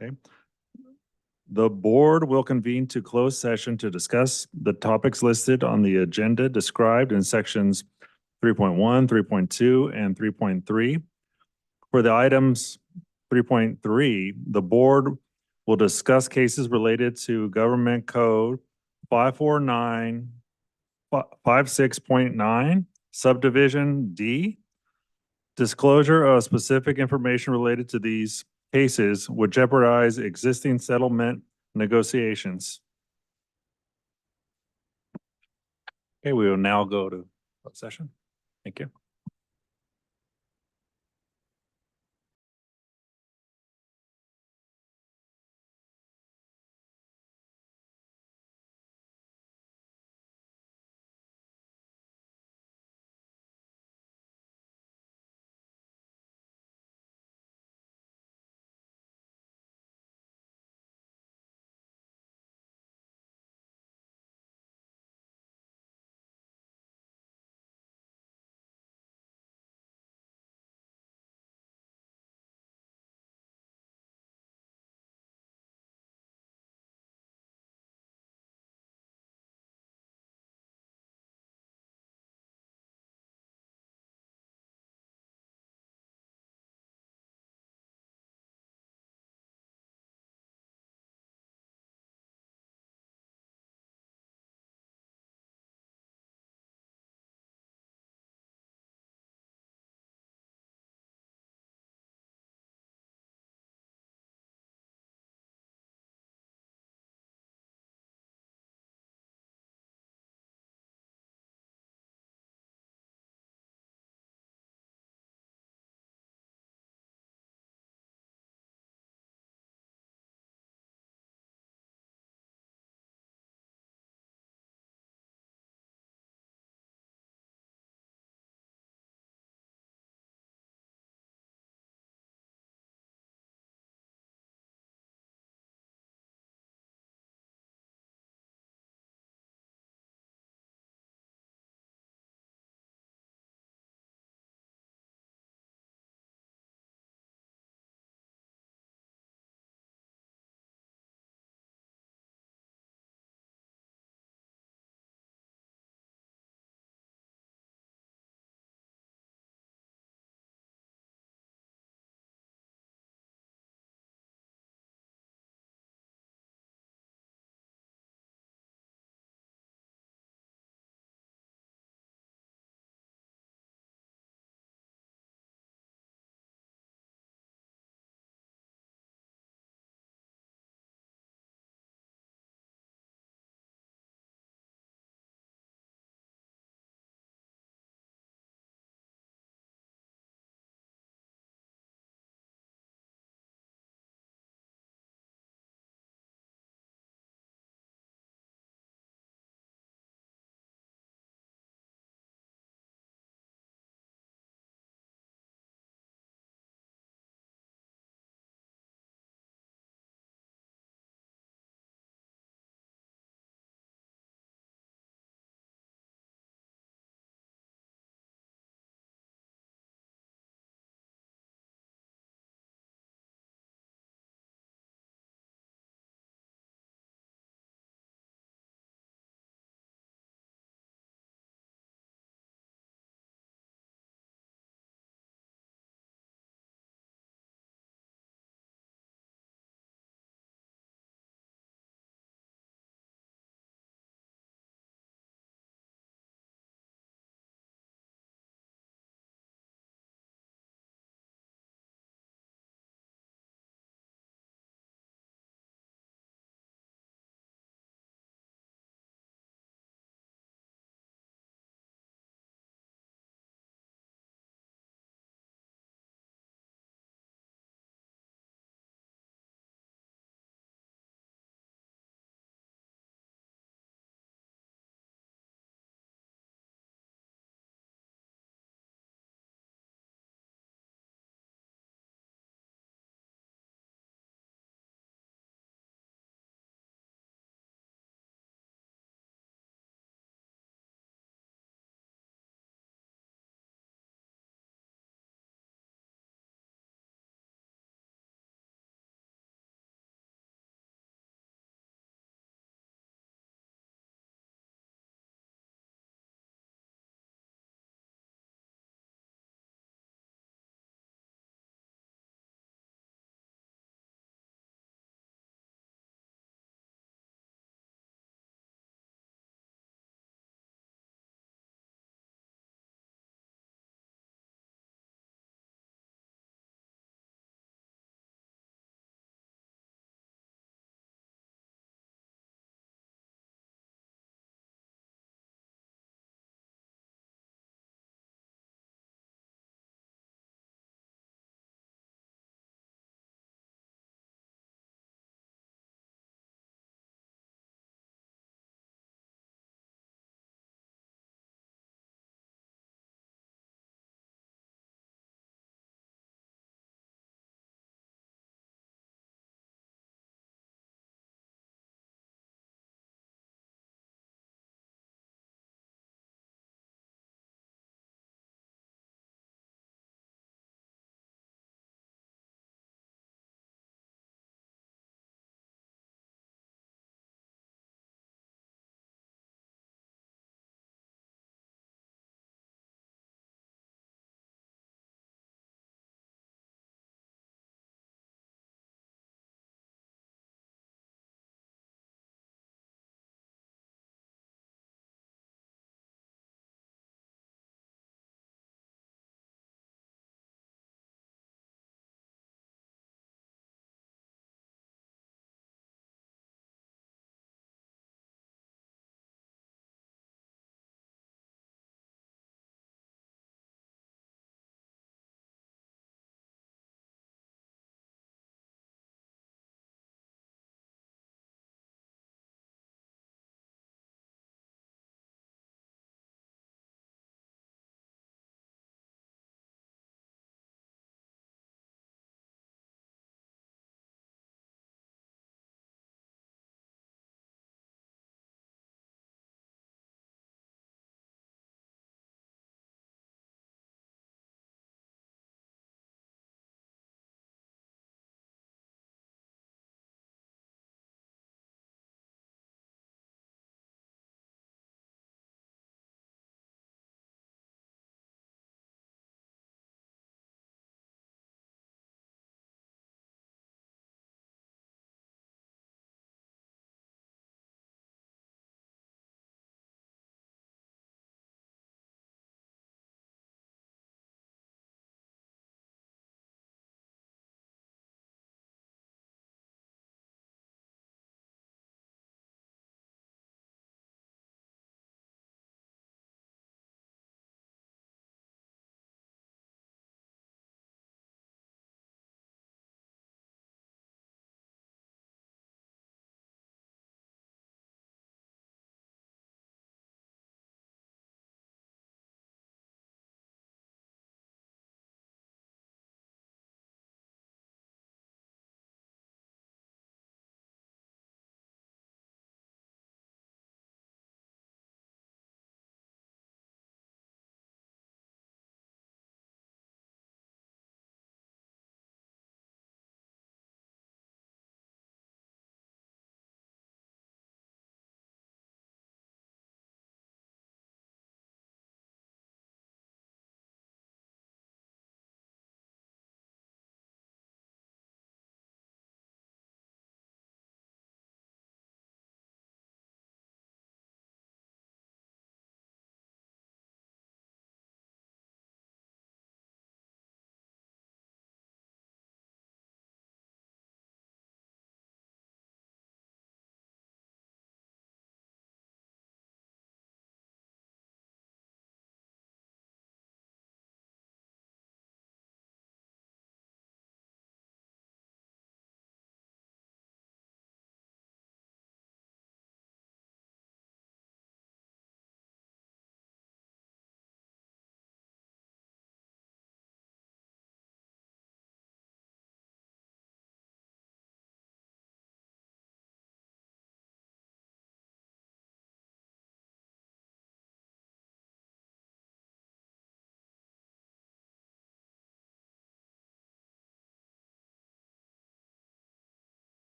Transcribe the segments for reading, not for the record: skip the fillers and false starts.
Okay. The board will convene to close session to discuss the topics listed on the agenda described in sections 3.1, 3.2, and 3.3. For the items 3.3, the board will discuss cases related to Government Code 546.9, Subdivision D. Disclosure of specific information related to these cases would jeopardize existing settlement negotiations. Okay, we will now go to closed session. Thank you.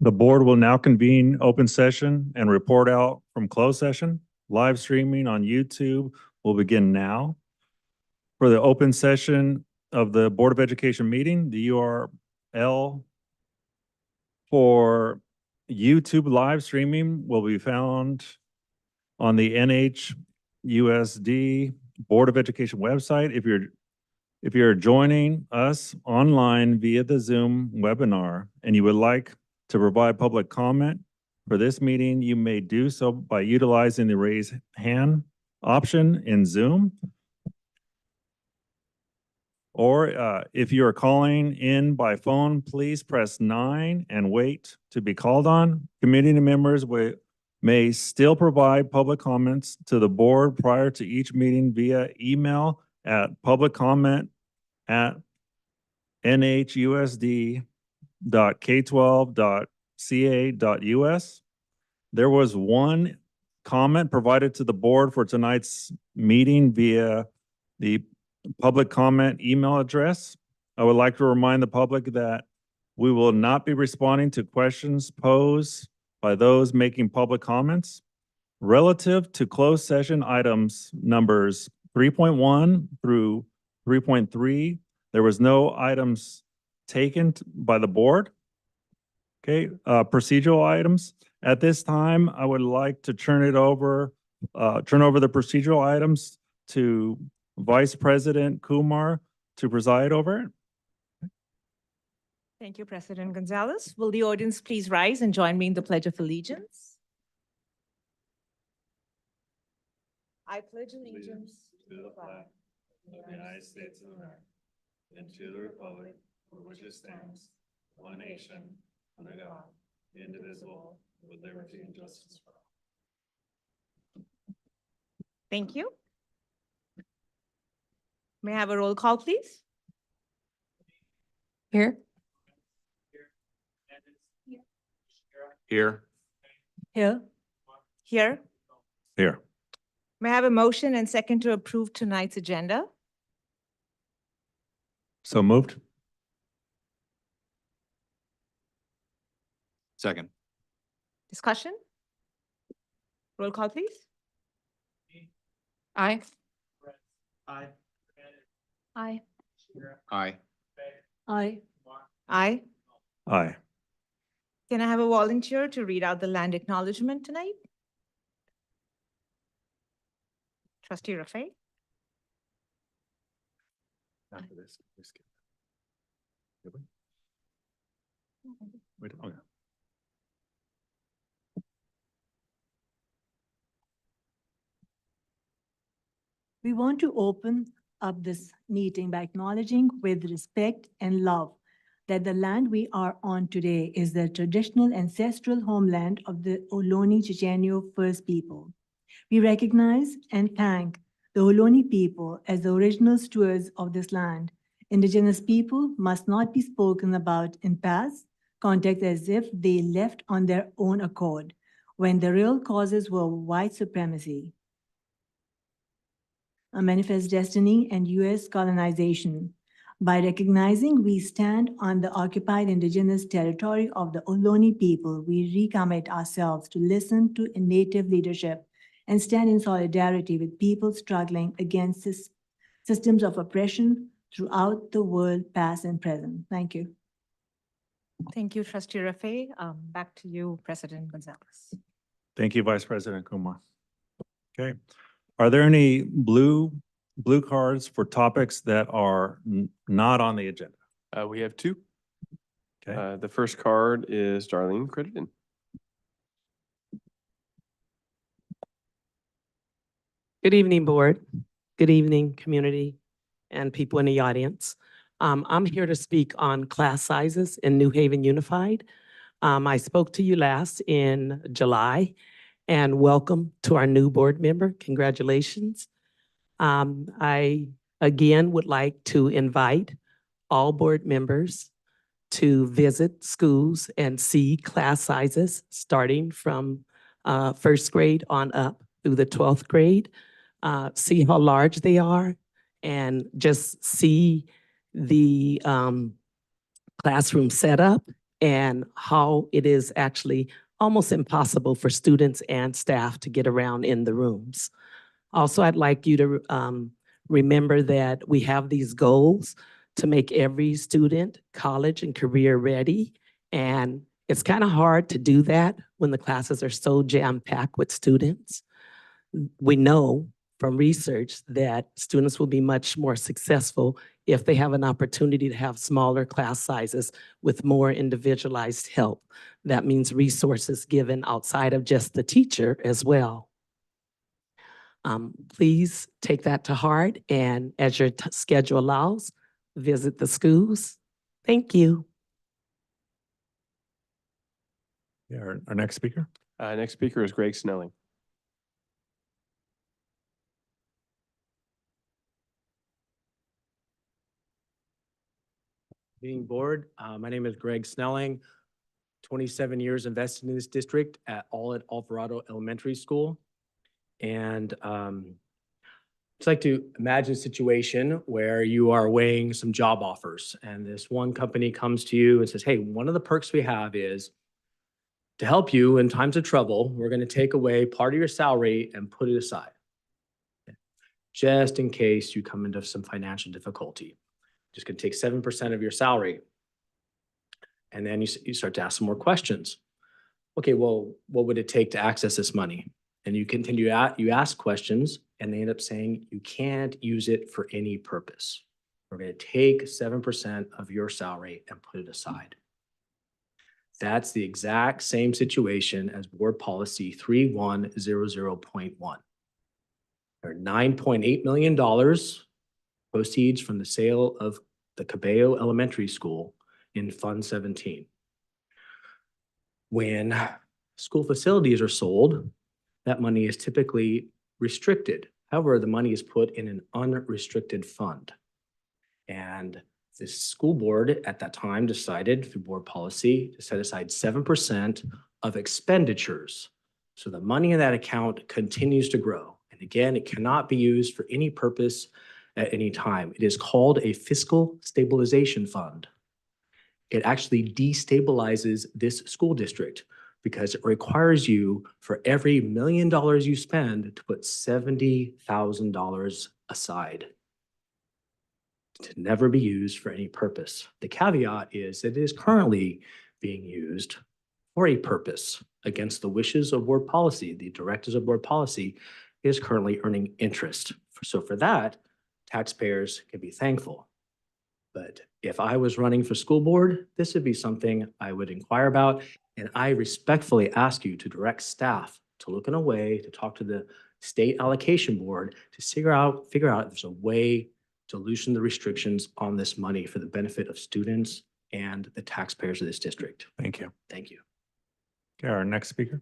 The board will now convene open session and report out from closed session. Live streaming on YouTube will begin now. For the open session of the Board of Education meeting, the URL for YouTube live streaming will be found on the NHUSD Board of Education website. If you're joining us online via the Zoom webinar and you would like to provide public comment for this meeting, you may do so by utilizing the raise hand option in Zoom. Or if you are calling in by phone, please press 9 and wait to be called on. Community members may still provide public comments to the board prior to each meeting via email at publiccomment@nhusd.k12.ca.us. There was one comment provided to the board for tonight's meeting via the public comment email address. I would like to remind the public that we will not be responding to questions posed by those making public comments. Relative to closed session items numbers 3.1 through 3.3, there was no items taken by the board. Okay, procedural items. At this time, I would like to turn over the procedural items to Vice President Kumar to preside over it. Thank you, President Gonzalez. Will the audience please rise and join me in the Pledge of Allegiance? I pledge allegiance To the flag of the United States of America and to the republic for which it stands, one nation, under God, indivisible, with liberty and justice for all. Thank you. May I have a roll call, please? Here. Here. Here. Here. Here. May I have a motion and second to approve tonight's agenda? So moved. Second. Discussion? Roll call, please. Aye. Aye. Aye. Aye. Aye. Aye. Aye. Can I have a volunteer to read out the land acknowledgement tonight? Trustee Rafay? After this, we skip. Did we? Wait, okay. We want to open up this meeting by acknowledging with respect and love that the land we are on today is the traditional ancestral homeland of the Ohlone Chochenyo First People. We recognize and thank the Ohlone people as the original stewards of this land. Indigenous people must not be spoken about in past context as if they left on their own accord, when the real causes were white supremacy, a manifest destiny, and US colonization. By recognizing we stand on the occupied indigenous territory of the Ohlone people, we recommit ourselves to listen to native leadership and stand in solidarity with people struggling against systems of oppression throughout the world, past and present. Thank you. Thank you, Trustee Rafay. Back to you, President Gonzalez. Thank you, Vice President Kumar. Okay. Are there any blue cards for topics that are not on the agenda? We have two. Okay. The first card is Darlene Crittenden. Good evening, board. Good evening, community and people in the audience. I'm here to speak on class sizes in New Haven Unified. I spoke to you last in July, and welcome to our new board member. Congratulations. I, again, would like to invite all board members to visit schools and see class sizes starting from first grade on up through the 12th grade. See how large they are and just see the classroom setup and how it is actually almost impossible for students and staff to get around in the rooms. Also, I'd like you to remember that we have these goals to make every student college and career ready. And it's kind of hard to do that when the classes are so jam-packed with students. We know from research that students will be much more successful if they have an opportunity to have smaller class sizes with more individualized help. That means resources given outside of just the teacher as well. Please take that to heart, and as your schedule allows, visit the schools. Thank you. Yeah, our next speaker. Next speaker is Greg Snelling. Meeting board, my name is Greg Snelling, 27 years invested in this district all at Alvarado Elementary School. And just like to imagine a situation where you are weighing some job offers and this one company comes to you and says, hey, one of the perks we have is to help you in times of trouble, we're going to take away part of your salary and put it aside, just in case you come into some financial difficulty. Just going to take 7% of your salary. And then you start to ask some more questions. Okay, well, what would it take to access this money? And you continue, you ask questions, and they end up saying you can't use it for any purpose. We're going to take 7% of your salary and put it aside. That's the exact same situation as board policy 3100.1. There are $9.8 million proceeds from the sale of the Cabello Elementary School in Fund 17. When school facilities are sold, that money is typically restricted. However, the money is put in an unrestricted fund. And the school board at that time decided through board policy to set aside 7% of expenditures. So the money in that account continues to grow. And again, it cannot be used for any purpose at any time. It is called a fiscal stabilization fund. It actually destabilizes this school district because it requires you for every $1 million you spend to put $70,000 aside to never be used for any purpose. The caveat is that it is currently being used for a purpose against the wishes of board policy. The directors of board policy is currently earning interest. So for that, taxpayers can be thankful. But if I was running for school board, this would be something I would inquire about. And I respectfully ask you to direct staff to look in a way to talk to the state allocation board to figure out if there's a way to loosen the restrictions on this money for the benefit of students and the taxpayers of this district. Thank you. Thank you. Okay, our next speaker.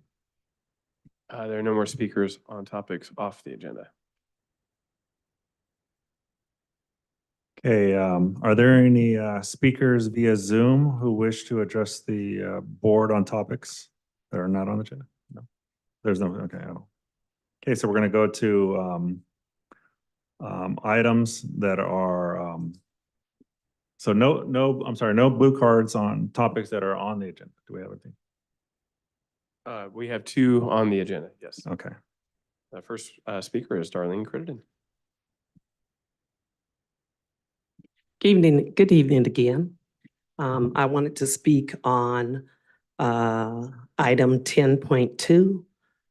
There are no more speakers on topics off the agenda. Okay, are there any speakers via Zoom who wish to address the board on topics that are not on the agenda? No, there's no, okay. Okay, so we're gonna go to items that are, so I'm sorry, no blue cards on topics that are on the agenda. Do we have anything? We have 2 on the agenda, yes. Okay. The first speaker is Darlene Crittenden. Good evening again. I wanted to speak on item 10.2,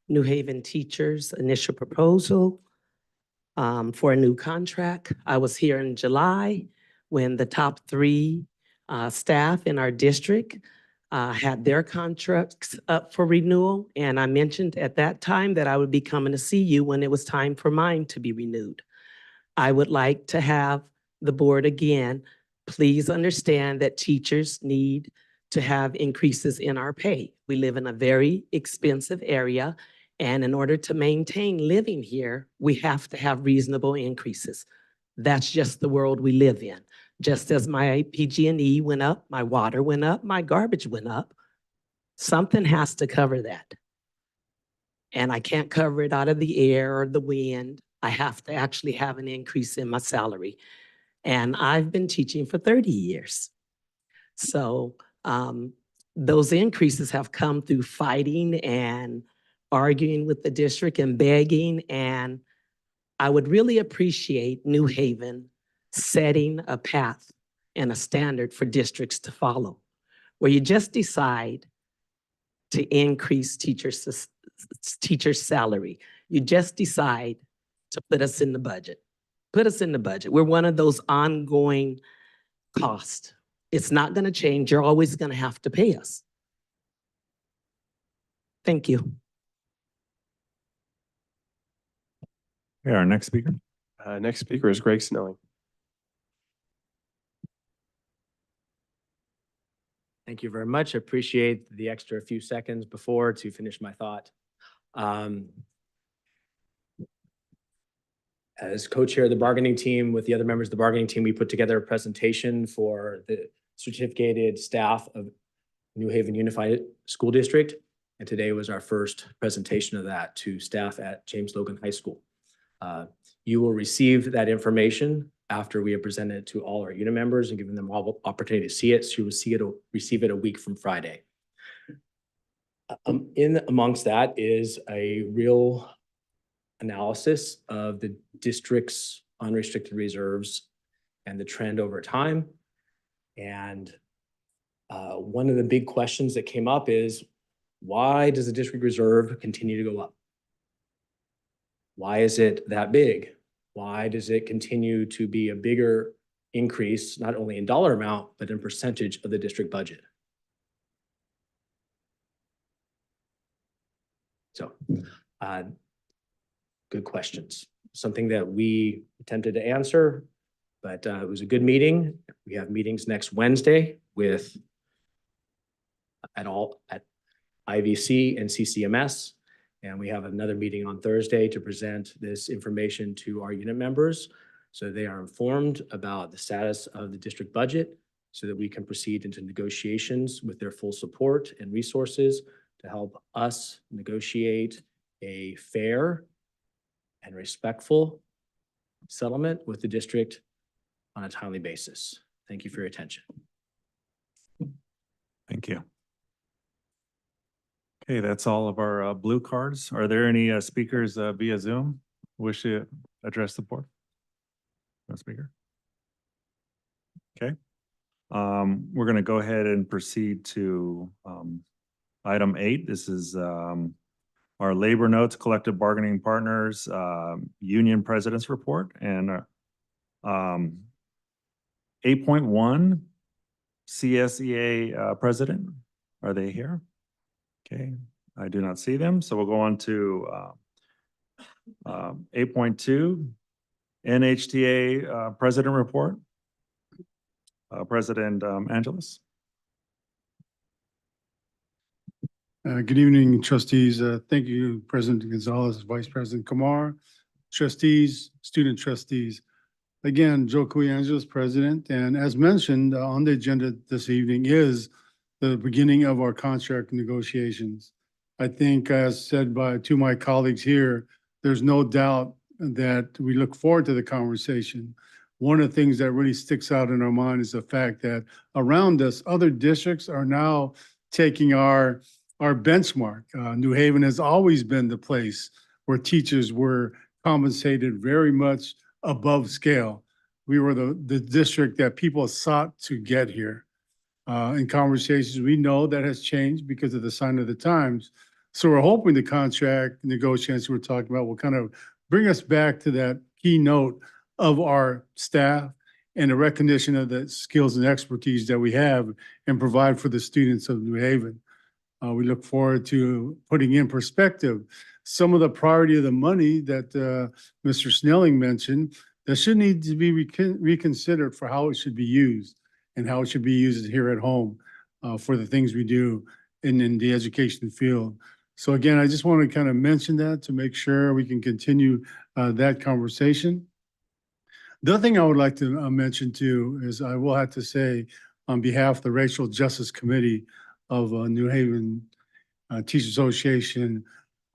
New Haven teachers initial proposal for a new contract. I was here in July when the top 3 staff in our district had their contracts up for renewal. And I mentioned at that time that I would be coming to see you when it was time for mine to be renewed. I would like to have the board again, please understand that teachers need to have increases in our pay. We live in a very expensive area, and in order to maintain living here, we have to have reasonable increases. That's just the world we live in. Just as my PG&E went up, my water went up, my garbage went up, something has to cover that. And I can't cover it out of the air or the wind. I have to actually have an increase in my salary. And I've been teaching for 30 years. So those increases have come through fighting and arguing with the district and begging. And I would really appreciate New Haven setting a path and a standard for districts to follow, where you just decide to increase teachers' salary. You just decide to put us in the budget. Put us in the budget. We're one of those ongoing costs. It's not going to change. You're always going to have to pay us. Thank you. Okay, our next speaker. Next speaker is Greg Snelling. Thank you very much. I appreciate the extra few seconds before to finish my thought. As co-chair of the bargaining team with the other members of the bargaining team, we put together a presentation for the certificated staff of New Haven Unified School District. And today was our first presentation of that to staff at James Logan High School. You will receive that information after we have presented it to all our unit members and given them all opportunity to see it. So you will receive it a week from Friday. In amongst that is a real analysis of the district's unrestricted reserves and the trend over time. And one of the big questions that came up is, why does the district reserve continue to go up? Why is it that big? Why does it continue to be a bigger increase, not only in dollar amount, but in percentage of the district budget? So, good questions. Something that we attempted to answer, but it was a good meeting. We have meetings next Wednesday with at IVC and CCMS. And we have another meeting on Thursday to present this information to our unit members, so they are informed about the status of the district budget, so that we can proceed into negotiations with their full support and resources to help us negotiate a fair and respectful settlement with the district on a timely basis. Thank you for your attention. Thank you. Okay, that's all of our blue cards. Are there any speakers via Zoom who wish to address the board? No speaker? Okay. We're going to go ahead and proceed to item 8. This is our labor notes, collective bargaining partners, union president's report, and 8.1 CSEA president. Are they here? Okay, I do not see them. So we'll go on to 8.2 NHTA president report. President Angeles. Good evening, trustees. Thank you, President Gonzalez, Vice President Kamar, trustees, student trustees. Again, Joe Angeles, President, and as mentioned on the agenda this evening is the beginning of our contract negotiations. I think, as said by two of my colleagues here, there's no doubt that we look forward to the conversation. One of the things that really sticks out in our mind is the fact that around us, other districts are now taking our benchmark. New Haven has always been the place where teachers were compensated very much above scale. We were the district that people sought to get here. In conversations, we know that has changed because of the sign of the times. So we're hoping the contract negotiations we're talking about will kind of bring us back to that keynote of our staff and the recognition of the skills and expertise that we have and provide for the students of New Haven. We look forward to putting in perspective some of the priority of the money that Mr. Snelling mentioned that should need to be reconsidered for how it should be used and how it should be used here at home for the things we do in the education field. So again, I just want to kind of mention that to make sure we can continue that conversation. The other thing I would like to mention too is I will have to say on behalf of the Racial Justice Committee of New Haven Teachers Association,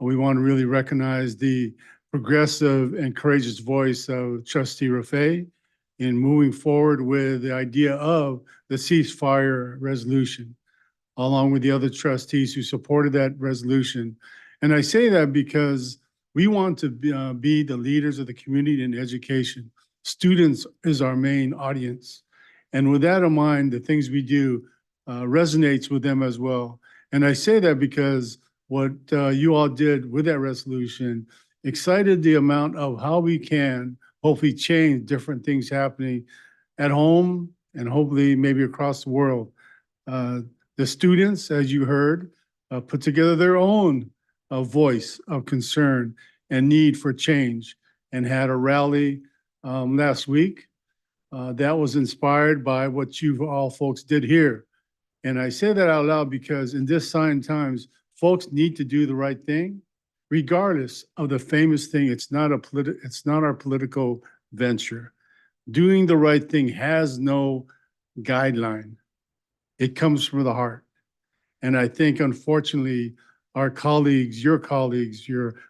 we want to really recognize the progressive and courageous voice of Trustee Rafay in moving forward with the idea of the ceasefire resolution. along with the other trustees who supported that resolution. And I say that because we want to be the leaders of the community in education. Students is our main audience. And with that in mind, the things we do resonates with them as well. And I say that because what you all did with that resolution excited the amount of how we can hopefully change different things happening at home and hopefully maybe across the world. The students, as you heard, put together their own voice of concern and need for change and had a rally last week that was inspired by what you all folks did here. And I say that out loud because in this sign times, folks need to do the right thing, regardless of the famous thing. It's not our political venture. Doing the right thing has no guideline. It comes from the heart. And I think, unfortunately, our colleagues, your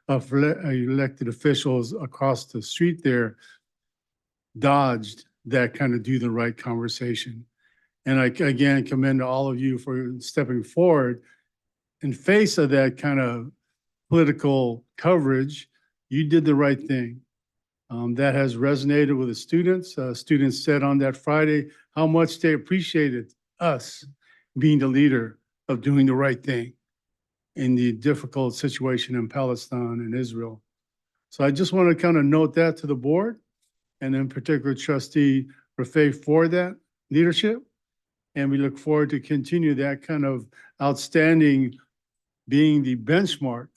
elected officials across the street there dodged that kind of do the right conversation. And I, again, commend all of you for stepping forward in face of that kind of political coverage. You did the right thing. That has resonated with the students. Students said on that Friday how much they appreciated us being the leader of doing the right thing in the difficult situation in Palestine and Israel. So I just want to kind of note that to the board, and in particular Trustee Rafay for that leadership. And we look forward to continue that kind of outstanding, being the benchmark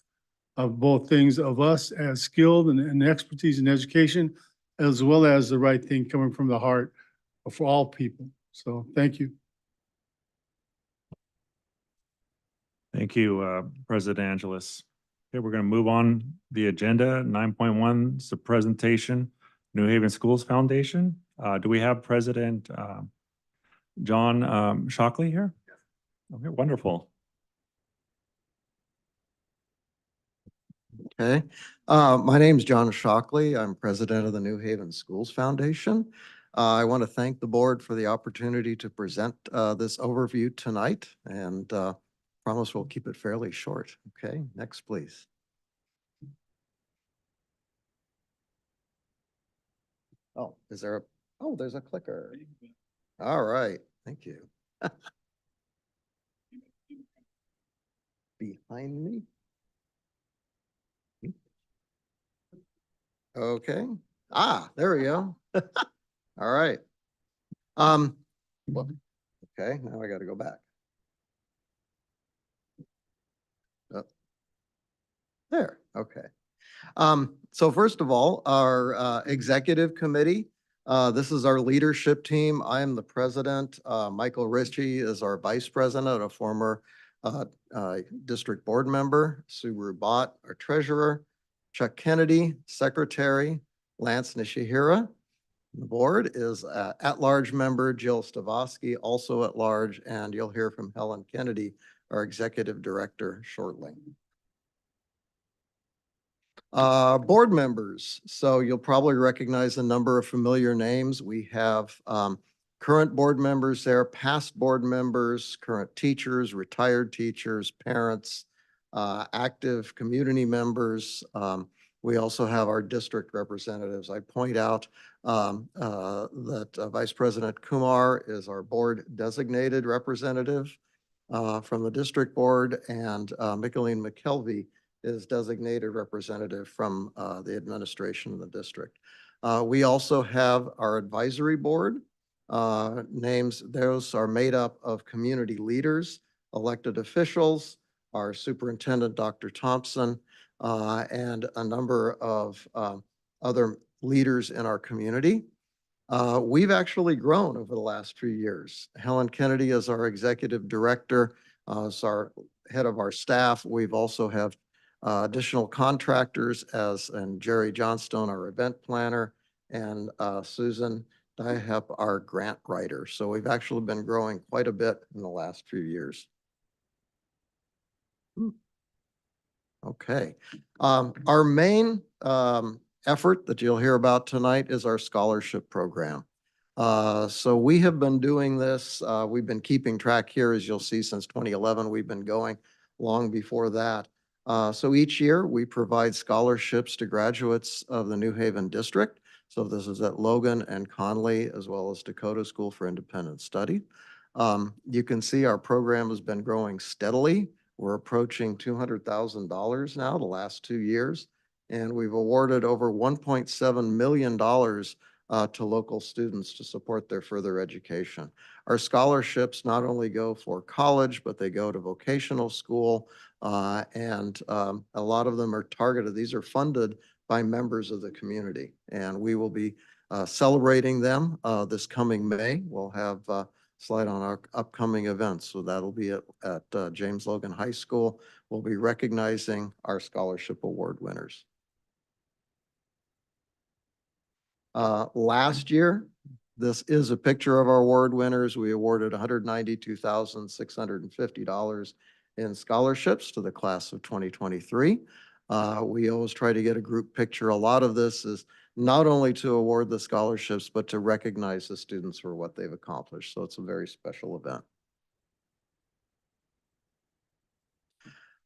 of both things of us as skilled and expertise in education, as well as the right thing coming from the heart for all people. So thank you. Thank you, President Angeles. Okay, we're going to move on the agenda. 9.1 is the presentation, New Haven Schools Foundation. Do we have President John Shockley here? Okay, wonderful. Okay. My name is John Shockley. I'm president of the New Haven Schools Foundation. I want to thank the board for the opportunity to present this overview tonight, and promise we'll keep it fairly short. Okay, next, please. Oh, is there oh, there's a clicker. All right, thank you. Behind me. Okay. There we go. All right. Well, okay, now I got to go back. Oh. There, okay. So first of all, our executive committee, this is our leadership team. I am the president. Michael Ritchie is our vice president, a former district board member. Sue Rubat, our treasurer. Chuck Kennedy, secretary. Lance Nishihira. The board is at-large member Jill Stavosky, also at large, and you'll hear from Helen Kennedy, our executive director, shortly. Board members. So you'll probably recognize a number of familiar names. We have current board members there, past board members, current teachers, retired teachers, parents, active community members. We also have our district representatives. I point out that Vice President Kumar is our board designated representative from the district board, and Micheline McKelvey is designated representative from the administration of the district. We also have our advisory board. Names, those are made up of community leaders, elected officials, our superintendent, Dr. Thompson, and a number of other leaders in our community. We've actually grown over the last few years. Helen Kennedy is our executive director, is our head of our staff. We've also have additional contractors and Jerry Johnstone, our event planner, and Susan Diehep, our grant writer. So we've actually been growing quite a bit in the last few years. Okay. Our main effort that you'll hear about tonight is our scholarship program. So we have been doing this, we've been keeping track here, as you'll see, since 2011. We've been going long before that. So each year, we provide scholarships to graduates of the New Haven District. So this is at Logan and Conley, as well as Dakota School for Independent Study. You can see our program has been growing steadily. We're approaching $200,000 now, the last 2 years. And we've awarded over $1.7 million to local students to support their further education. Our scholarships not only go for college, but they go to vocational school, and a lot of them are targeted. These are funded by members of the community, and we will be celebrating them this coming May. We'll have a slide on our upcoming events. So that'll be at James Logan High School. We'll be recognizing our scholarship award winners. Last year, this is a picture of our award winners. We awarded $192,650 in scholarships to the class of 2023. We always try to get a group picture. A lot of this is not only to award the scholarships, but to recognize the students for what they've accomplished. So it's a very special event.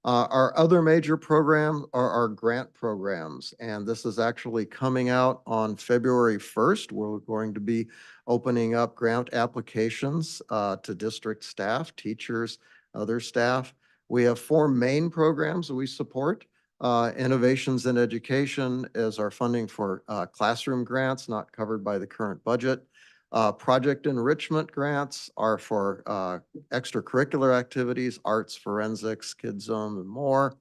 Our other major program are our grant programs, and this is actually coming out on February 1st. We're going to be opening up grant applications to district staff, teachers, other staff. We have 4 main programs that we support. Innovations in Education is our funding for classroom grants not covered by the current budget. Project enrichment grants are for extracurricular activities, arts, forensics, Kids Zone, and more.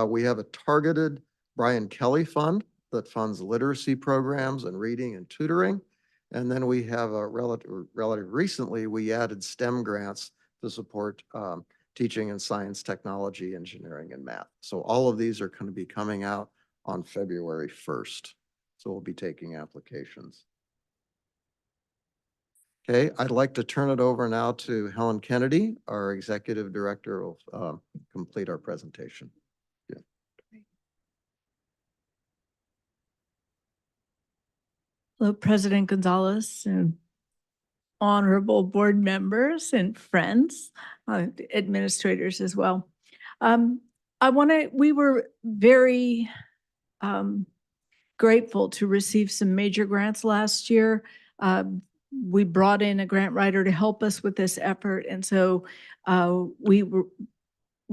We have a targeted Brian Kelly Fund that funds literacy programs and reading and tutoring. And then we have a relative recently, we added STEM grants to support teaching in science, technology, engineering, and math. So all of these are going to be coming out on February 1st. So we'll be taking applications. Okay, I'd like to turn it over now to Helen Kennedy, our Executive Director, will complete our presentation. Yeah. Hello, President Gonzalez and honorable board members and friends, administrators as well. We were very grateful to receive some major grants last year. We brought in a grant writer to help us with this effort. And so we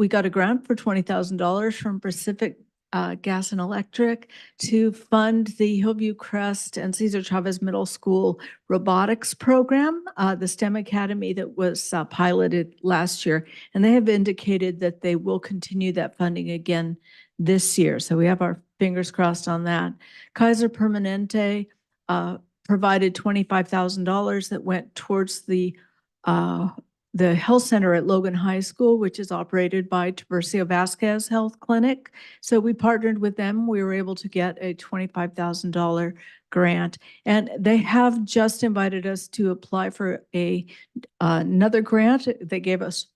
got a grant for $20,000 from Pacific Gas and Electric to fund the Hillview Crest and Cesar Chavez Middle School robotics program, the STEM Academy that was piloted last year. And they have indicated that they will continue that funding again this year. So we have our fingers crossed on that. Kaiser Permanente provided $25,000 that went towards the health center at Logan High School, which is operated by Tiburcio Vasquez Health Clinic. So we partnered with them. We were able to get a $25,000 grant, and they have just invited us to apply for another grant. They gave us,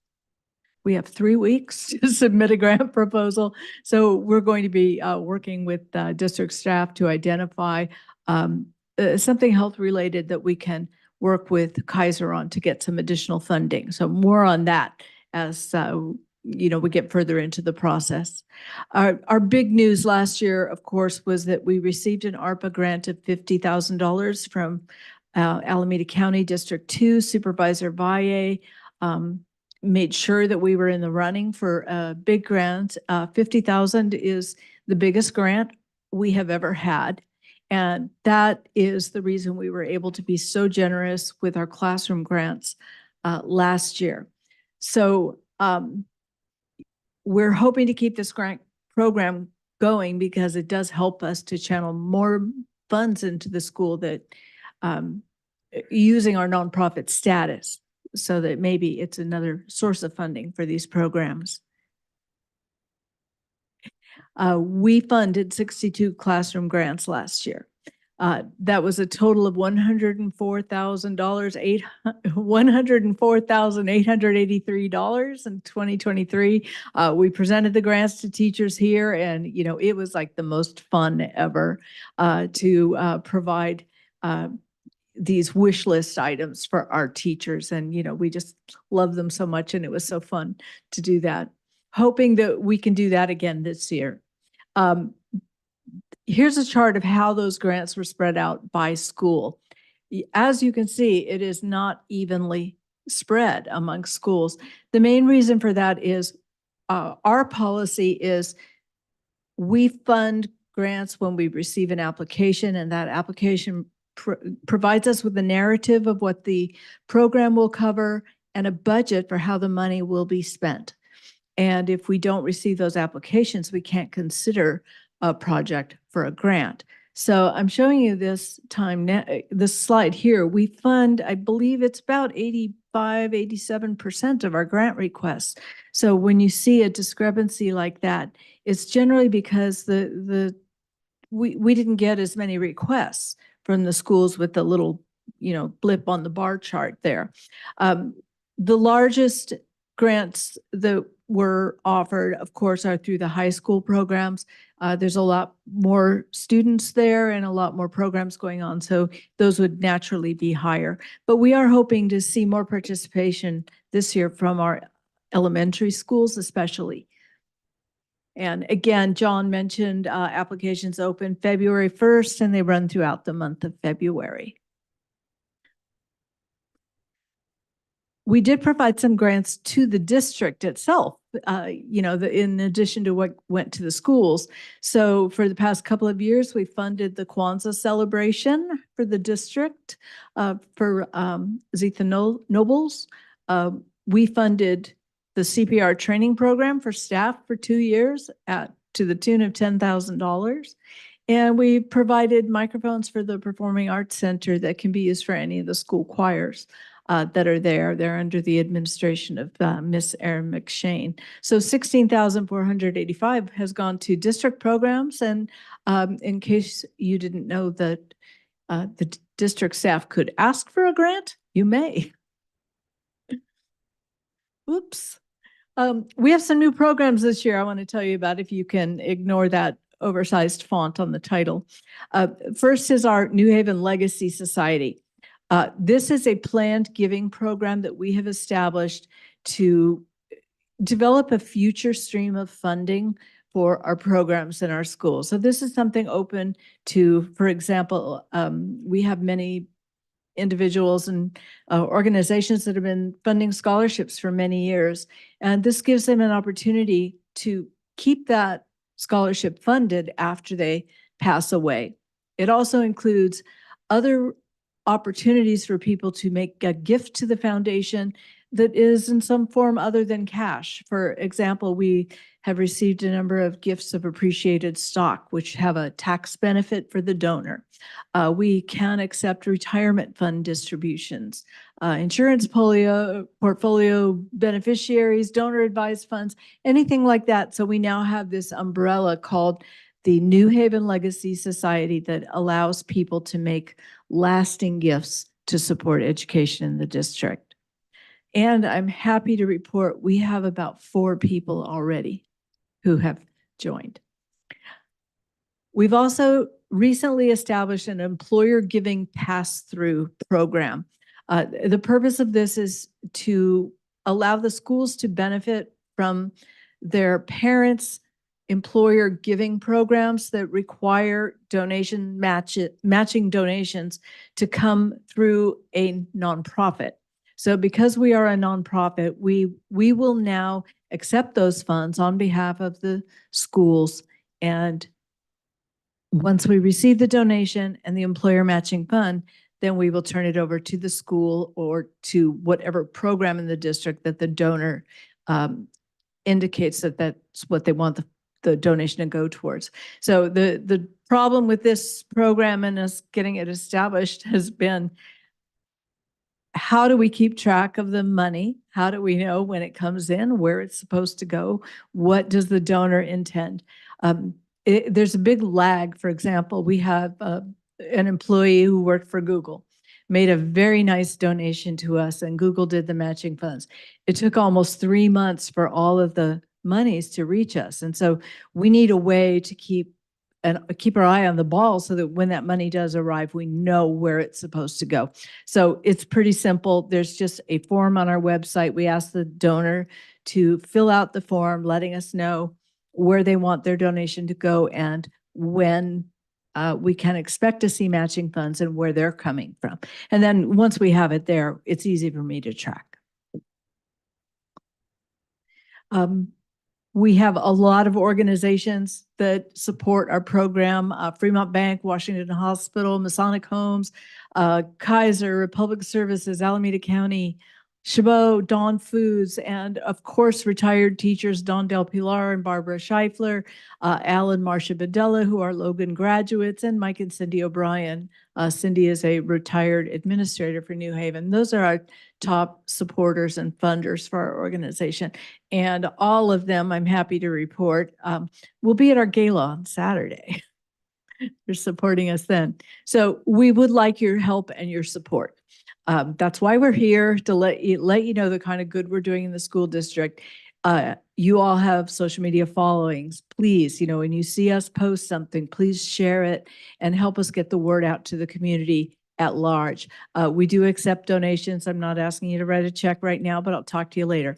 we have 3 weeks to submit a grant proposal. So we're going to be working with district staff to identify something health related that we can work with Kaiser on to get some additional funding. So more on that as we get further into the process. Our big news last year, of course, was that we received an ARPA grant of $50,000 from Alameda County District 2 Supervisor Valle. Made sure that we were in the running for a big grant. $50,000 is the biggest grant we have ever had. And that is the reason we were able to be so generous with our classroom grants last year. So we're hoping to keep this grant program going because it does help us to channel more funds into the school that using our nonprofit status, so that maybe it's another source of funding for these programs. We funded 62 classroom grants last year. That was a total of $104,883 in 2023. We presented the grants to teachers here, and it was like the most fun ever to provide these wish list items for our teachers. And, we just love them so much. And it was so fun to do that. Hoping that we can do that again this year. Here's a chart of how those grants were spread out by school. As you can see, it is not evenly spread among schools. The main reason for that is our policy is we fund grants when we receive an application, and that application provides us with a narrative of what the program will cover and a budget for how the money will be spent. And if we don't receive those applications, we can't consider a project for a grant. So I'm showing you this slide here. We fund, I believe it's about 87% of our grant requests. So when you see a discrepancy like that, it's generally because we didn't get as many requests from the schools with the little, blip on the bar chart there. The largest grants that were offered, of course, are through the high school programs. There's a lot more students there and a lot more programs going on, so those would naturally be higher. But we are hoping to see more participation this year from our elementary schools especially. And again, John mentioned applications open February 1st, and they run throughout the month of February. We did provide some grants to the district itself, in addition to what went to the schools. So for the past couple of years, we funded the Kwanzaa celebration for the district for Zitha Nobles. We funded the CPR training program for staff for 2 years to the tune of $10,000. And we provided microphones for the Performing Arts Center that can be used for any of the school choirs that are there. They're under the administration of Miss Erin McShane. So $16,485 has gone to district programs. And in case you didn't know that the district staff could ask for a grant, you may. Oops. We have some new programs this year I want to tell you about, if you can ignore that oversized font on the title. First is our New Haven Legacy Society. This is a planned giving program that we have established to develop a future stream of funding for our programs in our schools. So this is something open to, for example, we have many individuals and organizations that have been funding scholarships for many years. And this gives them an opportunity to keep that scholarship funded after they pass away. It also includes other opportunities for people to make a gift to the foundation that is in some form other than cash. For example, we have received a number of gifts of appreciated stock, which have a tax benefit for the donor. We can accept retirement fund distributions, insurance portfolio beneficiaries, donor advised funds, anything like that. So we now have this umbrella called the New Haven Legacy Society that allows people to make lasting gifts to support education in the district. And I'm happy to report we have about 4 people already who have joined. We've also recently established an employer giving pass-through program. The purpose of this is to allow the schools to benefit from their parents' employer giving programs that require matching donations to come through a nonprofit. So because we are a nonprofit, we will now accept those funds on behalf of the schools. And once we receive the donation and the employer matching fund, then we will turn it over to the school or to whatever program in the district that the donor indicates that that's what they want the donation to go towards. So the problem with this program and us getting it established has been, how do we keep track of the money? How do we know when it comes in, where it's supposed to go? What does the donor intend? There's a big lag. For example, we have an employee who worked for Google, made a very nice donation to us, and Google did the matching funds. It took almost 3 months for all of the monies to reach us. And so we need a way to keep and keep our eye on the ball so that when that money does arrive, we know where it's supposed to go. So it's pretty simple. There's just a form on our website. We ask the donor to fill out the form, letting us know where they want their donation to go and when we can expect to see matching funds and where they're coming from. And then once we have it there, it's easy for me to track. We have a lot of organizations that support our program, Fremont Bank, Washington Hospital, Masonic Homes, Kaiser, Republic Services, Alameda County, Chabot, Dawn Foods, and of course, retired teachers, Don Del Pilar and Barbara Scheifler, Al and Marcia Bedella, who are Logan graduates, and Mike and Cindy O'Brien. Cindy is a retired administrator for New Haven. Those are our top supporters and funders for our organization. And all of them, I'm happy to report, will be at our gala on Saturday. They're supporting us then. So we would like your help and your support. That's why we're here, to let you know the kind of good we're doing in the school district. You all have social media followings. Please, when you see us post something, please share it and help us get the word out to the community at large. We do accept donations. I'm not asking you to write a check right now, but I'll talk to you later.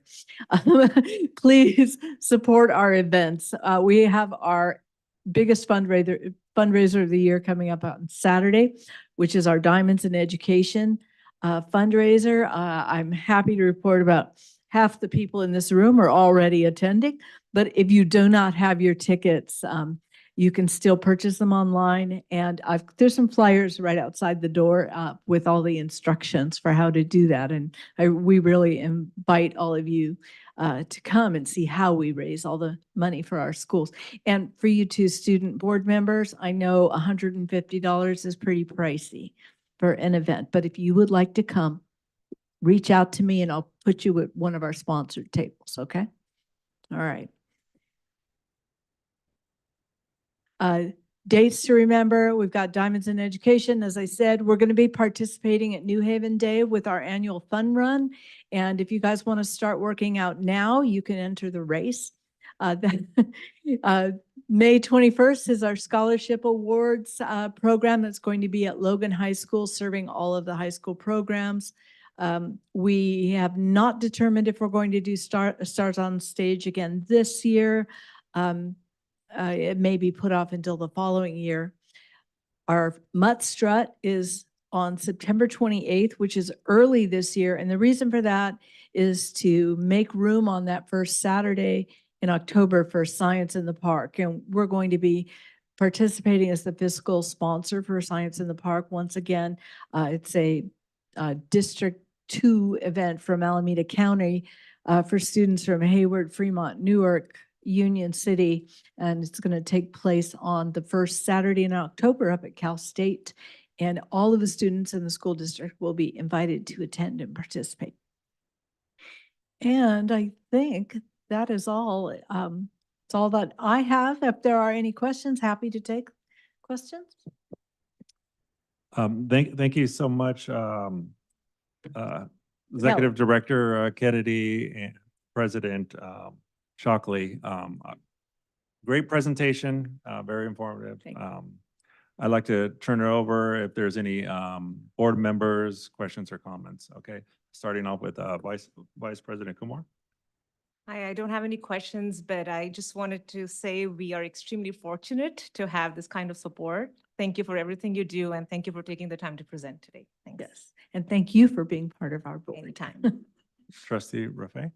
Please support our events. We have our biggest fundraiser of the year coming up on Saturday, which is our Diamonds in Education fundraiser. I'm happy to report about half the people in this room are already attending, but if you do not have your tickets, you can still purchase them online. And there's some flyers right outside the door with all the instructions for how to do that. And we really invite all of you to come and see how we raise all the money for our schools. And for you two student board members, I know $150 is pretty pricey for an event, but if you would like to come, reach out to me and I'll put you at one of our sponsored tables, okay? All right. Dates to remember, we've got Diamonds in Education. As I said, we're going to be participating at New Haven Day with our annual fun run. And if you guys want to start working out now, you can enter the race. May 21st is our scholarship awards program that's going to be at Logan High School, serving all of the high school programs. We have not determined if we're going to do Stars on Stage again this year. It may be put off until the following year. Our Mutt Strut is on September 28th, which is early this year. And the reason for that is to make room on that first Saturday in October for Science in the Park. And we're going to be participating as the fiscal sponsor for Science in the Park. Once again, it's a District 2 event from Alameda County for students from Hayward, Fremont, Newark, Union City, and it's going to take place on the first Saturday in October up at Cal State. And all of the students in the school district will be invited to attend and participate. And I think that is all. It's all that I have. If there are any questions, happy to take questions. Thank you so much, Executive Director Kennedy and President Shockley. Great presentation, very informative. Thank you. I'd like to turn it over if there's any board members, questions or comments. Okay, starting off with Vice President Kumar. I don't have any questions, but I just wanted to say we are extremely fortunate to have this kind of support. Thank you for everything you do, and thank you for taking the time to present today. Thanks. Yes, and thank you for being part of our board. Anytime. Trustee Rafe.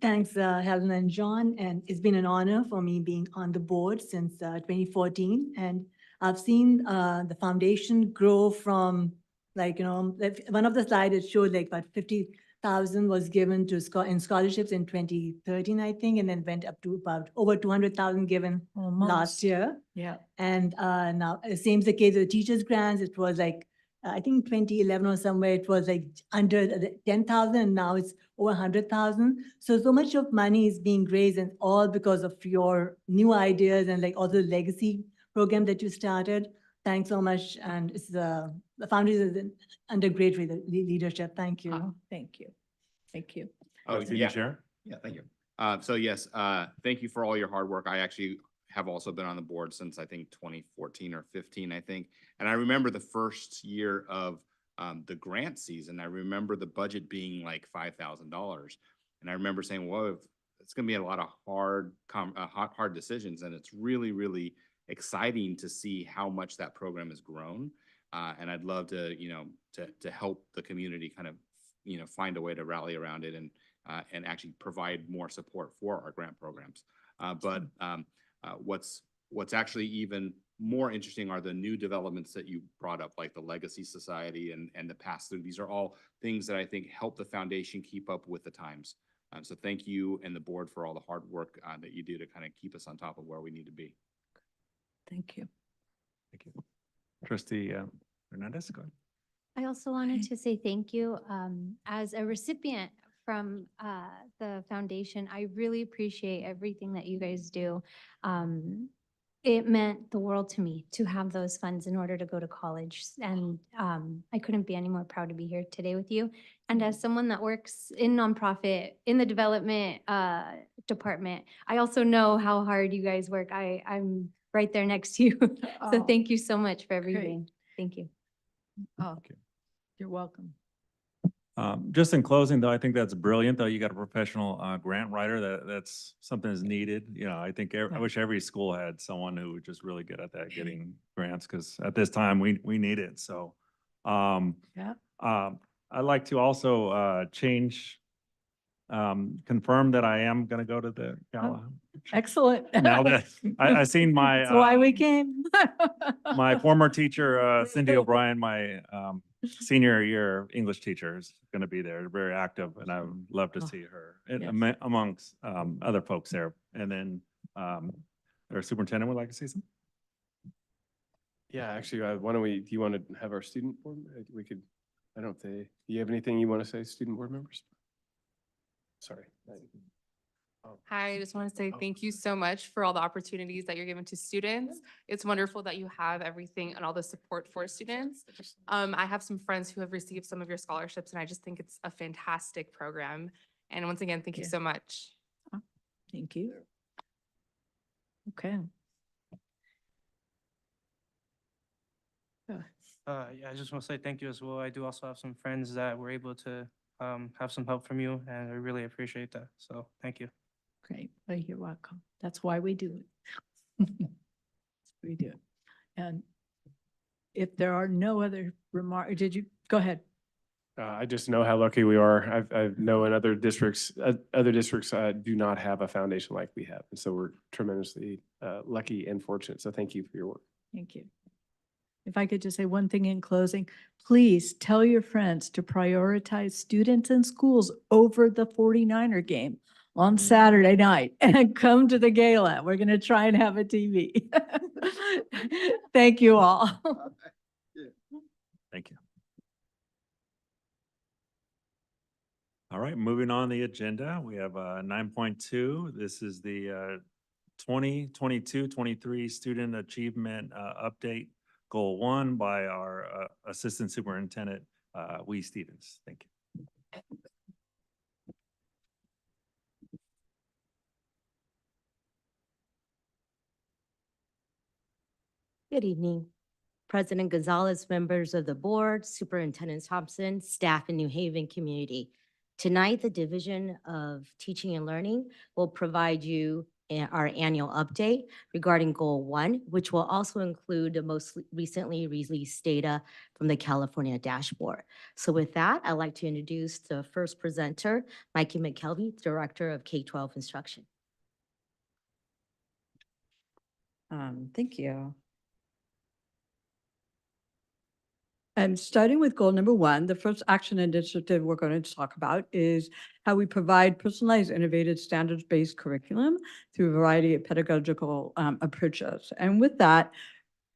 Thanks, Helen and John, and it's been an honor for me being on the board since 2014. And I've seen the foundation grow from, one of the slides, it showed like about 50,000 was given to in scholarships in 2013, I think, and then went up to about over 200,000 given last year. Yeah. And now it seems the case with teachers grants, it was like, I think 2011 or somewhere, it was like under 10,000 and now it's over 100,000. So much of money is being raised, and all because of your new ideas and like all the legacy program that you started. Thanks so much. And it's the foundation is under great leadership. Thank you. Oh, thank you. Thank you. Oh, Trustee yeah. Chair. Yeah, thank you. So yes, thank you for all your hard work. I actually have also been on the board since I think 2014 or 15, I think. And I remember the first year of the grant season, I remember the budget being like $5,000. And I remember saying, whoa, it's going to be a lot of hard decisions. And it's really, really exciting to see how much that program has grown. And I'd love to, to help the community kind of, find a way to rally around it and actually provide more support for our grant programs. But what's actually even more interesting are the new developments that you brought up, like the Legacy Society and the pass-through. These are all things that I think help the foundation keep up with the times. So thank you and the board for all the hard work that you do to kind of keep us on top of where we need to be. Thank you. Thank you. Trustee Hernandez, go ahead. I also wanted to say thank you. As a recipient from the foundation, I really appreciate everything that you guys do. It meant the world to me to have those funds in order to go to college. And I couldn't be any more proud to be here today with you. And as someone that works in nonprofit, in the development department, I also know how hard you guys work. I'm right there next to you. So Oh, thank you so much for everything. Thank you. Oh, you're welcome. Just in closing, though, I think that's brilliant, though. You got a professional grant writer. That's something that's needed. I think I wish every school had someone who was just really good at that, getting grants, because at this time we need it. So, Yeah. I'd like to also confirm that I am going to go to the gala. Excellent. Now that I seen my That's why we came. my former teacher, Cindy O'Brien, my senior year English teacher, is going to be there, very active, and I would love to Oh, see her yes. amongst other folks there. And then our superintendent would like to say something. Yeah, actually, why don't do you want to have our student board? We could, I don't think, do you have anything you want to say, student board members? Sorry. Hi, I just want to say Oh. thank you so much for all the opportunities that you're giving to students. It's wonderful that you have everything and all the support for students. I have some friends who have received some of your scholarships, and I just think it's a fantastic program. And once again, thank you Yeah. so much. Thank you. Okay. Yeah, I just want to say thank you as well. I do also have some friends that were able to have some help from you, and I really appreciate that. So thank you. Great. Well, you're welcome. That's why we do it. We do it. And if there are no other remarks, go ahead. I just know how lucky we are. I know in other districts do not have a foundation like we have. And so we're tremendously lucky and fortunate. So thank you for your work. Thank you. If I could just say one thing in closing, please tell your friends to prioritize students and schools over the 49er game on Saturday night and come to the gala. We're going to try and have a TV. Thank you all. Thank you. All right, moving on the agenda, we have 9.2. This is the 2022-23 Student Achievement Update Goal 1 by our Assistant Superintendent, Wee Stevens. Thank you. Good evening, President Gonzalez, members of the board, Superintendent Thompson, staff in New Haven community. Tonight, the Division of Teaching and Learning will provide you our annual update regarding Goal 1, which will also include the most recently released data from the California dashboard. So with that, I'd like to introduce the first presenter, Mikey McKelvey, Director of K-12 Instruction. Thank you. And starting with goal number 1, the first action initiative we're going to talk about is how we provide personalized, innovative, standards-based curriculum through a variety of pedagogical approaches. And with that,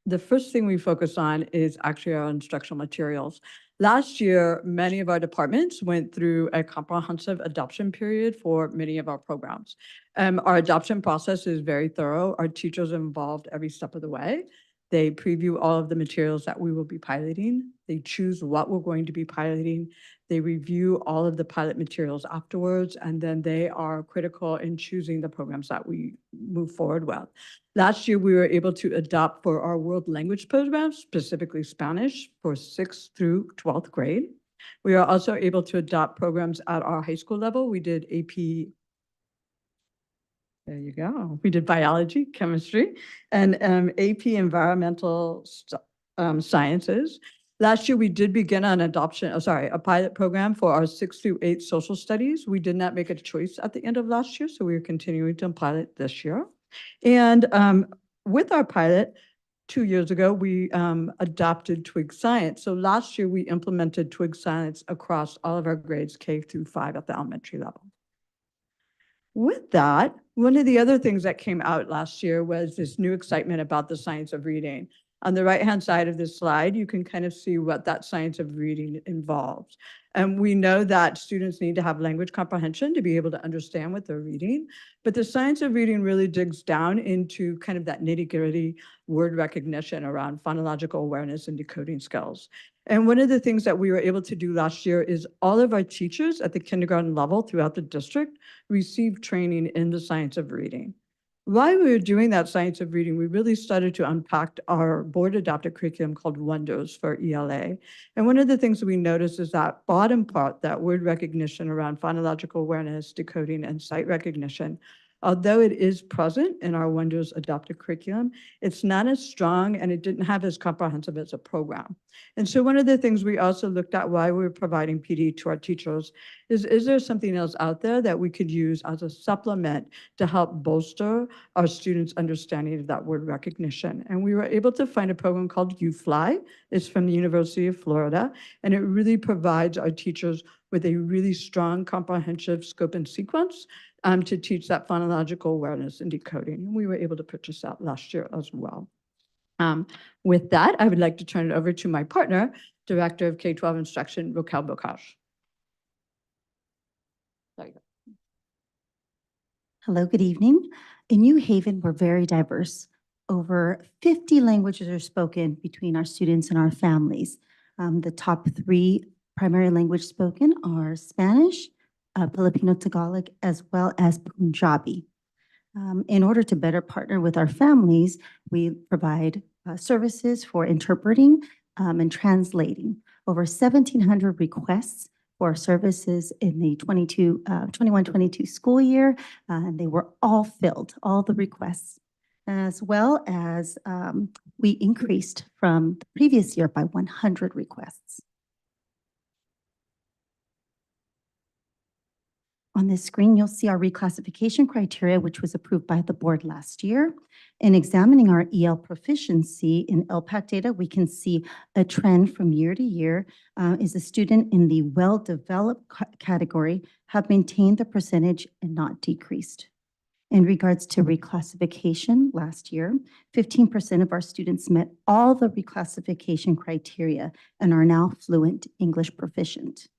the first thing we focus on is actually our instructional materials. Last year, many of our departments went through a comprehensive adoption period for many of our programs. Our adoption process is very thorough. Our teachers are involved every step of the way. They preview all of the materials that we will be piloting. They choose what we're going to be piloting. They review all of the pilot materials afterwards, and then they are critical in choosing the programs that we move forward with. Last year, we were able to adopt for our world language programs, specifically Spanish, for 6th through 12th grade. We are also able to adopt programs at our high school level. We did AP. There you go. We did biology, chemistry, and AP environmental sciences. Last year, we did begin an a pilot program for our 6th through 8th social studies. We did not make a choice at the end of last year, so we are continuing to pilot this year. And with our pilot, 2 years ago, we adopted Twig Science. So last year, we implemented Twig Science across all of our grades K through 5 at the elementary level. With that, one of the other things that came out last year was this new excitement about the science of reading. On the right-hand side of this slide, you can kind of see what that science of reading involves. And we know that students need to have language comprehension to be able to understand what they're reading. But the science of reading really digs down into kind of that nitty-gritty word recognition around phonological awareness and decoding skills. And one of the things that we were able to do last year is all of our teachers at the kindergarten level throughout the district received training in the science of reading. While we were doing that science of reading, we really started to unpack our board adopted curriculum called Wonders for ELA. And one of the things that we noticed is that bottom part, that word recognition around phonological awareness, decoding, and sight recognition, although it is present in our Wonders adopted curriculum, it's not as strong and it didn't have as comprehensive as a program. And so one of the things we also looked at while we were providing PD to our teachers is there something else out there that we could use as a supplement to help bolster our students' understanding of that word recognition? And we were able to find a program called UFly. It's from the University of Florida, and it really provides our teachers with a really strong comprehensive scope and sequence to teach that phonological awareness and decoding. And we were able to purchase that last year as well. With that, I would like to turn it over to my partner, Director of K-12 Instruction, Raquel Bocage. Hello, good evening. In New Haven, we're very diverse. Over 50 languages are spoken between our students and our families. The top 3 primary language spoken are Spanish, Filipino Tagalog, as well as Punjabi. In order to better partner with our families, we provide services for interpreting and translating. Over 1,700 requests for services in the 21-22 school year, and they were all filled, all the requests, as well as we increased from the previous year by 100 requests. On this screen, you'll see our reclassification criteria, which was approved by the board last year. In examining our EL proficiency in LPAC data, we can see a trend from year to year. Is a student in the well-developed category have maintained the percentage and not decreased. In regards to reclassification, last year, 15% of our students met all the reclassification criteria and are now fluent English proficient.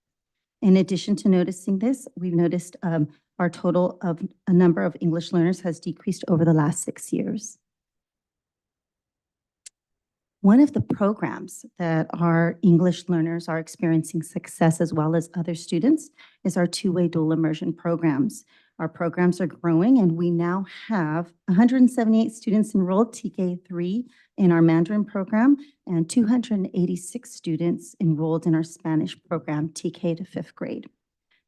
In addition to noticing this, we've noticed our total of a number of English learners has decreased over the last 6 years. One of the programs that our English learners are experiencing success as well as other students is our two-way dual immersion programs. Our programs are growing and we now have 178 students enrolled TK3 in our Mandarin program and 286 students enrolled in our Spanish program TK to 5th grade.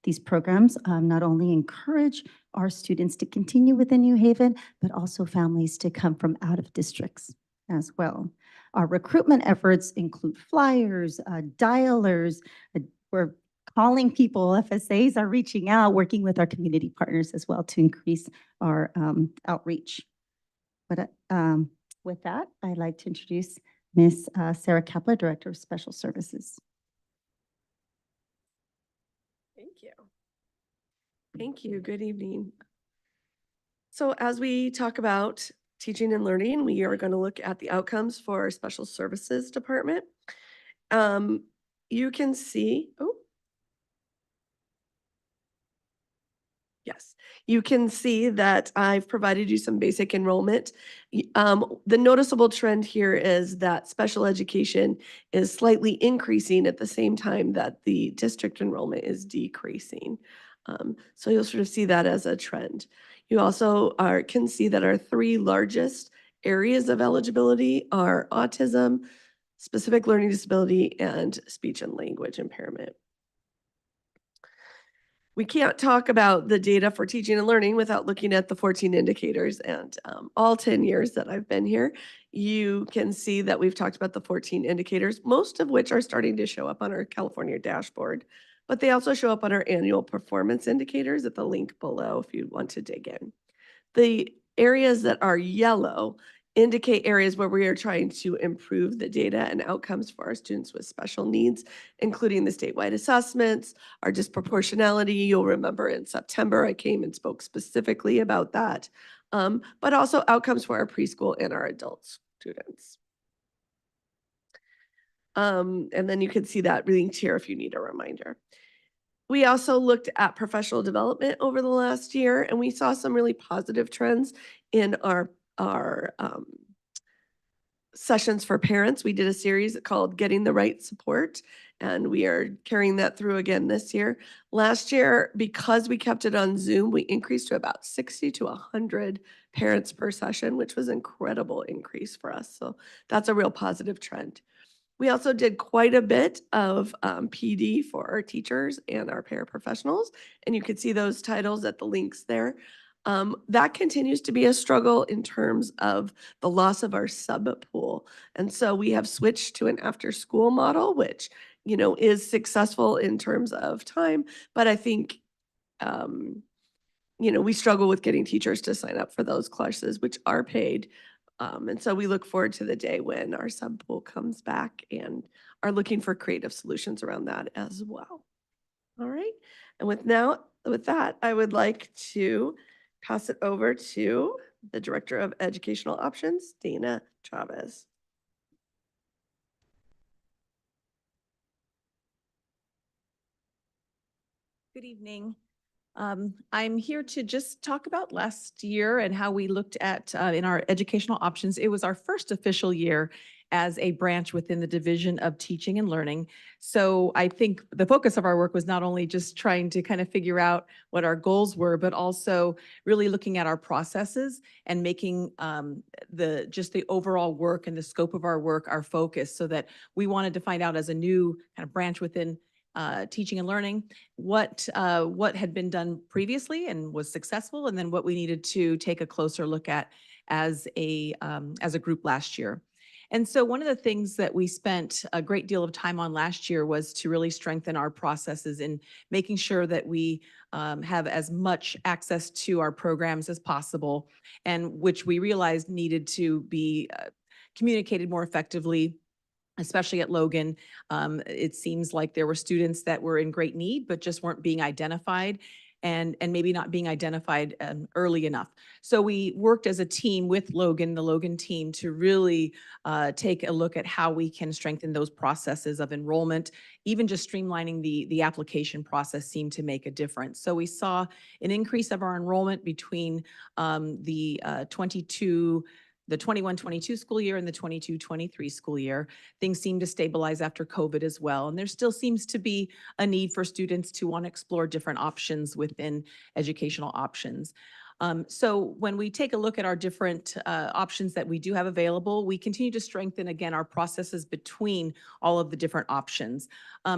These programs not only encourage our students to continue within New Haven, but also families to come from out of districts as well. Our recruitment efforts include flyers, dialers. We're calling people, FSAs are reaching out, working with our community partners as well to increase our outreach. But with that, I'd like to introduce Ms. Sarah Kapler, Director of Special Services. Thank you. Thank you. Good evening. So as we talk about teaching and learning, we are going to look at the outcomes for our Special Services Department. You can see, Yes, you can see that I've provided you some basic enrollment. The noticeable trend here is that special education is slightly increasing at the same time that the district enrollment is decreasing. So you'll sort of see that as a trend. You also can see that our three largest areas of eligibility are autism, specific learning disability, and speech and language impairment. We can't talk about the data for teaching and learning without looking at the 14 indicators. And all 10 years that I've been here, you can see that we've talked about the 14 indicators, most of which are starting to show up on our California dashboard, but they also show up on our annual performance indicators at the link below if you want to dig in. The areas that are yellow indicate areas where we are trying to improve the data and outcomes for our students with special needs, including the statewide assessments, our disproportionality. You'll remember in September, I came and spoke specifically about that, but also outcomes for our preschool and our adult students. And then you can see that linked here if you need a reminder. We also looked at professional development over the last year, and we saw some really positive trends in our sessions for parents. We did a series called Getting the Right Support, and we are carrying that through again this year. Last year, because we kept it on Zoom, we increased to about 60 to 100 parents per session, which was an incredible increase for us. So that's a real positive trend. We also did quite a bit of PD for our teachers and our paraprofessionals, and you can see those titles at the links there. That continues to be a struggle in terms of the loss of our sub pool. And so we have switched to an after school model, which, you know, is successful in terms of time. But I think, you know, we struggle with getting teachers to sign up for those classes, which are paid. And so we look forward to the day when our sub pool comes back and are looking for creative solutions around that as well. All right. And with that, I would like to pass it over to the Director of Educational Options, Dana Chavez. Good evening. I'm here to just talk about last year and how we looked at in our educational options. It was our first official year as a branch within the Division of Teaching and Learning. So I think the focus of our work was not only just trying to kind of figure out what our goals were, but also really looking at our processes and making just the overall work and the scope of our work our focus, so that we wanted to find out as a new kind of branch within teaching and learning, what had been done previously and was successful, and then what we needed to take a closer look at as a group last year. And so one of the things that we spent a great deal of time on last year was to really strengthen our processes in making sure that we have as much access to our programs as possible, and which we realized needed to be communicated more effectively, especially at Logan. It seems like there were students that were in great need, but just weren't being identified, and maybe not being identified early enough. So we worked as a team with Logan, the Logan team, to really take a look at how we can strengthen those processes of enrollment. Even just streamlining the application process seemed to make a difference. So we saw an increase of our enrollment between the 21-22 school year and the 22-23 school year. Things seem to stabilize after COVID as well. And there still seems to be a need for students to want to explore different options within educational options. So when we take a look at our different options that we do have available, we continue to strengthen, again, our processes between all of the different options.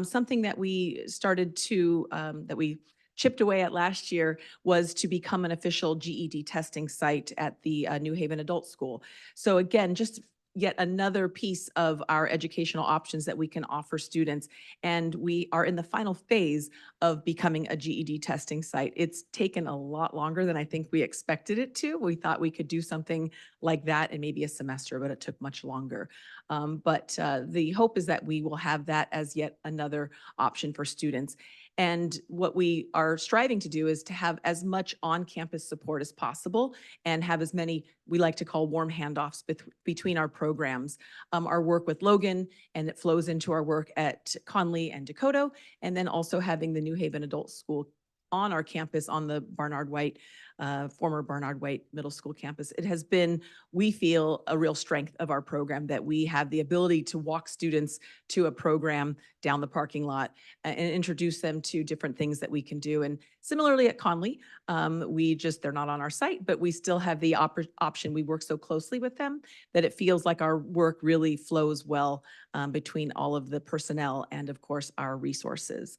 Something that we started to, that we chipped away at last year was to become an official GED testing site at the New Haven Adult School. So again, just yet another piece of our educational options that we can offer students. And we are in the final phase of becoming a GED testing site. It's taken a lot longer than I think we expected it to. We thought we could do something like that in maybe a semester, but it took much longer. But the hope is that we will have that as yet another option for students. And what we are striving to do is to have as much on-campus support as possible and have as many, we like to call, warm handoffs between our programs. Our work with Logan, and it flows into our work at Conley and Dakota, and then also having the New Haven Adult School on our campus, on the Barnard White, former Barnard White Middle School campus. It has been, we feel, a real strength of our program that we have the ability to walk students to a program down the parking lot and introduce them to different things that we can do. And similarly at Conley, they're not on our site, but we still have the option. We work so closely with them that it feels like our work really flows well between all of the personnel and of course our resources.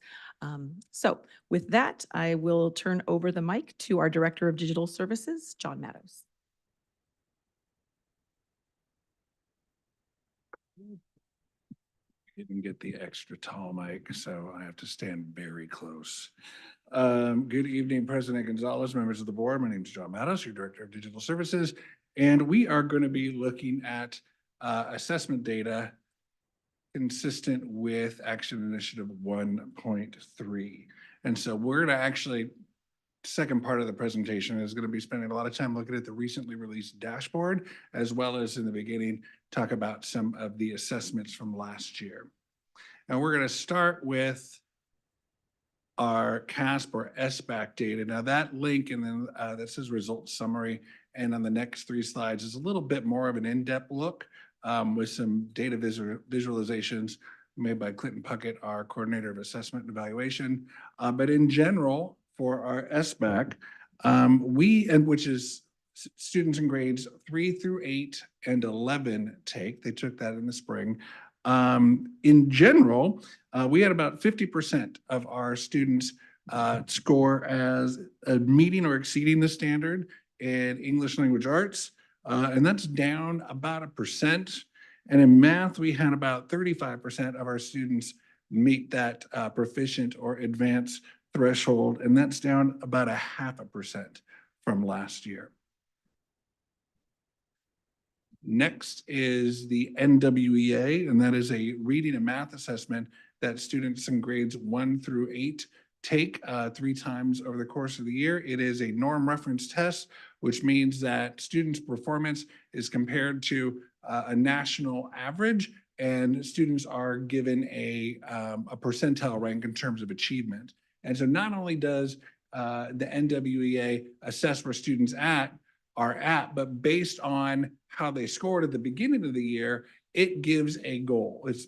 So with that, I will turn over the mic to our Director of Digital Services, John Mattos. Didn't get the extra tall mic, so I have to stand very close. Good evening, President Gonzalez, members of the board. My name is John Mattos, your Director of Digital Services, and we are going to be looking at assessment data consistent with Action Initiative 1.3. And so we're going to actually, second part of the presentation is going to be spending a lot of time looking at the recently released dashboard, as well as in the beginning, talk about some of the assessments from last year. And we're going to start with our CASP or SBAC data. Now that link and then that says results summary, and on the next 3 slides is a little bit more of an in-depth look with some data visualizations made by Clinton Puckett, our coordinator of assessment and evaluation. But in general, for our SBAC, which is students in grades 3 through 8 and 11 take, they took that in the spring. In general, we had about 50% of our students score as meeting or exceeding the standard in English language arts, and that's down about 1%. And in math, we had about 35% of our students meet that proficient or advanced threshold, and that's down about 0.5% from last year. Next is the NWEA, and that is a reading and math assessment that students in grades 1 through 8 take 3 times over the course of the year. It is a norm reference test, which means that students' performance is compared to a national average, and students are given a percentile rank in terms of achievement. And so not only does the NWEA assess where students are at, but based on how they scored at the beginning of the year, it gives a goal. It's,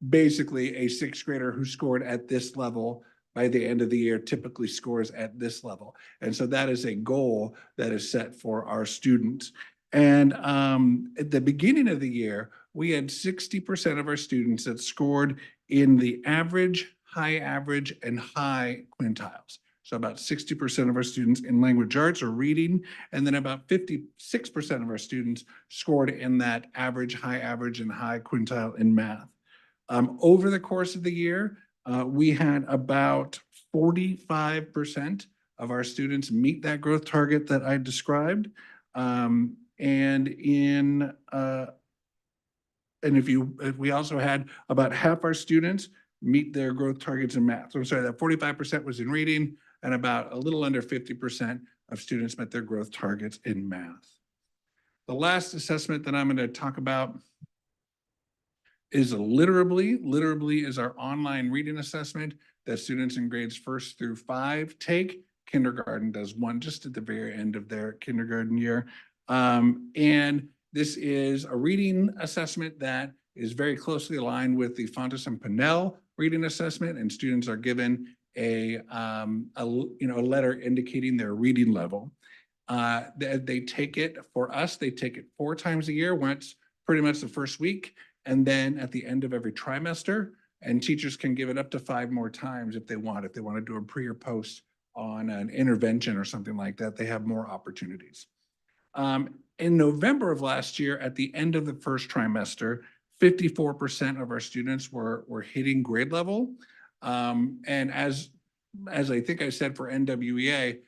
basically a 6th grader who scored at this level by the end of the year typically scores at this level. And so that is a goal that is set for our students. And at the beginning of the year, we had 60% of our students that scored in the average, high average, and high quintiles. So about 60% of our students in language arts or reading, and then about 56% of our students scored in that average, high average, and high quintile in math. Over the course of the year, we had about 45% of our students meet that growth target that I described. We also had about half our students meet their growth targets in math. So I'm sorry, that 45% was in reading, and about a little under 50% of students met their growth targets in math. The last assessment that I'm going to talk about is Literably. Literably is our online reading assessment that students in grades 1st through 5 take. Kindergarten does one just at the very end of their kindergarten year. And this is a reading assessment that is very closely aligned with the Fontes and Pinnell reading assessment, and students are given a letter indicating their reading level. They take it, for us, they take it 4 times a year, once pretty much the first week, and then at the end of every trimester, and teachers can give it up to 5 more times if they want. If they want to do a pre or post on an intervention or something like that, they have more opportunities. In November of last year, at the end of the first trimester, 54% of our students were hitting grade level. And as I think I said for NWEA,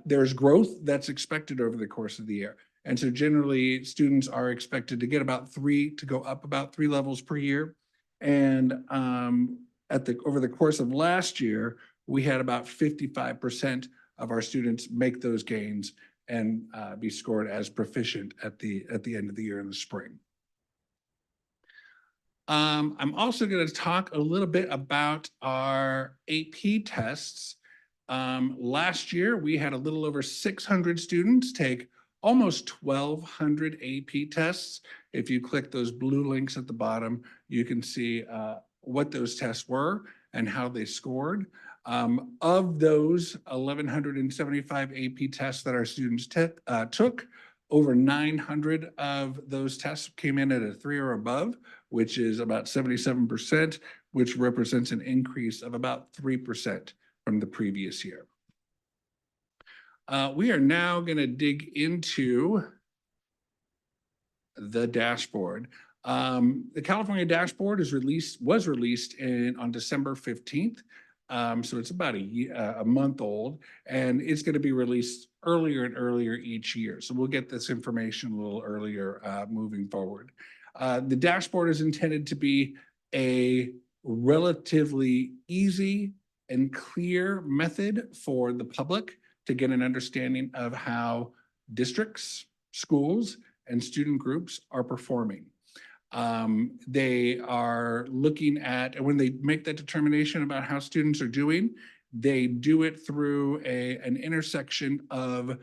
there's growth that's expected over the course of the year. And so generally students are expected to get go up about 3 levels per year. And over the course of last year, we had about 55% of our students make those gains and be scored as proficient at the end of the year in the spring. I'm also going to talk a little bit about our AP tests. Last year, we had a little over 600 students take almost 1,200 AP tests. If you click those blue links at the bottom, you can see what those tests were and how they scored. Of those 1,175 AP tests that our students took, over 900 of those tests came in at a 3 or above, which is about 77%, which represents an increase of about 3% from the previous year. We are now going to dig into the dashboard. The California dashboard was released on December 15th. So it's about a month old, and it's going to be released earlier and earlier each year. So we'll get this information a little earlier moving forward. The dashboard is intended to be a relatively easy and clear method for the public to get an understanding of how districts, schools, and student groups are performing. They are looking at, and when they make that determination about how students are doing, they do it through an intersection of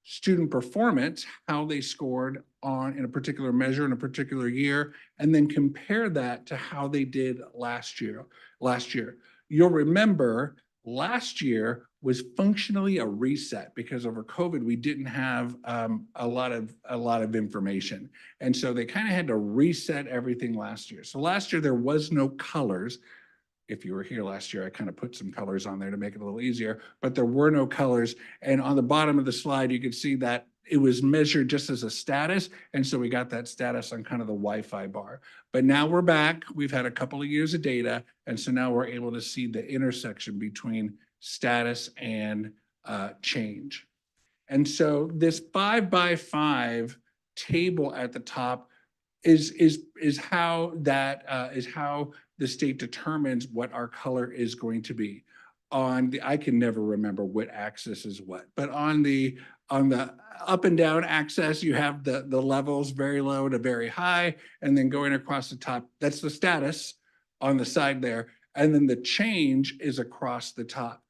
student performance, how they scored in a particular measure in a particular year, and then compare that to how they did last year. You'll remember last year was functionally a reset because over COVID, we didn't have a lot of information. And so they kind of had to reset everything last year. So last year, there was no colors. If you were here last year, I kind of put some colors on there to make it a little easier, but there were no colors. And on the bottom of the slide, you can see that it was measured just as a status. And so we got that status on kind of the Wi-Fi bar. But now we're back. We've had a couple of years of data. And so now we're able to see the intersection between status and change. And so this 5x5 table at the top is how the state determines what our color is going to be. I can never remember what axis is what, but on the up and down axis, you have the levels very low to very high, and then going across the top, that's the status on the side there. And then the change is across the top.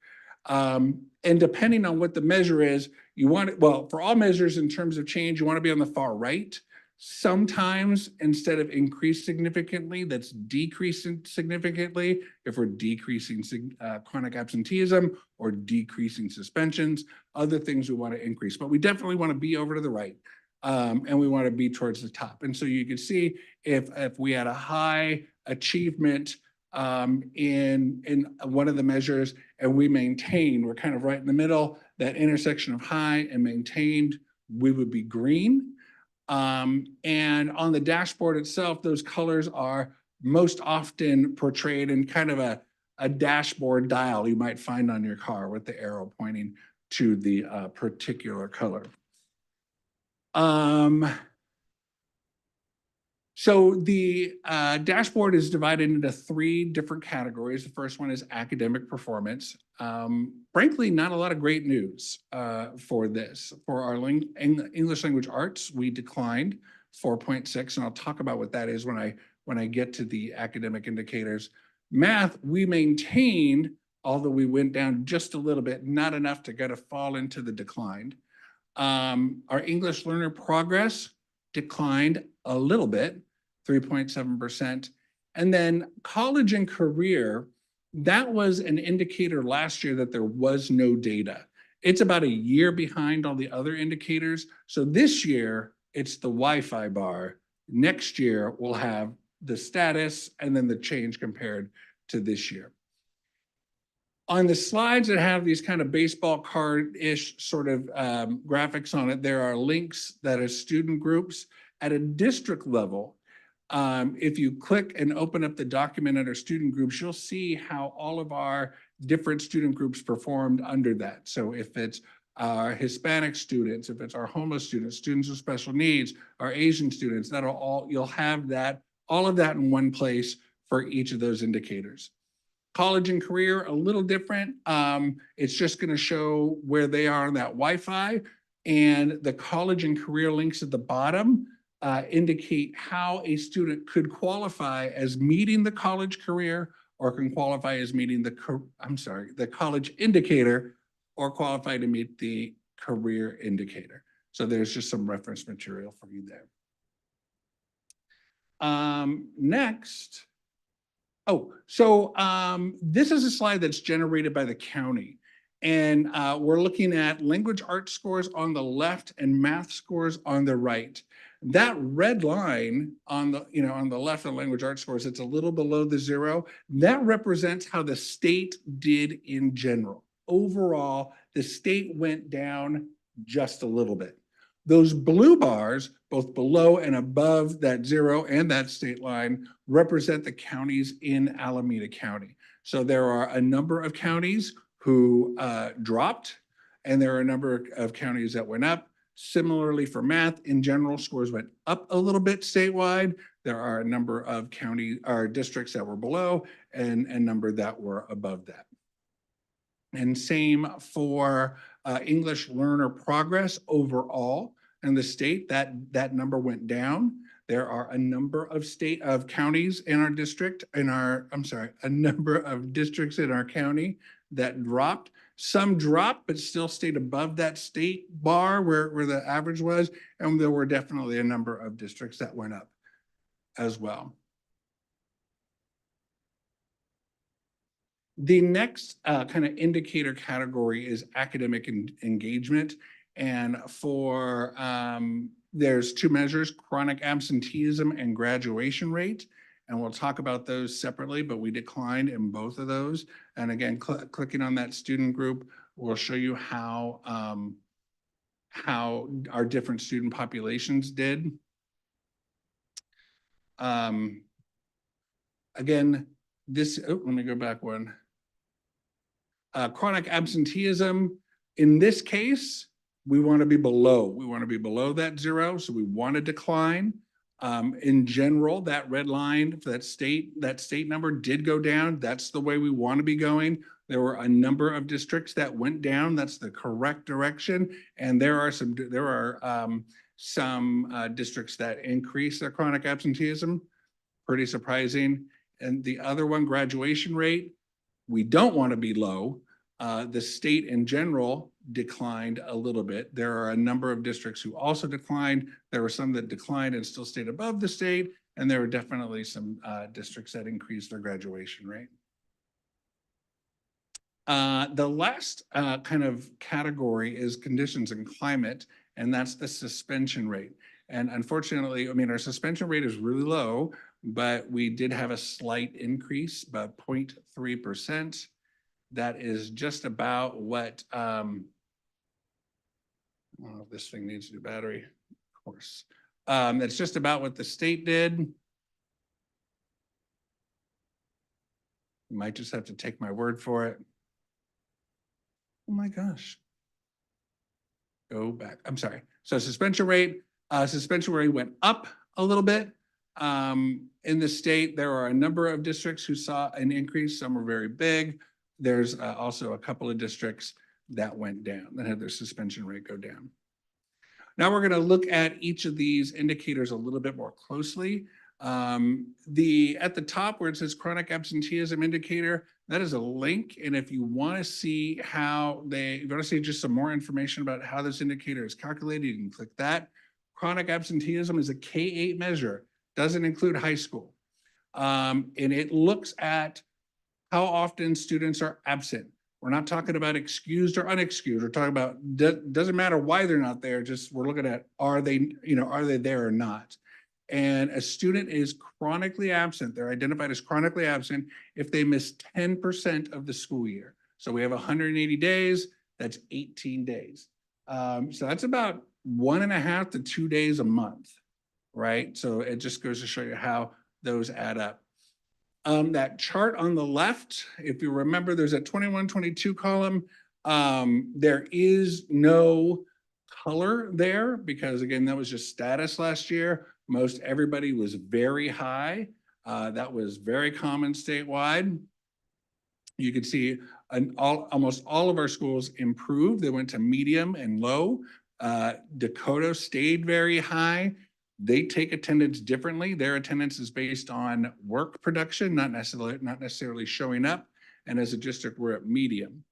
And depending on what the measure is, for all measures in terms of change, you want to be on the far right. Sometimes instead of increase significantly, that's decreasing significantly. If we're decreasing chronic absenteeism or decreasing suspensions, other things we want to increase, but we definitely want to be over to the right. And we want to be towards the top. And so you can see if we had a high achievement in one of the measures and we maintained, we're kind of right in the middle, that intersection of high and maintained, we would be green. And on the dashboard itself, those colors are most often portrayed in kind of a dashboard dial you might find on your car with the arrow pointing to the particular color. So the dashboard is divided into 3 different categories. The first one is academic performance. Frankly, not a lot of great news for this. For our English language arts, we declined 4.6, and I'll talk about what that is when I get to the academic indicators. Math, we maintained, although we went down just a little bit, not enough to kind of fall into the decline. Our English learner progress declined a little bit, 3.7%. And then college and career, that was an indicator last year that there was no data. It's about a year behind all the other indicators. So this year, it's the Wi-Fi bar. Next year, we'll have the status and then the change compared to this year. On the slides that have these kind of baseball card-ish sort of graphics on it, there are links that are student groups. At a district level, if you click and open up the document under student groups, you'll see how all of our different student groups performed under that. So if it's our Hispanic students, if it's our homeless students, students with special needs, our Asian students, you'll have all of that in one place for each of those indicators. College and career, a little different. It's just going to show where they are on that Wi-Fi, and the college and career links at the bottom indicate how a student could qualify as meeting the college career or can qualify as meeting the college indicator or qualify to meet the career indicator. So there's just some reference material for you there. Next. This is a slide that's generated by the county. And we're looking at language arts scores on the left and math scores on the right. That red line on the, on the left of language arts scores, it's a little below the 0. That represents how the state did in general. Overall, the state went down just a little bit. Those blue bars, both below and above that 0 and that state line, represent the counties in Alameda County. So there are a number of counties who dropped, and there are a number of counties that went up. Similarly for math, in general, scores went up a little bit statewide. There are a number of county or districts that were below and a number that were above that. And same for English learner progress overall in the state, that number went down. There are a number of counties in our district, a number of districts in our county that dropped. Some dropped, but still stayed above that state bar where the average was. And there were definitely a number of districts that went up as well. The next kind of indicator category is academic engagement. And for, there's 2 measures, chronic absenteeism and graduation rate. And we'll talk about those separately, but we declined in both of those. And again, clicking on that student group will show you how our different student populations did. Again, let me go back one. Chronic absenteeism, in this case, we want to be below. We want to be below that 0, so we want to decline. In general, that red line for that state number did go down. That's the way we want to be going. There were a number of districts that went down. That's the correct direction. And there are some districts that increased their chronic absenteeism. Pretty surprising. And the other one, graduation rate, we don't want to be low. The state in general declined a little bit. There are a number of districts who also declined. There were some that declined and still stayed above the state. And there were definitely some districts that increased their graduation rate. The last kind of category is conditions and climate, and that's the suspension rate. And unfortunately, our suspension rate is really low, but we did have a slight increase, about 0.3%. That is just about what, I don't know if this thing needs a new battery, of course. That's just about what the state did. You might just have to take my word for it. Oh my gosh. Go back, I'm sorry. So suspension rate went up a little bit. In the state, there are a number of districts who saw an increase. Some were very big. There's also a couple of districts that went down, that had their suspension rate go down. Now we're going to look at each of these indicators a little bit more closely. At the top where it says chronic absenteeism indicator, that is a link. And if you want to see just some more information about how this indicator is calculated, you can click that. Chronic absenteeism is a K-8 measure, doesn't include high school. And it looks at how often students are absent. We're not talking about excused or unexcused. We're talking about, doesn't matter why they're not there, just we're looking at, are they there or not? And a student is chronically absent. They're identified as chronically absent if they miss 10% of the school year. So we have 180 days, that's 18 days. So that's about 1.5 to 2 days a month, right? So it just goes to show you how those add up. That chart on the left, if you remember, there's a 21, 22 column. There is no color there because, again, that was just status last year. Most everybody was very high. That was very common statewide. You can see almost all of our schools improved. They went to medium and low. Dakota stayed very high. They take attendance differently. Their attendance is based on work production, not necessarily showing up. And as a district, we're at medium.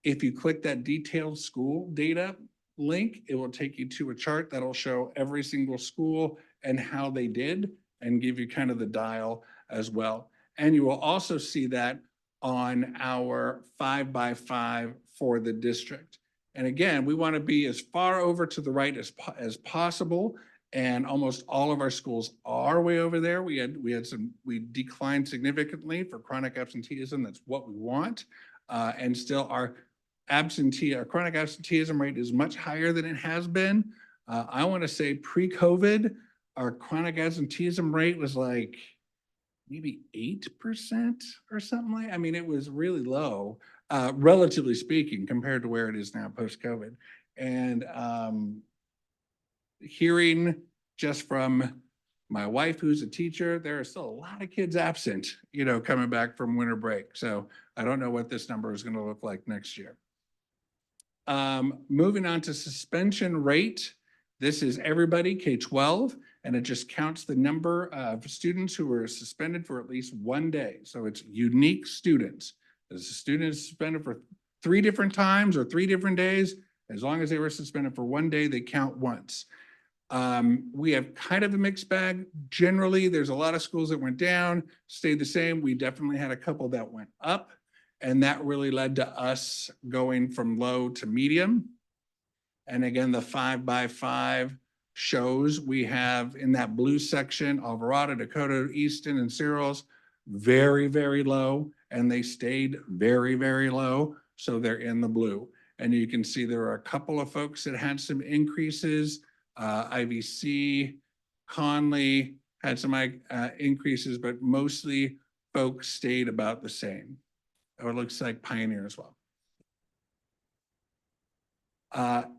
If you click that detailed school data link, it will take you to a chart that'll show every single school and how they did and give you kind of the dial as well. And you will also see that on our 5x5 for the district. And again, we want to be as far over to the right as possible. And almost all of our schools are way over there. We declined significantly for chronic absenteeism. That's what we want. And still our chronic absenteeism rate is much higher than it has been. I want to say pre-COVID, our chronic absenteeism rate was like maybe 8% or something like, I mean, it was really low, relatively speaking, compared to where it is now post-COVID. And hearing just from my wife, who's a teacher, there are still a lot of kids absent, coming back from winter break. So I don't know what this number is going to look like next year. Moving on to suspension rate. This is everybody K-12, and it just counts the number of students who were suspended for at least one day. So it's unique students. As a student is suspended for 3 different times or 3 different days, as long as they were suspended for one day, they count once. We have kind of a mixed bag. Generally, there's a lot of schools that went down, stayed the same. We definitely had a couple that went up, and that really led to us going from low to medium. And again, the 5x5 shows we have in that blue section, Alvarado, Dakota, Easton, and Cyrils, very, very low, and they stayed very, very low. So they're in the blue. And you can see there are a couple of folks that had some increases. IVC, Conley had some increases, but mostly folks stayed about the same. Or it looks like Pioneer as well.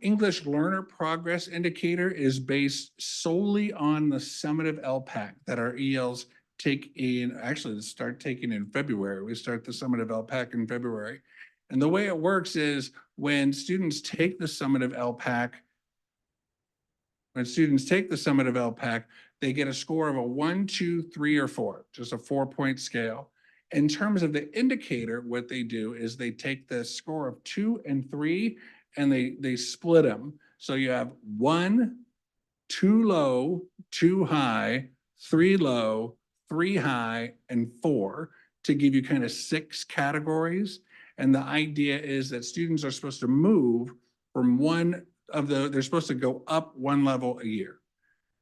English Learner Progress Indicator is based solely on the summative LPAC that our ELs take in, actually start taking in February. We start the summative LPAC in February. And the way it works is when students take the summative LPAC, they get a score of a 1, 2, 3, or 4, just a 4-point scale. In terms of the indicator, what they do is they take the score of 2 and 3 and they split them. So you have 1, 2 low, 2 high, 3 low, 3 high, and 4 to give you kind of 6 categories. And the idea is that students are supposed to move from they're supposed to go up 1 level a year.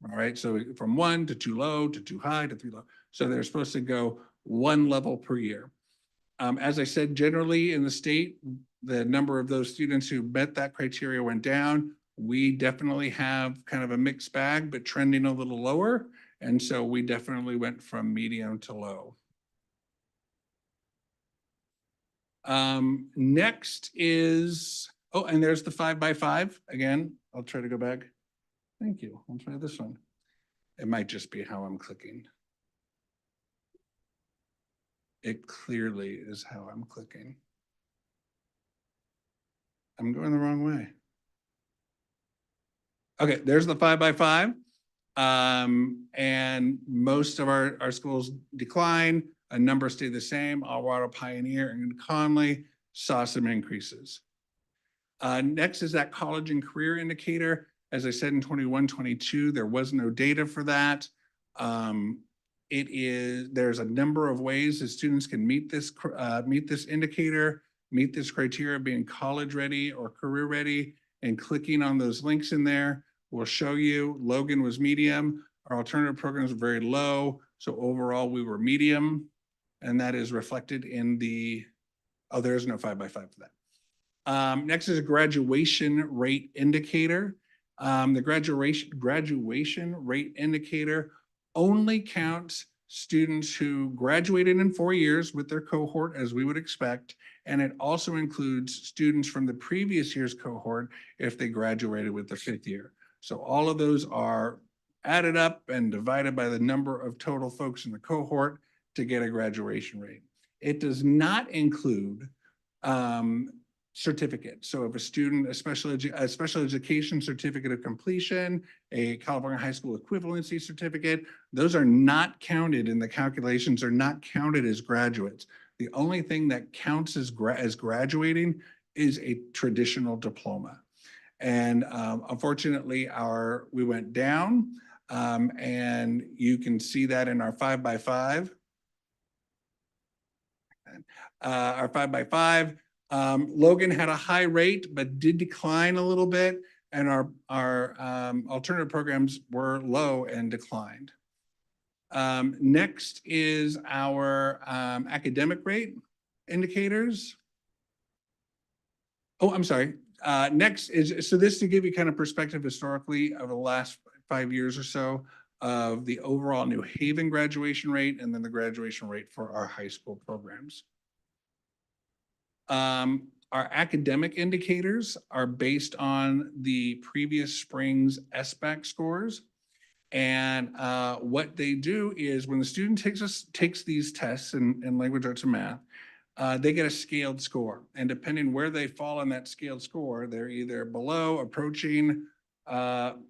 All right, so from 1 to 2 low, to 2 high, to 3 low. So they're supposed to go 1 level per year. As I said, generally in the state, the number of those students who met that criteria went down. We definitely have kind of a mixed bag, but trending a little lower. And so we definitely went from medium to low. Next is, and there's the 5x5. Again, I'll try to go back. Thank you. I'll try this one. It might just be how I'm clicking. It clearly is how I'm clicking. I'm going the wrong way. Okay, there's the 5x5. And most of our schools decline. A number stayed the same. Alvarado, Pioneer, and Conley saw some increases. Next is that college and career indicator. As I said, in 21-22, there was no data for that. There's a number of ways that students can meet this indicator, meet this criteria of being college ready or career ready, and clicking on those links in there will show you. Logan was medium. Our alternative programs were very low. So overall, we were medium, and that is reflected in the, there's no 5x5 for that. Next is a graduation rate indicator. The graduation rate indicator only counts students who graduated in 4 years with their cohort, as we would expect, and it also includes students from the previous year's cohort if they graduated with the 5th year. So all of those are added up and divided by the number of total folks in the cohort to get a graduation rate. It does not include certificate. So if a student, a special education certificate of completion, a California high school equivalency certificate, those are not counted in the calculations, are not counted as graduates. The only thing that counts as graduating is a traditional diploma. And unfortunately, we went down, and you can see that in our 5x5. Our 5x5, Logan had a high rate, but did decline a little bit. And our alternative programs were low and declined. Next is our academic rate indicators. Oh, I'm sorry. Next is, so this to give you kind of perspective historically over the last 5 years or so of the overall New Haven graduation rate and then the graduation rate for our high school programs. Our academic indicators are based on the previous spring's SBAC scores. And what they do is when the student takes these tests in language arts and math, they get a scaled score. And depending where they fall on that scaled score, they're either below, approaching,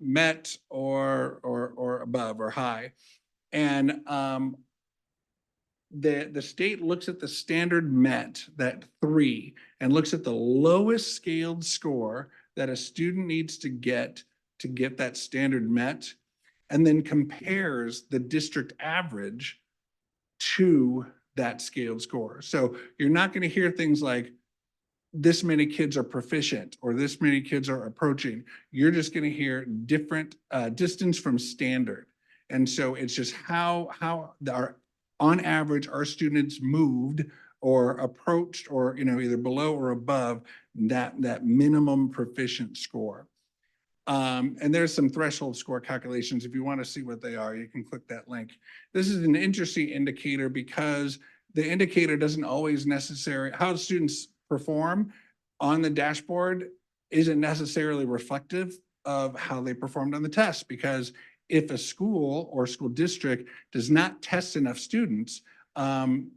met, or above or high. And the state looks at the standard met, that 3, and looks at the lowest scaled score that a student needs to get that standard met, and then compares the district average to that scaled score. So you're not going to hear things like this many kids are proficient or this many kids are approaching. You're just going to hear different distance from standard. And so it's just how on average our students moved or approached or, either below or above that minimum proficient score. And there's some threshold score calculations. If you want to see what they are, you can click that link. This is an interesting indicator because the indicator doesn't always how students perform on the dashboard isn't necessarily reflective of how they performed on the test, because if a school or school district does not test enough students,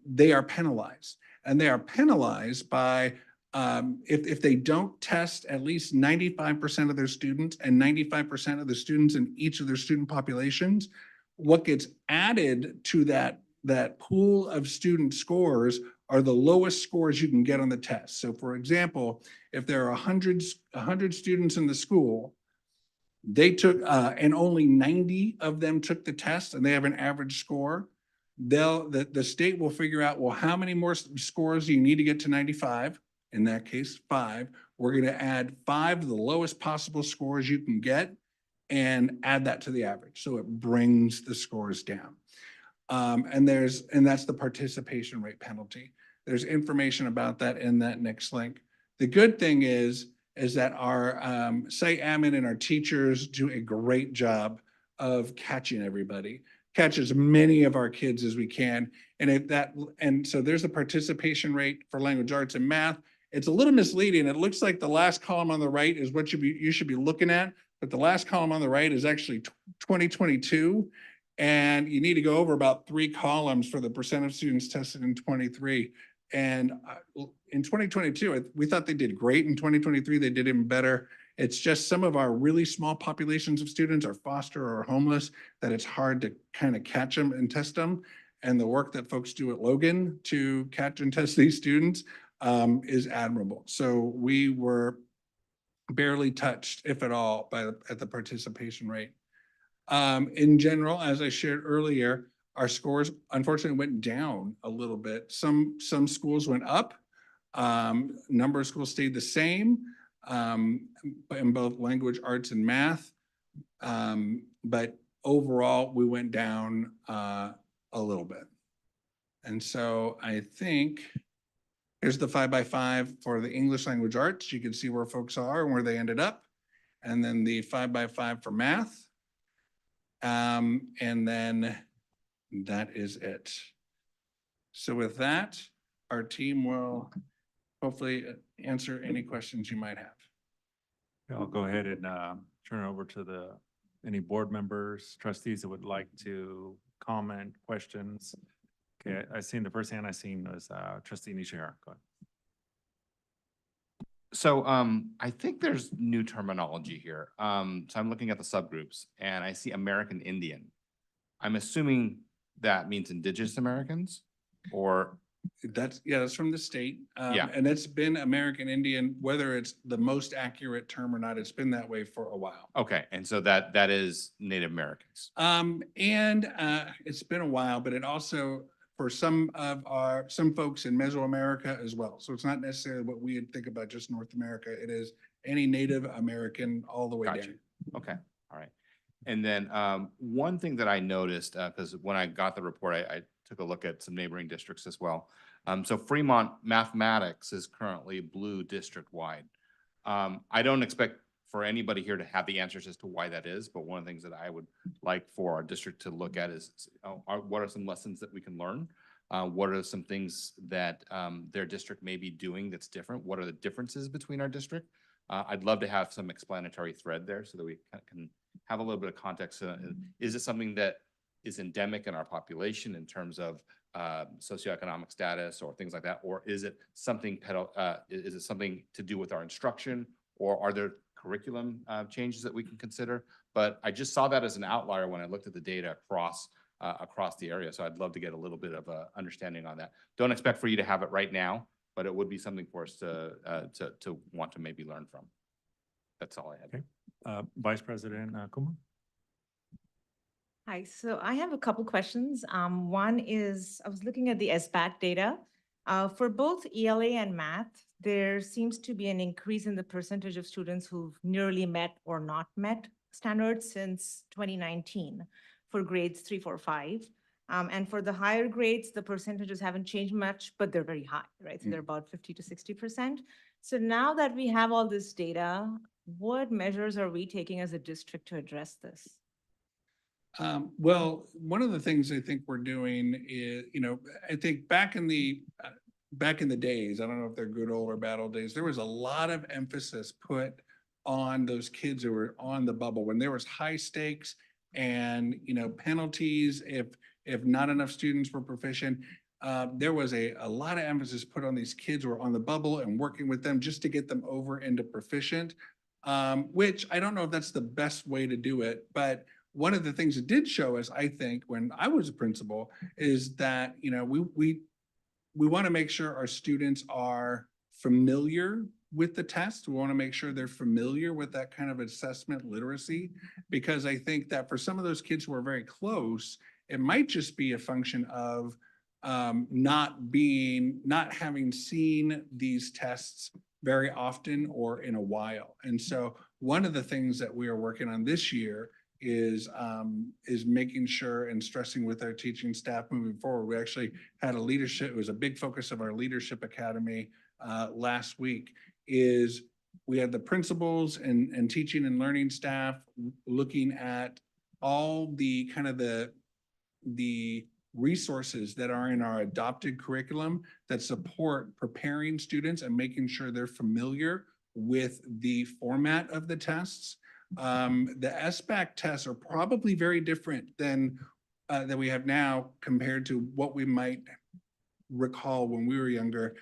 they are penalized. And they are penalized by if they don't test at least 95% of their students and 95% of the students in each of their student populations, what gets added to that pool of student scores are the lowest scores you can get on the test. So for example, if there are 100 students in the school, they took, and only 90 of them took the test and they have an average score, the state will figure out, well, how many more scores do you need to get to 95? In that case, 5. We're going to add 5 of the lowest possible scores you can get and add that to the average. So it brings the scores down. And that's the participation rate penalty. There's information about that in that next link. The good thing is that our site admin and our teachers do a great job of catching everybody, catch as many of our kids as we can. And so there's the participation rate for language arts and math. It's a little misleading. It looks like the last column on the right is what you should be looking at, but the last column on the right is actually 2022. And you need to go over about 3 columns for the percent of students tested in 23. And in 2022, we thought they did great. In 2023, they did even better. It's just some of our really small populations of students are foster or homeless that it's hard to kind of catch them and test them. And the work that folks do at Logan to catch and test these students is admirable. So we were barely touched, if at all, at the participation rate. In general, as I shared earlier, our scores unfortunately went down a little bit. Some schools went up. Number of schools stayed the same in both language arts and math. But overall, we went down a little bit. And so I think here's the 5x5 for the English language arts. You can see where folks are and where they ended up. And then the 5x5 for math. And then that is it. So with that, our team will hopefully answer any questions you might have. I'll go ahead and turn it over to any board members, trustees that would like to comment, questions. Okay, I seen the first hand I seen was trustee Nishihara. Go ahead. So I think there's new terminology here. So I'm looking at the subgroups and I see American Indian. I'm assuming that means Indigenous Americans, or That's from the state. Yeah. And it's been American Indian, whether it's the most accurate term or not, it's been that way for a while. Okay, and so that is Native Americans. It's been a while, but it also, for some folks in Mesoamerica as well. So it's not necessarily what we would think about just North America. It is any Native American all the way Gotcha. down. Okay, all right. And then one thing that I noticed, because when I got the report, I took a look at some neighboring districts as well. So Fremont mathematics is currently blue district-wide. I don't expect for anybody here to have the answers as to why that is, but one of the things that I would like for our district to look at is what are some lessons that we can learn? What are some things that their district may be doing that's different? What are the differences between our district? I'd love to have some explanatory thread there so that we can have a little bit of context. Is it something that is endemic in our population in terms of socioeconomic status or things like that? Or is it something to do with our instruction, or are there curriculum changes that we can consider? But I just saw that as an outlier when I looked at the data across the area. So I'd love to get a little bit of a understanding on that. Don't expect for you to have it right now, but it would be something for us to want to maybe learn from. That's all I had. Okay. Vice President Kumar. Hi, so I have a couple questions. One is, I was looking at the SBAC data. For both ELA and math, there seems to be an increase in the percentage of students who've nearly met or not met standards since 2019 for grades 3, 4, 5. And for the higher grades, the percentages haven't changed much, but they're very high, right? So they're about 50 to 60%. So now that we have all this data, what measures are we taking as a district to address this? Well, one of the things I think we're doing is, I think back in the days, I don't know if they're good old or bad old days, there was a lot of emphasis put on those kids who were on the bubble when there was high stakes and, penalties if not enough students were proficient. There was a lot of emphasis put on these kids who were on the bubble and working with them just to get them over into proficient, which I don't know if that's the best way to do it, but one of the things it did show us, I think, when I was a principal, is that, we want to make sure our students are familiar with the test. We want to make sure they're familiar with that kind of assessment literacy, because I think that for some of those kids who are very close, it might just be a function of not having seen these tests very often or in a while. And so one of the things that we are working on this year is making sure and stressing with our teaching staff moving forward. We actually had it was a big focus of our Leadership Academy last week, is we had the principals and teaching and learning staff looking at all the kind of the resources that are in our adopted curriculum that support preparing students and making sure they're familiar with the format of the tests. The SBAC tests are probably very different than that we have now compared to what we might recall when we were younger.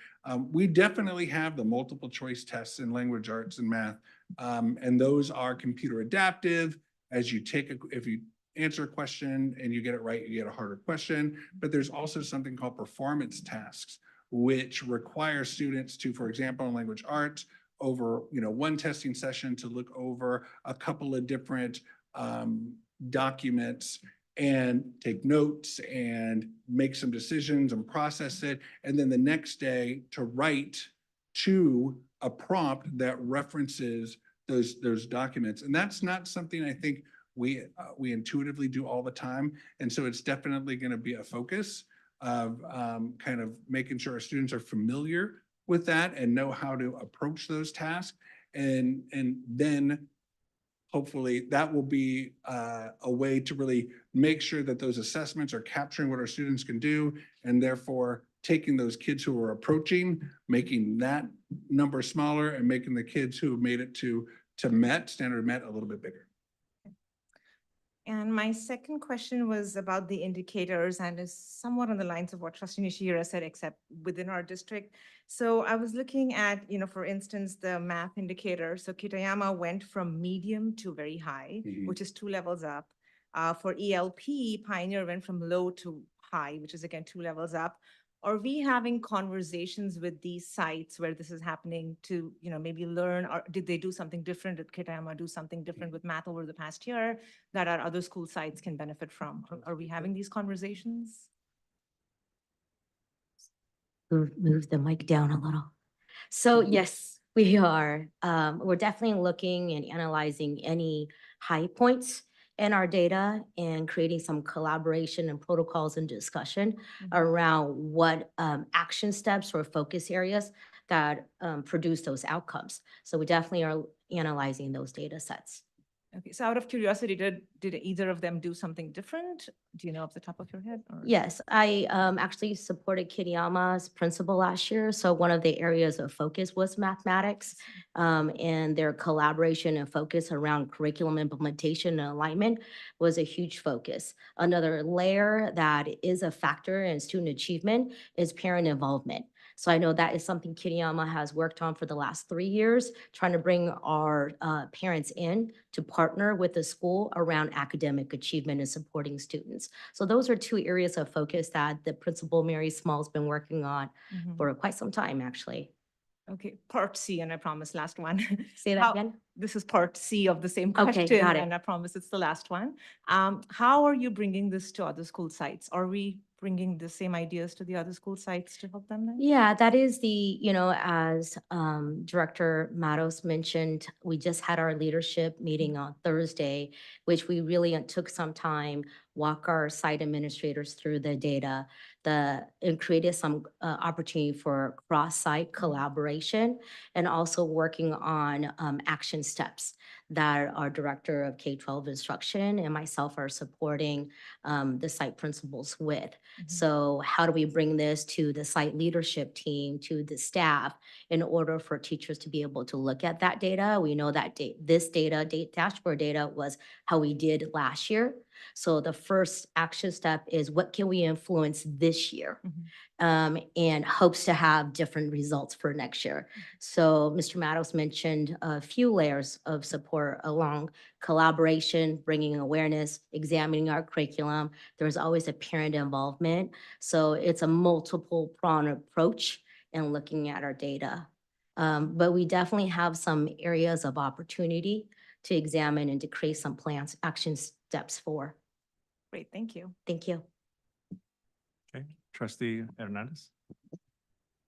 We definitely have the multiple choice tests in language arts and math, and those are computer adaptive. If you answer a question and you get it right, you get a harder question. But there's also something called performance tasks, which require students to, for example, in language arts, over one testing session to look over a couple of different documents and take notes and make some decisions and process it. And then the next day to write to a prompt that references those documents. And that's not something I think we intuitively do all the time. And so it's definitely going to be a focus of kind of making sure our students are familiar with that and know how to approach those tasks. And then hopefully that will be a way to really make sure that those assessments are capturing what our students can do, and therefore taking those kids who are approaching, making that number smaller, and making the kids who have made it to standard MET a little bit bigger. And my second question was about the indicators, and is somewhat on the lines of what Trustee Nishihira said, except within our district. So I was looking at, for instance, the math indicator. So Kitayama went from medium to very high, which is 2 levels up. For ELP, Pioneer went from low to high, which is again 2 levels up. are we having conversations with these sites where this is happening to, maybe learn, or did they do something different at Kitayama, do something different with math over the past year that our other school sites can benefit from? Are we having these conversations? Move the mic down a little. So yes, we are. We're definitely looking and analyzing any high points in our data and creating some collaboration and protocols and discussion around what action steps or focus areas that produce those outcomes. So we definitely are analyzing those data sets. Okay, so out of curiosity, did either of them do something different? Do you know off the top of your head? Or? Yes, I actually supported Kitayama's principal last year. So one of the areas of focus was mathematics and their collaboration and focus around curriculum implementation and alignment was a huge focus. Another layer that is a factor in student achievement is parent involvement. So I know that is something Kitayama has worked on for the last 3 years, trying to bring our parents in to partner with the school around academic achievement and supporting students. So those are 2 areas of focus that the principal, Mary Small's been working on for quite some time, actually. Okay, part C, and I promise last one. Say that again? This is part C of the same Okay, question, got it. and I promise it's the last one. How are you bringing this to other school sites? Are we bringing the same ideas to the other school sites to help them then? Yeah, that is as Director Matos mentioned, we just had our leadership meeting on Thursday, which we really took some time, walk our site administrators through the data, and created some opportunity for cross-site collaboration and also working on action steps that our Director of K-12 Instruction and myself are supporting the site principals with. So how do we bring this to the site leadership team, to the staff, in order for teachers to be able to look at that data? We know that this dashboard data was how we did last year. So the first action step is what can we influence this year? And hopes to have different results for next year. So Mr. Matos mentioned a few layers of support along collaboration, bringing awareness, examining our curriculum. There's always a parent involvement. So it's a multiple prong approach in looking at our data. But we definitely have some areas of opportunity to examine and to create some plans, action steps for. Great, thank you. Thank you. Okay, Trustee Hernandez.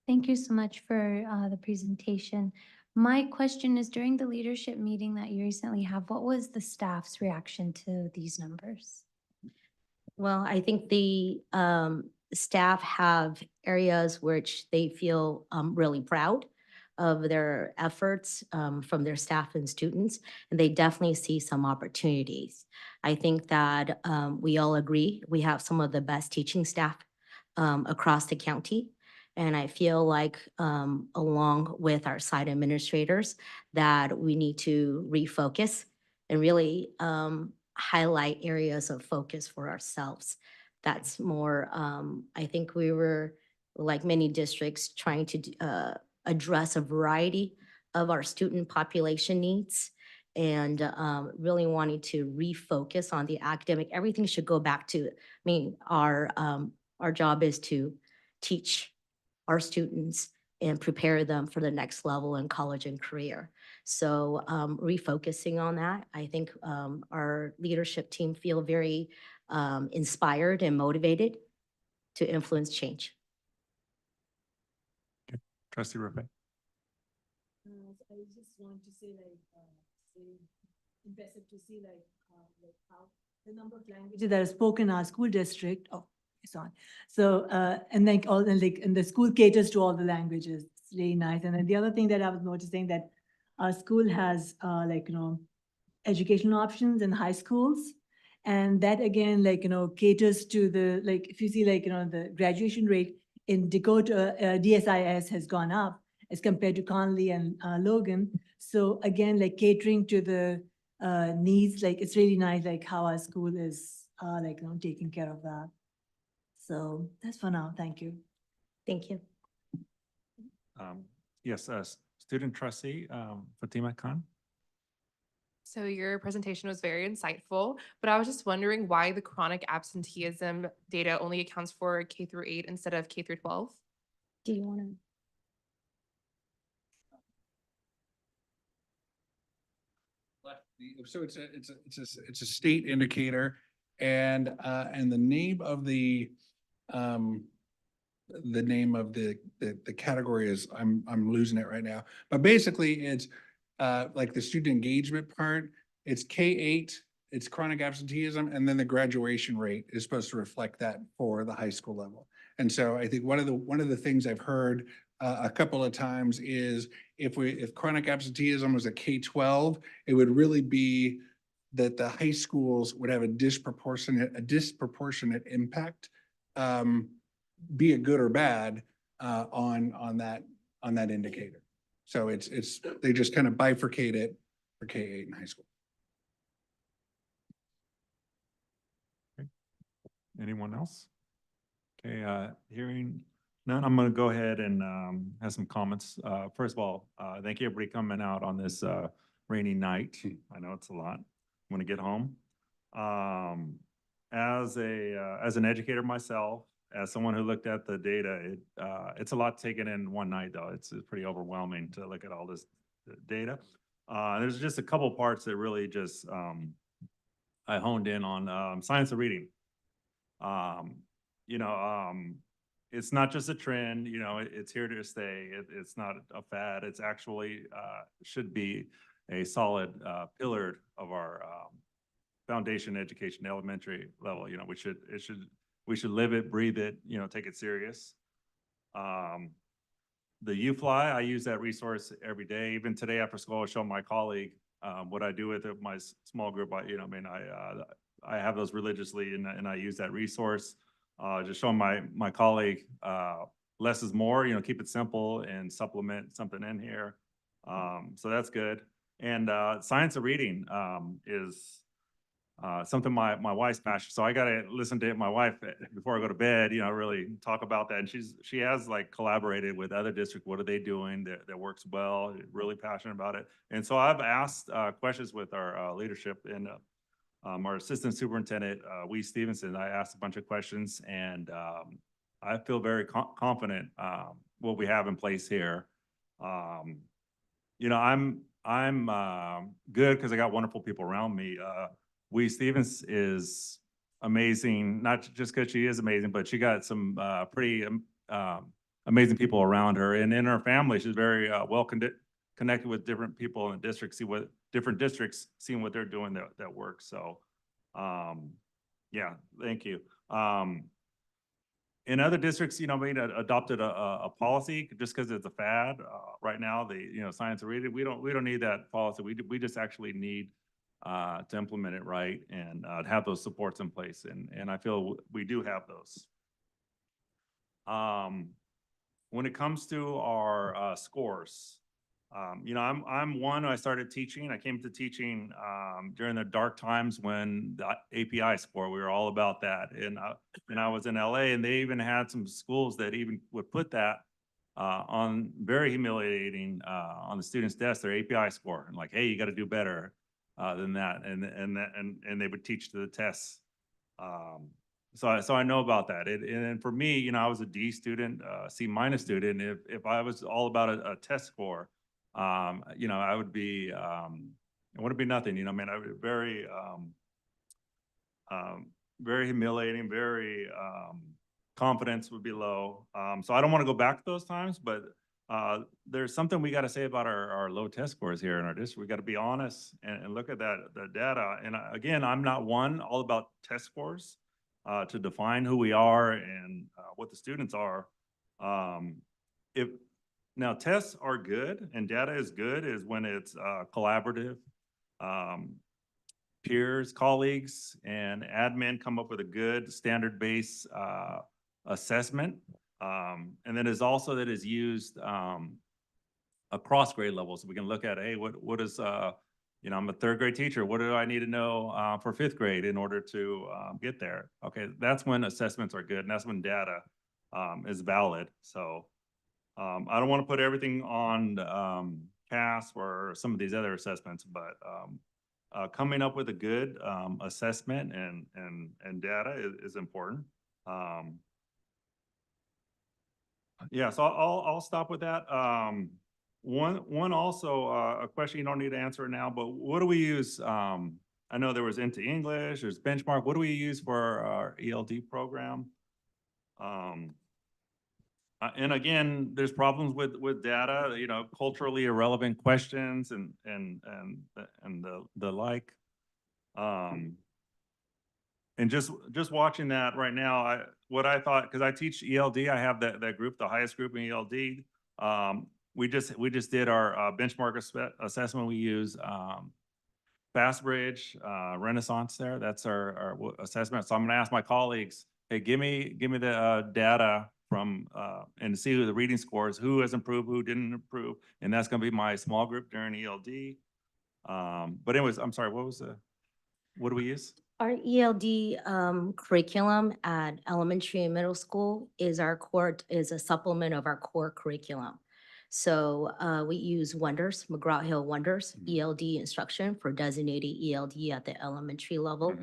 Thank you so much for the presentation. My question is, during the leadership meeting that you recently had, what was the staff's reaction to these numbers? Well, I think the staff have areas which they feel really proud of their efforts from their staff and students, and they definitely see some opportunities. I think that we all agree we have some of the best teaching staff across the county. And I feel like along with our site administrators that we need to refocus and really highlight areas of focus for ourselves. That's more, I think we were, like many districts, trying to address a variety of our student population needs and really wanting to refocus on the academic. Everything should go back to, our job is to teach our students and prepare them for the next level in college and career. So refocusing on that, I think our leadership team feel very inspired and motivated to influence change. Trustee Rupe. I just want to say impressive to see how the number of languages that are spoken in our school district. Oh, it's on. So and the school caters to all the languages. It's really nice. And then the other thing that I was noticing that our school has educational options in high schools. And that again, caters to the, if you see the graduation rate in Dakota, DSIS has gone up as compared to Conley and Logan. So again, catering to the needs, it's really nice, how our school is taking care of that. So that's for now. Thank you. Thank you. Yes, student trustee Fatima Khan. So your presentation was very insightful, but I was just wondering why the chronic absenteeism data only accounts for K through 8 instead of K through 12? Do you want to? So it's a state indicator, and the name of the name of the category is, I'm losing it right now, but basically it's like the student engagement part, it's K-8, it's chronic absenteeism, and then the graduation rate is supposed to reflect that for the high school level. And so I think one of the things I've heard a couple of times is if chronic absenteeism was a K-12, it would really be that the high schools would have a disproportionate impact, be it good or bad, on that indicator. So they just kind of bifurcate it for K-8 in high school. Anyone else? Okay, hearing none, I'm gonna go ahead and have some comments. First of all, thank you everybody coming out on this rainy night. I know it's a lot. I'm gonna get home. As an educator myself, as someone who looked at the data, it's a lot taken in one night though. It's pretty overwhelming to look at all this data. There's just a couple parts that really just I honed in on. Science of reading. It's not just a trend, it's here to stay. It's not a fad. It's actually should be a solid pillar of our foundation education, elementary level. We should live it, breathe it, take it serious. The UFly, I use that resource every day. Even today after school, I show my colleague what I do with it, my small group. I have those religiously, and I use that resource. Just showing my colleague less is more. Keep it simple and supplement something in here. So that's good. And science of reading is something my wife's passion. So I gotta listen to my wife before I go to bed. Really talk about that. And she has like collaborated with other districts. What are they doing that works well? Really passionate about it. And so I've asked questions with our leadership and our assistant superintendent, Wee Stevenson. I asked a bunch of questions, and I feel very confident what we have in place here. I'm good because I got wonderful people around me. Wee Stevens is amazing, not just because she is amazing, but she got some pretty amazing people around her, and in her family, she's very well connected with different people in the district, seeing what they're doing that works. So, yeah, thank you. In other districts, we adopted a policy just because it's a fad. Right now, science of reading, we don't need that policy. We just actually need to implement it right and have those supports in place. And I feel we do have those. When it comes to our scores, I'm one, I started teaching. I came to teaching during the dark times when the API score, we were all about that. And I was in LA, and they even had some schools that even would put that on very humiliating on the student's desk, their API score, and like, hey, you got to do better than that. And they would teach to the tests. So I know about that. And for me, I was a D student, C- student. If I was all about a test score, I would be, it wouldn't be nothing, I would be very, very humiliating, very, confidence would be low. So I don't want to go back to those times, but there's something we got to say about our low test scores here in our district. We got to be honest and look at the data. And again, I'm not all about test scores to define who we are and what the students are. Now, tests are good and data is good is when it's collaborative. Peers, colleagues, and admin come up with a good standard-based assessment. And then is also that is used across grade levels. So we can look at, hey, what is, I'm a third grade teacher. What do I need to know for fifth grade in order to get there? Okay, that's when assessments are good, and that's when data is valid. So I don't want to put everything on CAS or some of these other assessments, but coming up with a good assessment and data is important. Yeah, so I'll stop with that. One also, a question you don't need to answer it now, but what do we use? I know there was Into English, there's Benchmark. What do we use for our ELD program? And again, there's problems with data, you know, culturally irrelevant questions and the like. And just watching that right now, what I thought, because I teach ELD, I have that group, the highest group in ELD. We just did our benchmark assessment. We use FastBridge, Renaissance there. That's our assessment. So I'm going to ask my colleagues, hey, give me the data from and see who the reading scores, who has improved, who didn't improve, and that's going to be my small group during ELD. But anyways, I'm sorry, what do we use? Our ELD curriculum at elementary and middle school is is a supplement of our core curriculum. So we use Wonders, McGraw-Hill Wonders, ELD instruction for designated ELD at the elementary level.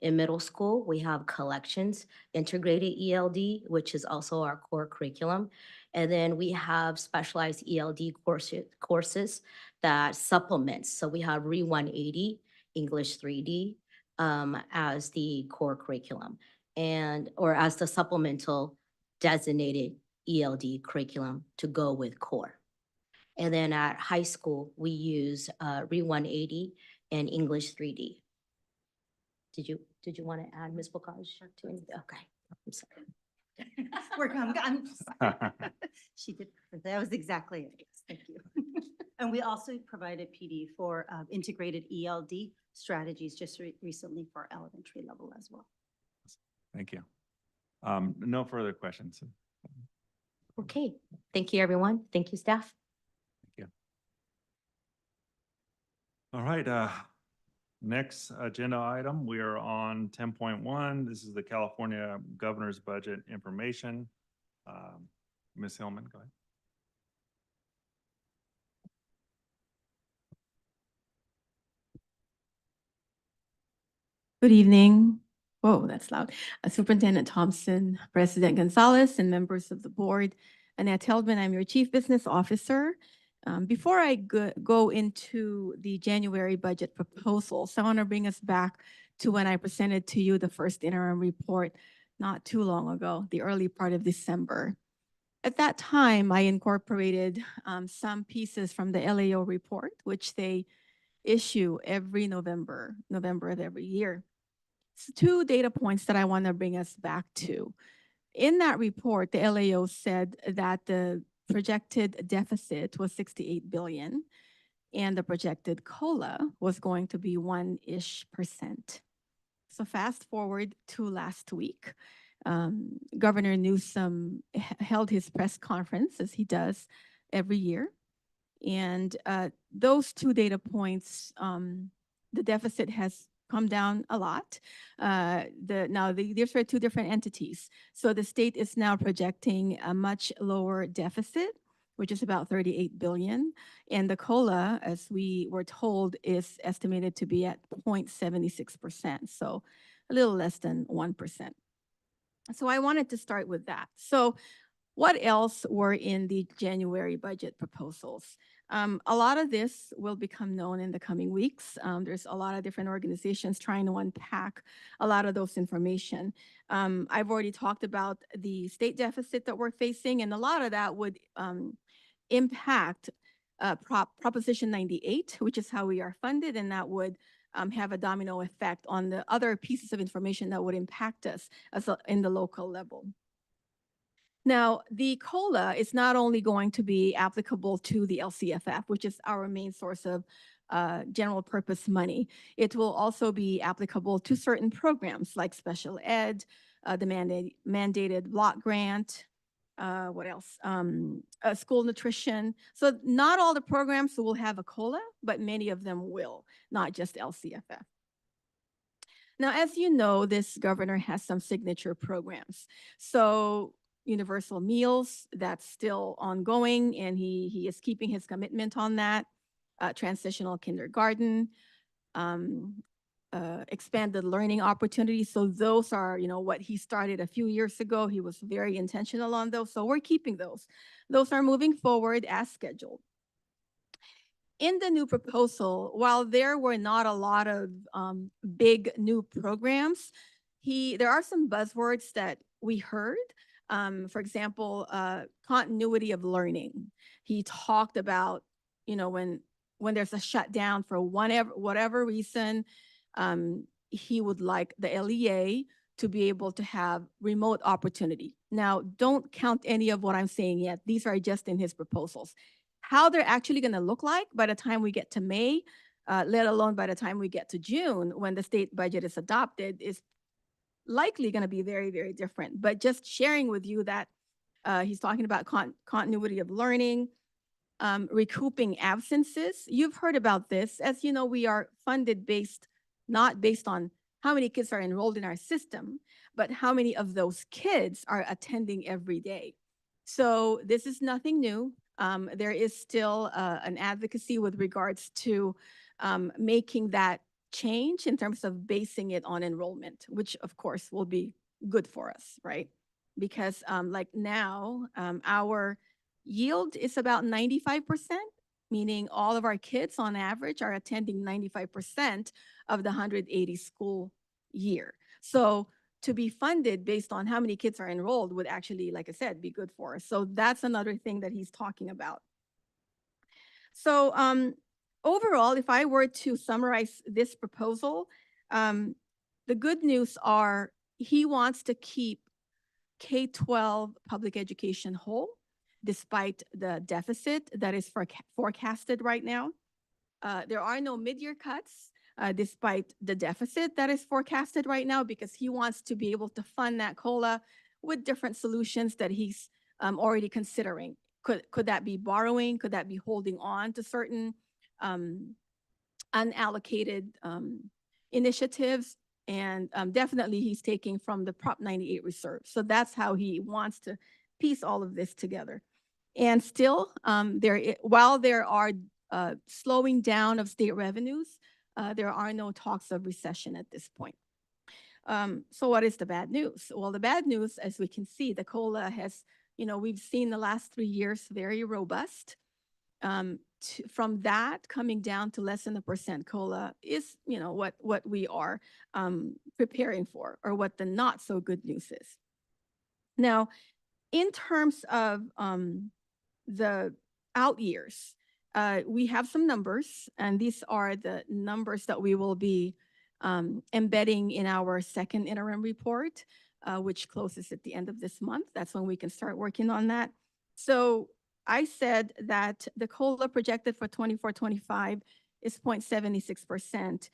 In middle school, we have Collections, integrated ELD, which is also our core curriculum. And then we have specialized ELD courses that supplements. So we have Re 180, English 3D, as the core curriculum or as the supplemental designated ELD curriculum to go with core. And then at high school, we use Re 180 and English 3D. Did you want to add, Ms. Bocage, to anything? Okay, I'm sorry. I'm sorry. She did, that was exactly it. Yes, thank you. And we also provided PD for integrated ELD strategies just recently for elementary level as well. Thank you. No further questions. Okay, thank you, everyone. Thank you, staff. Thank you. All right, next agenda item, we are on 10.1. This is the California Governor's Budget Information. Ms. Hillman, go ahead. Good evening. Whoa, that's loud. Superintendent Thompson, President Gonzalez, and members of the board. Annette Heldman, I'm your Chief Business Officer. Before I go into the January budget proposals, I want to bring us back to when I presented to you the first interim report not too long ago, the early part of December. At that time, I incorporated some pieces from the LAO report, which they issue every November of every year. So 2 data points that I want to bring us back to. In that report, the LAO said that the projected deficit was 68 billion and the projected COLA was going to be 1-ish%. So fast forward to last week, Governor Newsom held his press conference, as he does every year. And those 2 data points, the deficit has come down a lot. These are 2 different entities. So the state is now projecting a much lower deficit, which is about 38 billion. And the COLA, as we were told, is estimated to be at 0.76%. So a little less than 1%. So I wanted to start with that. So what else were in the January budget proposals? A lot of this will become known in the coming weeks. There's a lot of different organizations trying to unpack a lot of those information. I've already talked about the state deficit that we're facing, and a lot of that would impact Proposition 98, which is how we are funded, and that would have a domino effect on the other pieces of information that would impact us in the local level. Now, the COLA is not only going to be applicable to the LCFF, which is our main source of general purpose money. It will also be applicable to certain programs like special ed, the mandated block grant, what else? School nutrition. So not all the programs will have a COLA, but many of them will, not just LCFF. Now, as you know, this governor has some signature programs. So universal meals, that's still ongoing, and he is keeping his commitment on that. Transitional kindergarten, expanded learning opportunities. So those are, what he started a few years ago. He was very intentional on those. So we're keeping those. Those are moving forward as scheduled. In the new proposal, while there were not a lot of big new programs, there are some buzzwords that we heard. For example, continuity of learning. He talked about, when there's a shutdown for whatever reason, he would like the LEA to be able to have remote opportunity. Now, don't count any of what I'm saying yet. These are just in his proposals. How they're actually going to look like by the time we get to May, let alone by the time we get to June, when the state budget is adopted, is likely going to be very, very different. But just sharing with you that he's talking about continuity of learning, recouping absences. You've heard about this. As you know, we are funded not based on how many kids are enrolled in our system, but how many of those kids are attending every day. So this is nothing new. There is still an advocacy with regards to making that change in terms of basing it on enrollment, which of course will be good for us, right? Because like now, our yield is about 95%, meaning all of our kids on average are attending 95% of the 180 school year. So to be funded based on how many kids are enrolled would actually, like I said, be good for us. So that's another thing that he's talking about. So overall, if I were to summarize this proposal, the good news are he wants to keep K-12 public education whole, despite the deficit that is forecasted right now. There are no mid-year cuts, despite the deficit that is forecasted right now, because he wants to be able to fund that COLA with different solutions that he's already considering. Could that be borrowing? Could that be holding on to certain unallocated initiatives? And definitely he's taking from the Prop 98 reserve. So that's how he wants to piece all of this together. And still, while there are slowing down of state revenues, there are no talks of recession at this point. So what is the bad news? Well, the bad news, as we can see, the COLA has, we've seen the last 3 years very robust. From that coming down to less than 1% COLA is, what we are preparing for, or what the not so good news is. Now, in terms of the out years, we have some numbers, and these are the numbers that we will be embedding in our second interim report, which closes at the end of this month. That's when we can start working on that. So I said that the COLA projected for 24-25 is 0.76%.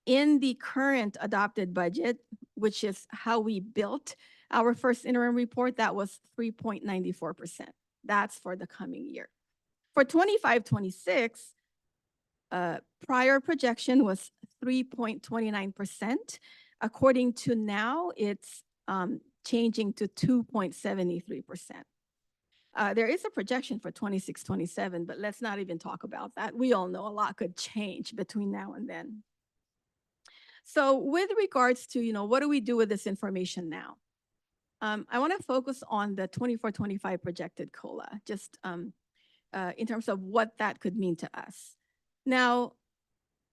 In the current adopted budget, which is how we built our first interim report, that was 3.94%. That's for the coming year. For 25-26, prior projection was 3.29%. According to now, it's changing to 2.73%. There is a projection for 26-27, but let's not even talk about that. We all know a lot could change between now and then. So with regards to, what do we do with this information now? I want to focus on the 24-25 projected COLA, just in terms of what that could mean to us. Now,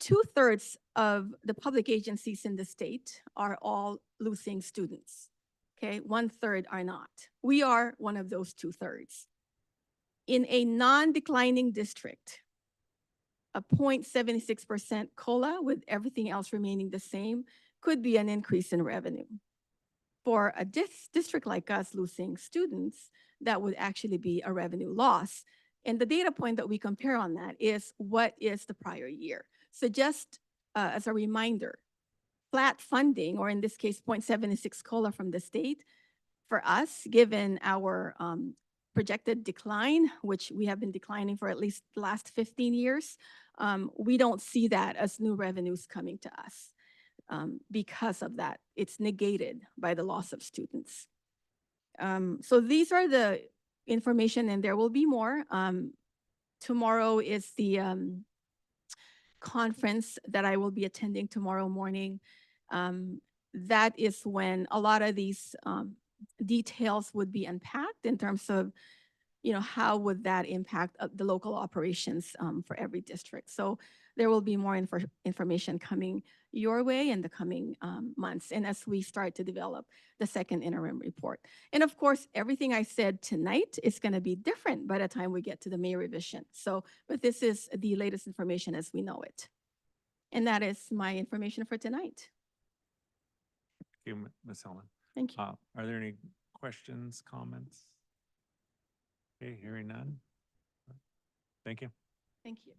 2/3 of the public agencies in the state are all losing students. Okay, 1/3 are not. We are one of those 2/3. In a non-declining district, a 0.76% COLA with everything else remaining the same could be an increase in revenue. For a district like us losing students, that would actually be a revenue loss. And the data point that we compare on that is what is the prior year. So just as a reminder, flat funding, or in this case, 0.76 COLA from the state, for us, given our projected decline, which we have been declining for at least the last 15 years, we don't see that as new revenues coming to us. Because of that, it's negated by the loss of students. So these are the information, and there will be more. Tomorrow is the conference that I will be attending tomorrow morning, that is when a lot of these details would be unpacked in terms of, how would that impact the local operations for every district. So there will be more information coming your way in the coming months, and as we start to develop the second interim report. And of course, everything I said tonight is going to be different by the time we get to the May revision. So, but this is the latest information as we know it. And that is my information for tonight. Thank you, Ms. Hellman. Thank you. Are there any questions, comments? Okay, hearing none. Thank you. Thank you.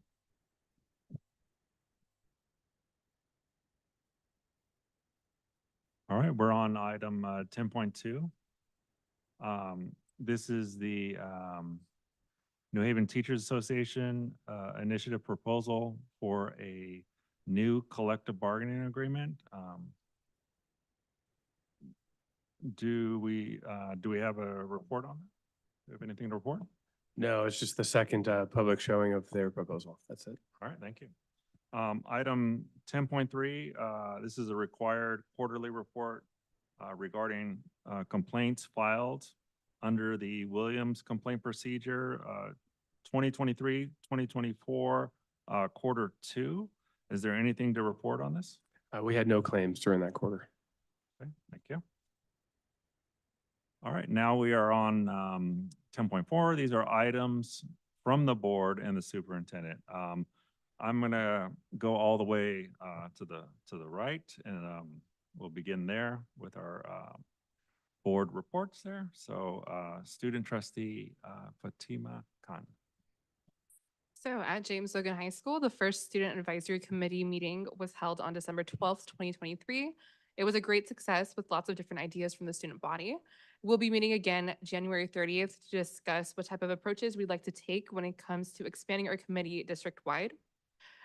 All right, we're on item 10.2. This is the New Haven Teachers Association initiative proposal for a new collective bargaining agreement. Do we have a report on that? Do we have anything to report? No, it's just the second public showing of their proposal. That's it. All right, thank you. Item 10.3, this is a required quarterly report regarding complaints filed under the Williams Complaint Procedure 2023-2024 quarter 2. Is there anything to report on this? We had no claims during that quarter. Okay, thank you. All right, now we are on 10.4. These are items from the board and the superintendent. I'm gonna go all the way to the right, and we'll begin there with our board reports there. So student trustee Fatima Khan. So at James Logan High School, the first Student Advisory Committee meeting was held on December 12th, 2023. It was a great success with lots of different ideas from the student body. We'll be meeting again January 30th to discuss what type of approaches we'd like to take when it comes to expanding our committee district-wide.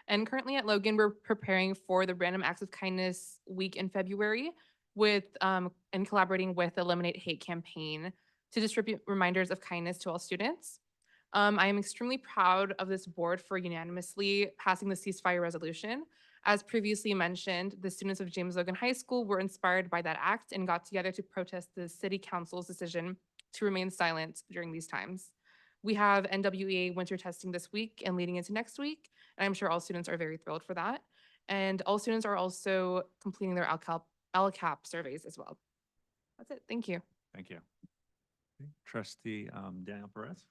And currently at Logan, we're preparing for the Random Acts of Kindness week in February with and collaborating with Eliminate Hate campaign to distribute reminders of kindness to all students. I am extremely proud of this board for unanimously passing the ceasefire resolution. As previously mentioned, the students of James Logan High School were inspired by that act and got together to protest the city council's decision to remain silent during these times. We have NWEA winter testing this week and leading into next week, and I'm sure all students are very thrilled for that. And all students are also completing their LCAP surveys as well. That's it. Thank you. Thank you. Okay, Trustee Daniel Perez.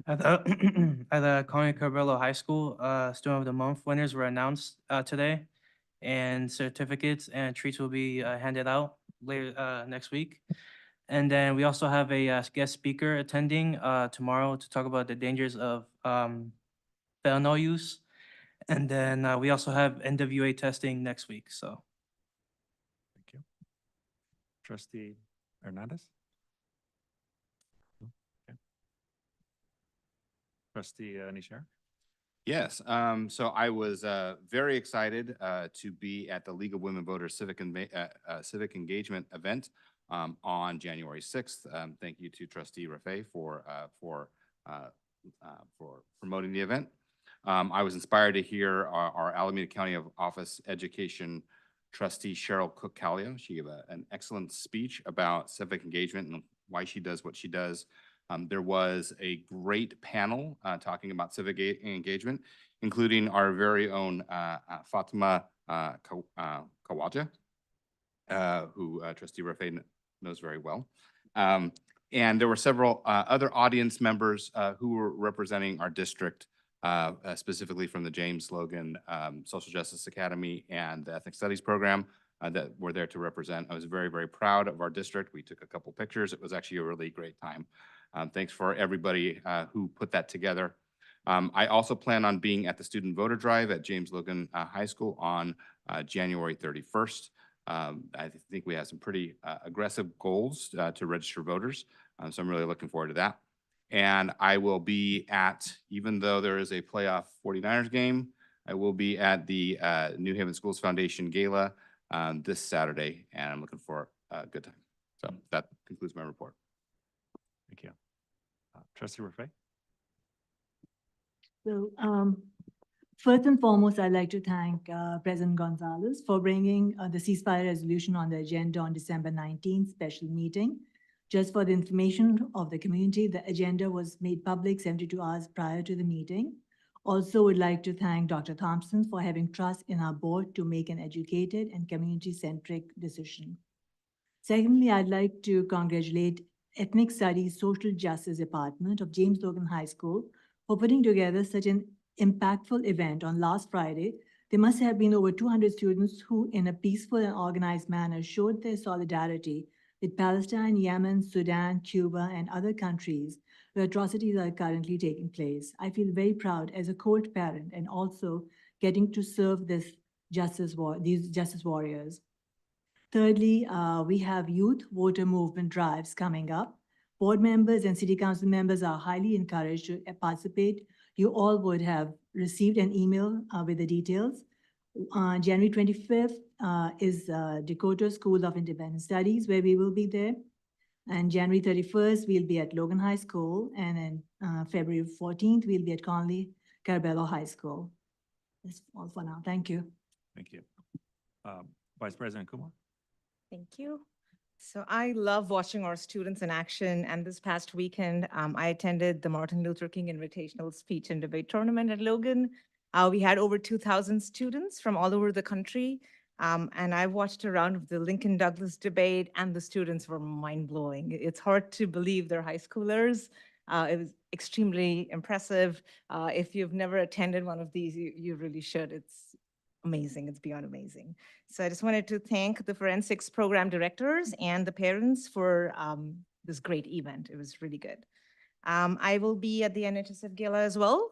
At the Connie Cabrillo High School, Student of the Month winners were announced today, and certificates and treats will be handed out later next week. And then we also have a guest speaker attending tomorrow to talk about the dangers of fentanyl use. And then we also have NWA testing next week. So, thank you. Trustee Hernandez. Trustee Nishar. Yes, so I was very excited to be at the League of Women Voters Civic Engagement event on January 6th. Thank you to Trustee Rafe for promoting the event. I was inspired to hear our Alameda County Office Education Trustee Cheryl Cook-Callio. She gave an excellent speech about civic engagement and why she does what she does. There was a great panel talking about civic engagement, including our very own Fatima Kawaja, who Trustee Rafe knows very well. And there were several other audience members who were representing our district, specifically from the James Logan Social Justice Academy and the Ethnic Studies program that were there to represent. I was very, very proud of our district. We took a couple pictures. It was actually a really great time. Thanks for everybody who put that together. I also plan on being at the Student Voter Drive at James Logan High School on January 31st. I think we have some pretty aggressive goals to register voters, so I'm really looking forward to that. And I will be at, even though there is a playoff 49ers game, I will be at the New Haven Schools Foundation Gala this Saturday, and I'm looking for a good time. So that concludes my report. Thank you. Trustee Rafe. So First and foremost, I'd like to thank President Gonzalez for bringing the ceasefire resolution on the agenda on December 19th special meeting. Just for the information of the community, the agenda was made public 72 hours prior to the meeting. Also would like to thank Dr. Thompson for having trust in our board to make an educated and community-centric decision. Secondly, I'd like to congratulate Ethnic Studies Social Justice Department of James Logan High School for putting together such an impactful event on last Friday. There must have been over 200 students who, in a peaceful and organized manner, showed their solidarity with Palestine, Yemen, Sudan, Cuba, and other countries where atrocities are currently taking place. I feel very proud as a court parent and also getting to serve these justice warriors. Thirdly, we have youth voter movement drives coming up. Board members and city council members are highly encouraged to participate. You all would have received an email with the details. January 25th is Dakota School of Independent Studies, where we will be there. And January 31st, we'll be at Logan High School. And then February 14th, we'll be at Conley Carabello High School. That's all for now. Thank you. Thank you. Vice President Kumar. Thank you. So I love watching our students in action. And this past weekend, I attended the Martin Luther King Invitational Speech and Debate Tournament at Logan. We had over 2,000 students from all over the country. And I watched a round of the Lincoln Douglas debate, and the students were mind-blowing. It's hard to believe they're high schoolers. It was extremely impressive. If you've never attended one of these, you really should. It's amazing. It's beyond amazing. So I just wanted to thank the forensics program directors and the parents for this great event. It was really good. I will be at the NHSF Gala as well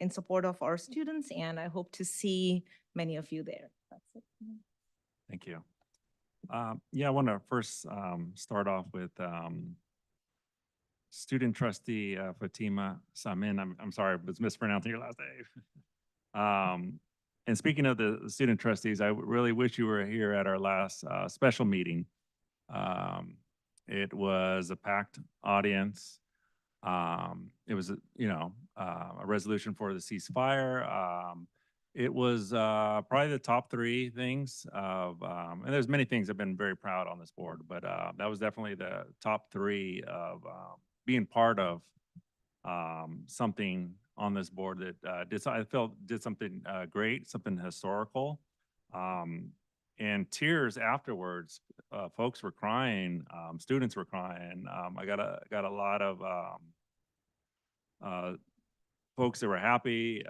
in support of our students, and I hope to see many of you there. That's it. Thank you. Yeah, I want to first start off with student trustee Fatima Samin. I'm sorry, I was mispronouncing your last name. And speaking of the student trustees, I really wish you were here at our last special meeting. It was a packed audience. It was, a resolution for the ceasefire. It was probably the top three things of, and there's many things I've been very proud on this board, but that was definitely the top three of being part of something on this board that did something great, something historical. And tears afterwards, folks were crying, students were crying. I got a lot of folks that were happy,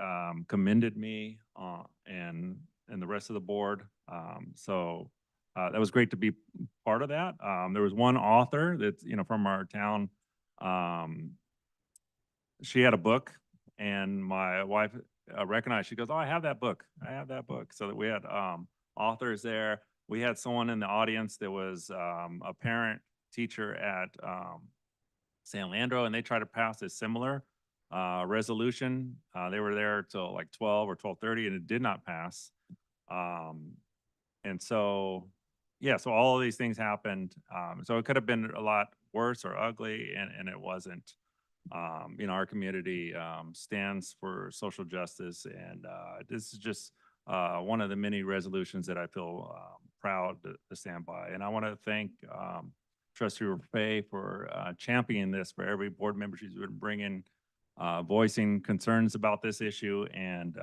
commended me and the rest of the board. So that was great to be part of that. There was one author that's, from our town. She had a book, and my wife recognized, she goes, "Oh, I have that book. I have that book." So that we had authors there. We had someone in the audience that was a parent teacher at San Leandro, and they tried to pass a similar resolution. They were there till like 12 or 12:30, and it did not pass. And so, yeah, so all of these things happened. So it could have been a lot worse or ugly, and it wasn't. Our community stands for social justice, and this is just one of the many resolutions that I feel proud to stand by. And I want to thank Trustee Rafay for championing this for every board member she's been bringing, voicing concerns about this issue. And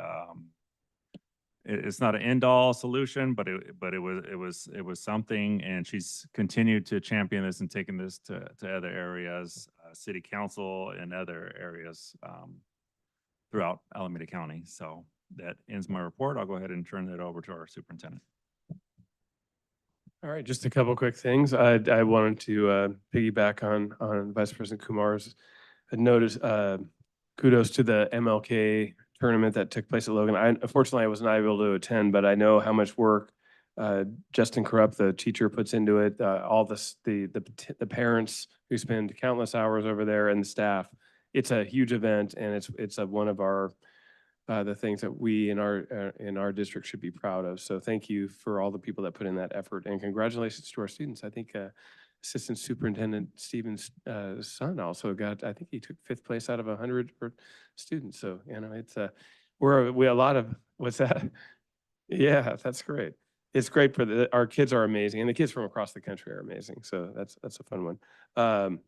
it's not an end-all solution, but it was something. And she's continued to champion this and taking this to other areas, city council and other areas throughout Alameda County. So that ends my report. I'll go ahead and turn it over to our superintendent. All right, just a couple quick things. I wanted to piggyback on Vice President Kumar's notice. Kudos to the MLK tournament that took place at Logan. Unfortunately, I was not able to attend, but I know how much work Justin Corrupt, the teacher, puts into it. All the parents who spend countless hours over there, and the staff. It's a huge event, and it's one of our the things that we in our district should be proud of. So thank you for all the people that put in that effort, and congratulations to our students. I think Assistant Superintendent Stevens' son also got, I think he took 5th place out of 100 students. So, it's We a lot of, what's that? Yeah, that's great. It's great for our kids are amazing, and the kids from across the country are amazing. So that's a fun one.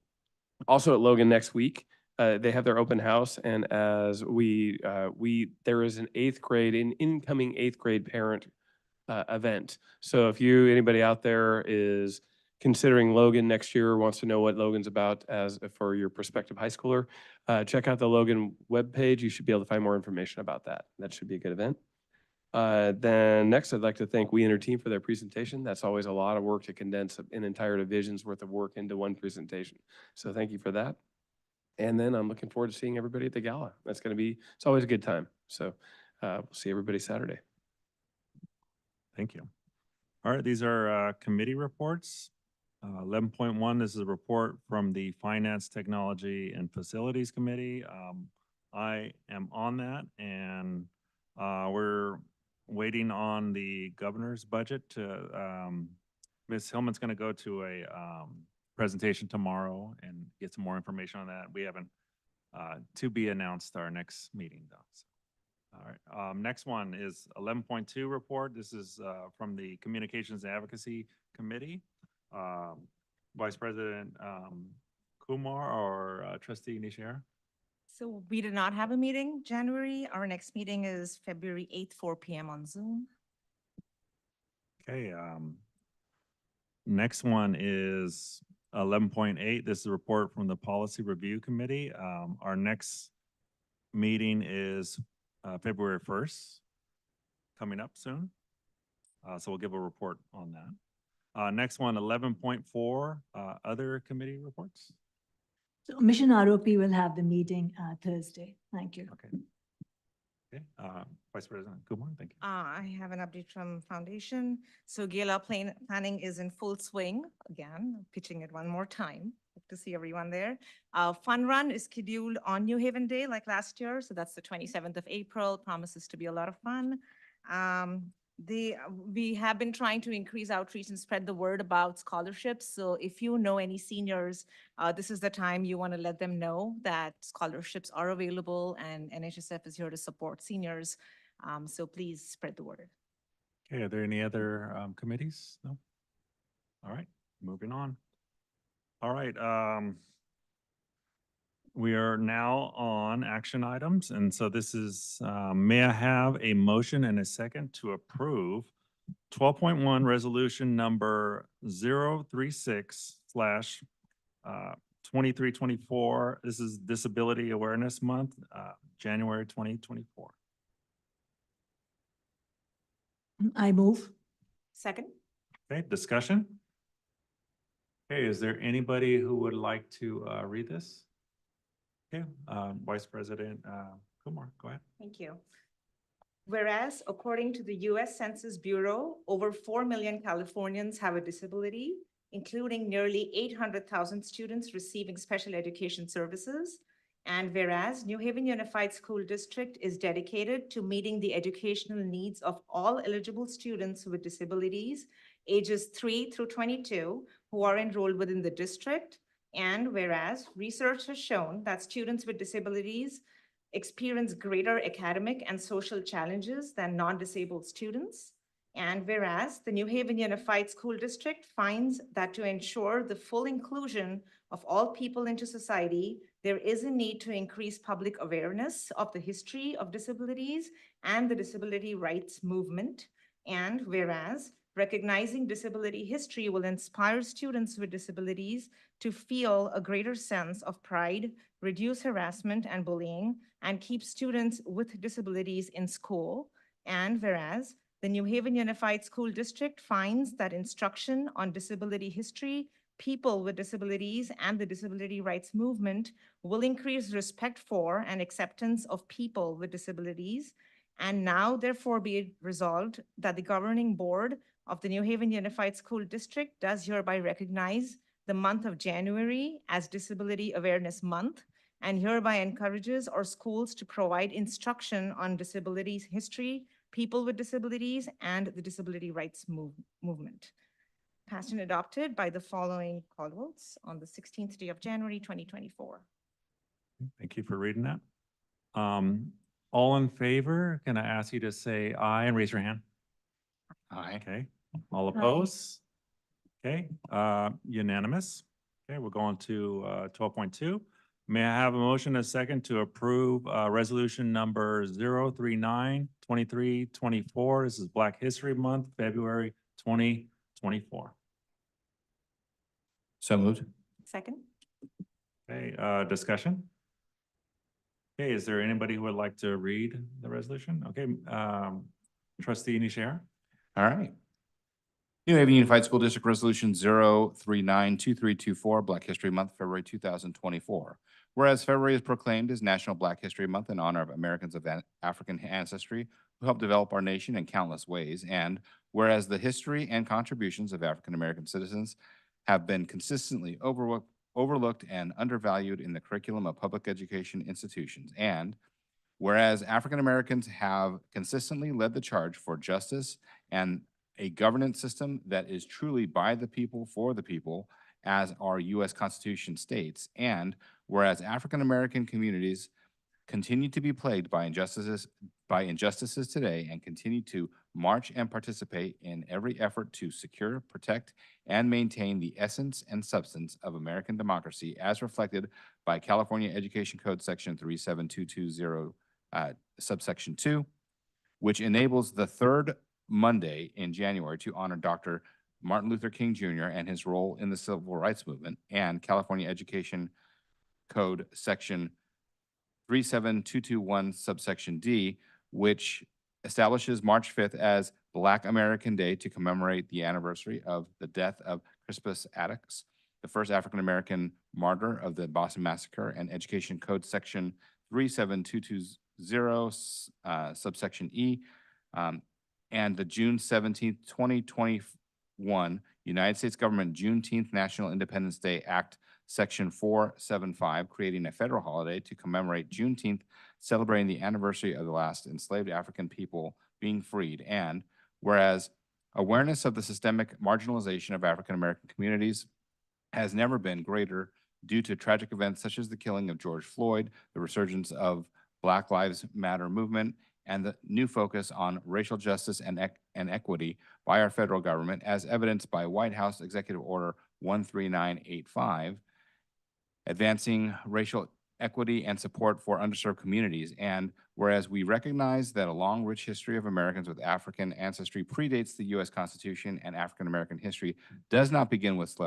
Also at Logan next week, they have their open house, and as there is an an incoming 8th grade parent event. So if anybody out there is considering Logan next year, wants to know what Logan's about for your prospective high schooler, check out the Logan webpage. You should be able to find more information about that. That should be a good event. Then next, I'd like to thank We Enter Team for their presentation. That's always a lot of work to condense an entire division's worth of work into one presentation. So thank you for that. And then I'm looking forward to seeing everybody at the gala. It's always a good time. So we'll see everybody Saturday. Thank you. All right, these are committee reports. 11.1, this is a report from the Finance, Technology, and Facilities Committee. I am on that, and we're waiting on the governor's budget to, Ms. Hillman's going to go to a presentation tomorrow and get some more information on that. We haven't, to be announced our next meeting though. So. All right, next one is 11.2 report. This is from the Communications and Advocacy Committee. Vice President Kumar or Trustee Nishiyar? So we did not have a meeting January. Our next meeting is February 8th, 4 p.m. on Zoom. Okay, next one is 11.8. This is a report from the Policy Review Committee. Our next meeting is February 1st, coming up soon. So we'll give a report on that. Next one, 11.4, other committee reports. So Mission ROP will have the meeting Thursday. Thank you. Okay. Okay, Vice President Kumar, thank you. I have an update from Foundation. So Gala planning is in full swing. Again, pitching it one more time. Hope to see everyone there. Fun Run is scheduled on New Haven Day like last year. So that's the 27th of April. Promises to be a lot of fun. We have been trying to increase outreach and spread the word about scholarships. So if you know any seniors, this is the time you want to let them know that scholarships are available and NHSF is here to support seniors. So please spread the word. Okay, are there any other committees? No? All right, moving on. All right, we are now on action items. And so this is, may I have a motion and a second to approve 12.1 resolution number 036/2324. This is Disability Awareness Month, January 2024. I move. Second. Okay, discussion? Okay, is there anybody who would like to read this? Okay, Vice President Kumar, go ahead. Thank you. Whereas, according to the U.S. Census Bureau, over 4 million Californians have a disability, including nearly 800,000 students receiving special education services. And whereas New Haven Unified School District is dedicated to meeting the educational needs of all eligible students with disabilities, ages 3 through 22, who are enrolled within the district. And whereas research has shown that students with disabilities experience greater academic and social challenges than non-disabled students. And whereas the New Haven Unified School District finds that to ensure the full inclusion of all people into society, there is a need to increase public awareness of the history of disabilities and the disability rights movement. And whereas recognizing disability history will inspire students with disabilities to feel a greater sense of pride, reduce harassment and bullying, and keep students with disabilities in school. And whereas the New Haven Unified School District finds that instruction on disability history, people with disabilities, and the disability rights movement will increase respect for and acceptance of people with disabilities. And now therefore be it resolved that the governing board of the New Haven Unified School District does hereby recognize the month of January as Disability Awareness Month, and hereby encourages our schools to provide instruction on disabilities history, people with disabilities, and the disability rights movement. Passed and adopted by the following call votes on the 16th day of January, 2024. Thank you for reading that. all in favor, can I ask you to say aye and raise your hand? Aye. Okay, all opposed? Okay, unanimous. Okay, we're going to 12.2. May I have a motion, a second, to approve resolution number 039-2324. This is Black History Month, February 2024. So moved. Second? Okay, discussion? Okay, is there anybody who would like to read the resolution? Okay, trustee Nishar? All right. New Haven Unified School District Resolution 039-2324, Black History Month, February 2024. Whereas February is proclaimed as National Black History Month in honor of Americans of African ancestry who helped develop our nation in countless ways, and whereas the history and contributions of African American citizens have been consistently overlooked and undervalued in the curriculum of public education institutions, and whereas African Americans have consistently led the charge for justice and a governance system that is truly by the people for the people, as our U.S. Constitution states, and whereas African American communities continue to be plagued by injustices today and continue to march and participate in every effort to secure, protect, and maintain the essence and substance of American democracy as reflected by California Education Code Section 37220, subsection 2, which enables the third Monday in January to honor Dr. Martin Luther King Jr. and his role in the civil rights movement, and California Education Code Section 37221, subsection D, which establishes March 5th as Black American Day to commemorate the anniversary of the death of Crispus Attucks, the first African-American martyr of the Boston Massacre, and Education Code Section 37220, subsection E, and the June 17th, 2021 United States Government Juneteenth National Independence Day Act, Section 475, creating a federal holiday to commemorate Juneteenth, celebrating the anniversary of the last enslaved African people being freed. And whereas awareness of the systemic marginalization of African American communities has never been greater due to tragic events such as the killing of George Floyd, the resurgence of Black Lives Matter movement, and the new focus on racial justice and equity by our federal government, as evidenced by White House Executive Order 13985, advancing racial equity and support for underserved communities. And whereas we recognize that a long, rich history of Americans with African ancestry predates the U.S. Constitution, and African American history does not begin with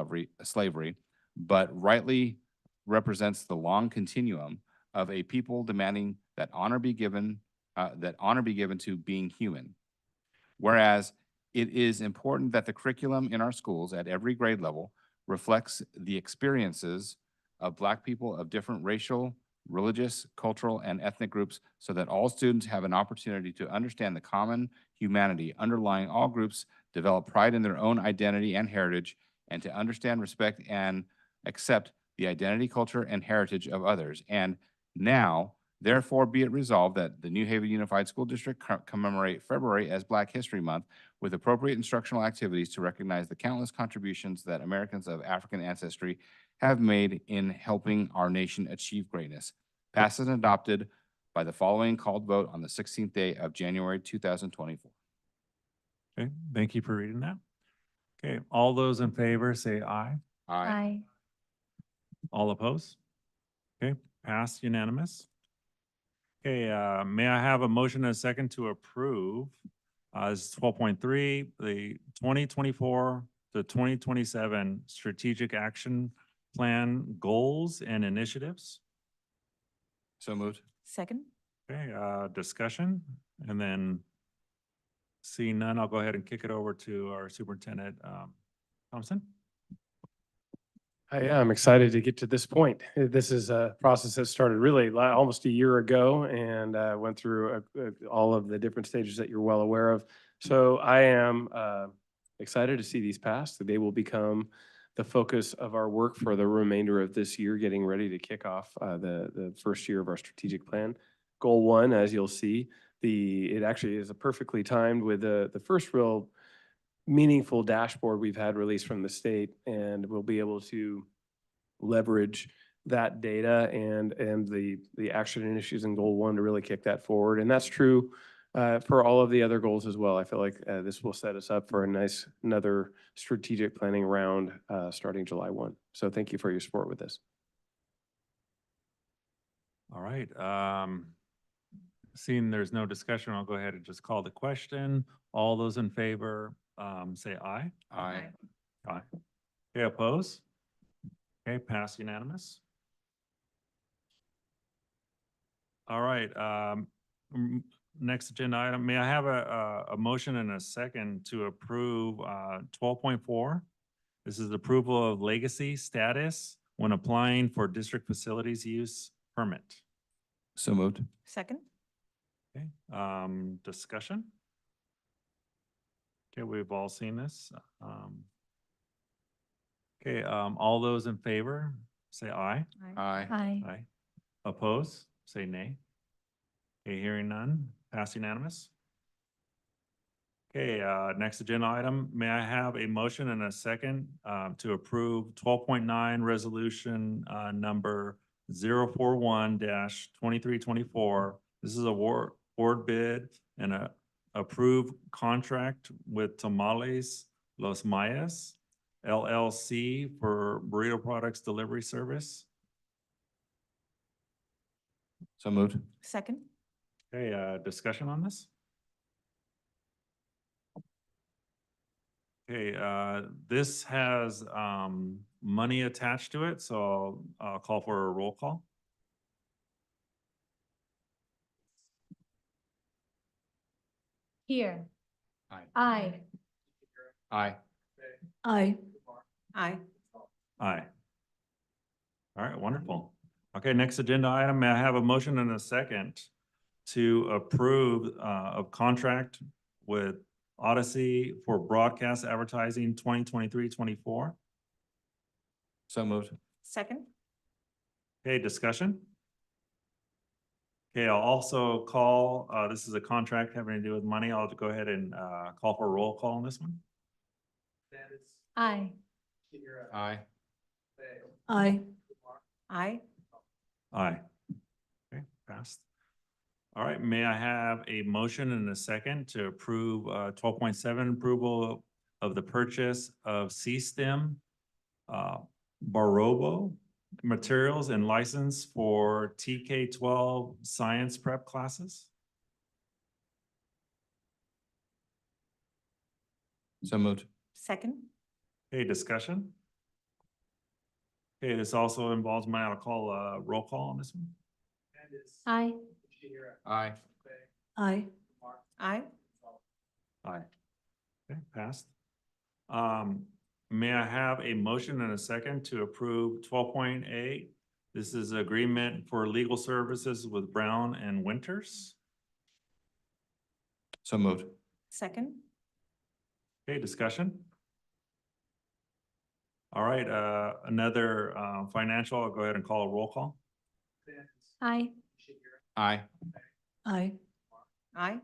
slavery, but rightly represents the long continuum of a people demanding that honor be given to being human. Whereas it is important that the curriculum in our schools at every grade level reflects the experiences of Black people of different racial, religious, cultural, and ethnic groups, so that all students have an opportunity to understand the common humanity underlying all groups, develop pride in their own identity and heritage, and to understand, respect, and accept the identity, culture, and heritage of others. And now, therefore, be it resolved that the New Haven Unified School District commemorate February as Black History Month with appropriate instructional activities to recognize the countless contributions that Americans of African ancestry have made in helping our nation achieve greatness. Passed and adopted by the following called vote on the 16th day of January 2024. Okay, thank you for reading that. Okay, all those in favor say aye. Aye. All opposed? Okay, passed unanimous. Okay, may I have a motion and a second to approve? This is 12.3, the 2024 to 2027 Strategic Action Plan Goals and Initiatives. So moved. Second? Okay, discussion, and then seeing none, I'll go ahead and kick it over to our Superintendent Thompson. I'm excited to get to this point. This is a process that started really almost a year ago and went through all of the different stages that you're well aware of. So I am excited to see these passed. They will become the focus of our work for the remainder of this year, getting ready to kick off the first year of our strategic plan. Goal 1, as you'll see, it actually is a perfectly timed with the first real meaningful dashboard we've had released from the state, and we'll be able to leverage that data and the action and issues in goal one to really kick that forward. And that's true for all of the other goals as well. I feel like this will set us up for another strategic planning round starting July 1. So thank you for your support with this. All right. Seeing there's no discussion, I'll go ahead and just call the question. All those in favor, say aye. Aye. Aye. Okay, oppose? Okay, pass unanimous. All right, next agenda item, may I have a motion and a second to approve 12.4? This is approval of legacy status when applying for district facilities use permit. So moved. Second? Okay, discussion? Okay, we've all seen this. Okay, all those in favor, say aye. Aye. Aye. Aye. Oppose, say nay. Okay, hearing none, pass unanimous. Okay, next agenda item, may I have a motion and a second to approve 12.9 resolution number 041-2324. This is a award bid and a approved contract with Tamales Los Mayas LLC for burrito products delivery service. So moved. Second? Okay, discussion on this? Okay, this has money attached to it, so I'll call for a roll call. Here. Aye. Aye. Aye. Aye. Aye. Aye. All right, wonderful. Okay, next agenda item, may I have a motion and a second to approve of contract with Odyssey for broadcast advertising 2023-24? So moved. Second? Okay, discussion? Okay, I'll also call, this is a contract having to do with money. I'll go ahead and call for a roll call on this one. Aye. Aye. Aye. Aye. Aye. Okay, passed. All right, may I have a motion and a second to approve 12.7 approval of the purchase of C-STEM Barobo materials and license for TK-12 science prep classes? So moved. Second? Okay, discussion? Okay, this also involves money. I'll call a roll call on this one. Aye. Aye. Aye. Aye. Aye. Okay, passed. May I have a motion and a second to approve 12.8? This is agreement for legal services with Brown and Winters. So moved. Second? Okay, discussion? All right, another financial, I'll go ahead and call a roll call. Aye. Aye. Aye. Aye.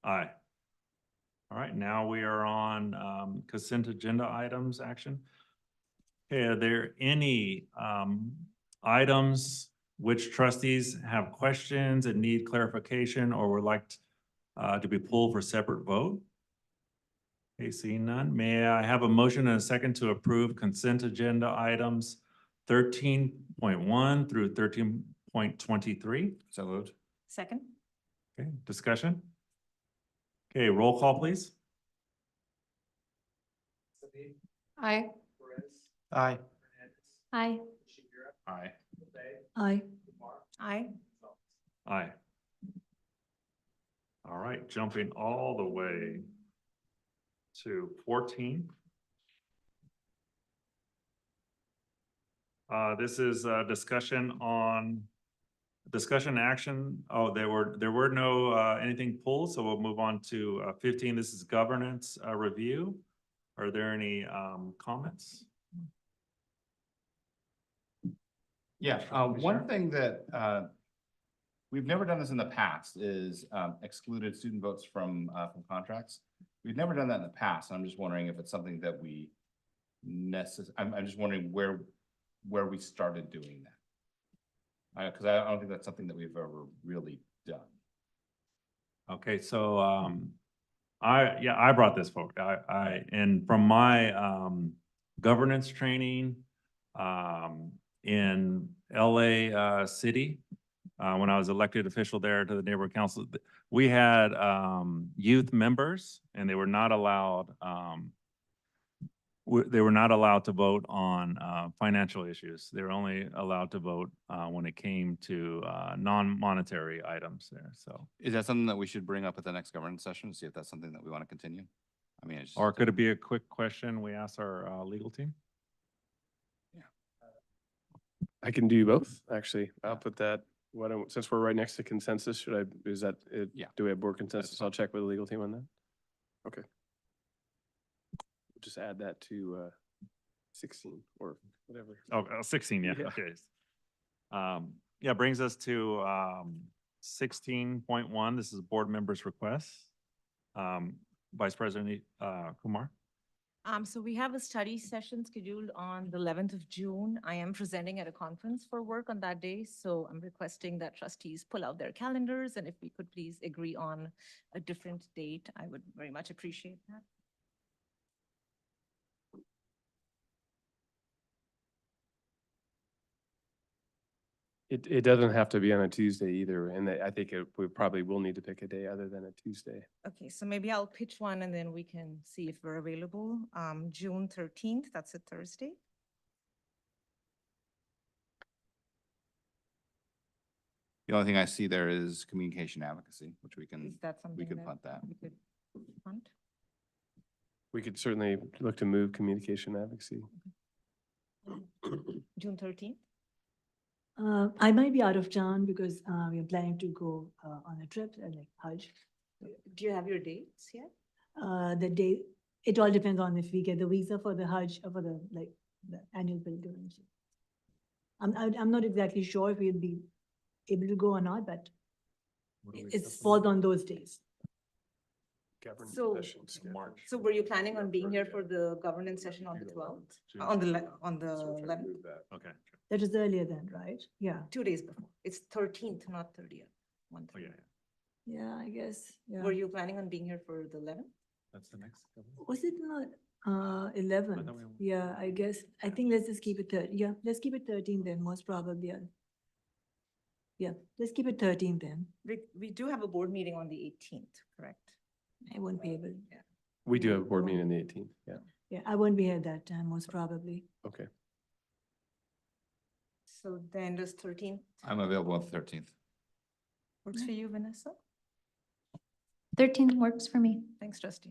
Aye. All right, now we are on consent agenda items action. Okay, are there any items which trustees have questions and need clarification or would like to be pulled for separate vote? Okay, seeing none, may I have a motion and a second to approve consent agenda items 13.1 through 13.23? So moved. Second? Okay, discussion? Okay, roll call, please. Aye. Aye. Aye. Aye. Aye. Aye. Aye. All right, jumping all the way to 14. This is a discussion action. Oh, there were no anything pulled, so we'll move on to 15. This is governance review. Are there any comments? Yeah, one thing that we've never done this in the past is excluded student votes from contracts. We've never done that in the past. I'm just wondering if it's something that we I'm just wondering where where we started doing that. Cause I don't think that's something that we've ever really done. Okay, so, I brought this forward. And from my, governance training, in LA, City, when I was elected official there to the neighborhood council, we had, youth members and they were not allowed, they were not allowed to vote on, financial issues. They were only allowed to vote, when it came to, non-monetary items there, so. Is that something that we should bring up at the next governance session, see if that's something that we want to continue? I mean, it's. Or could it be a quick question we ask our, legal team? I can do both, actually. I'll put that, since we're right next to consensus, is that it? Yeah. Do we have board consensus? I'll check with the legal team on that. Okay. Just add that to 16 or whatever. Oh, 16, yeah, Yeah. okay. Yeah, brings us to 16.1. This is board members' requests. Vice President Kumar. So we have a study session scheduled on the 11th of June. I am presenting at a conference for work on that day, so I'm requesting that trustees pull out their calendars, and if we could please agree on a different date, I would very much appreciate that. It doesn't have to be on a Tuesday either, and I think we probably will need to pick a day other than a Tuesday. Okay, so maybe I'll pitch one and then we can see if we're available. June 13th, that's a Thursday. The only thing I see there is communication advocacy, which we Is can, that something we could that punt that. we could punt? We could certainly look to move communication advocacy. June 13th? I might be out of town because we are planning to go on a trip, like Hajj. Do you have your dates yet? The day, it all depends on if we get the visa for the Hajj or for the annual pilgrimage. I'm not exactly sure if we'll be able to go or not, but it falls on those days. Governance So- session schedule. So were you planning on being here for the governance session on the 12th? On the 11th? Okay. That is earlier then, right? Yeah. 2 days before. It's 13th, not 30th. One Oh, yeah, thirty. yeah. Yeah, I guess, yeah. Were you planning on being here for the 11th? That's the next. Was it not 11th? Yeah, I guess, I think let's just keep it yeah, let's keep it 13 then, most probably. Yeah, let's keep it 13 then. We do have a board meeting on the 18th, correct? I won't be able, We do have a board meeting on the 18th, yeah. yeah, I won't be here that time, most probably. Okay. So then does 13th I'm available on the 13th. works for you, Vanessa? 13th works for me. Thanks, trustee.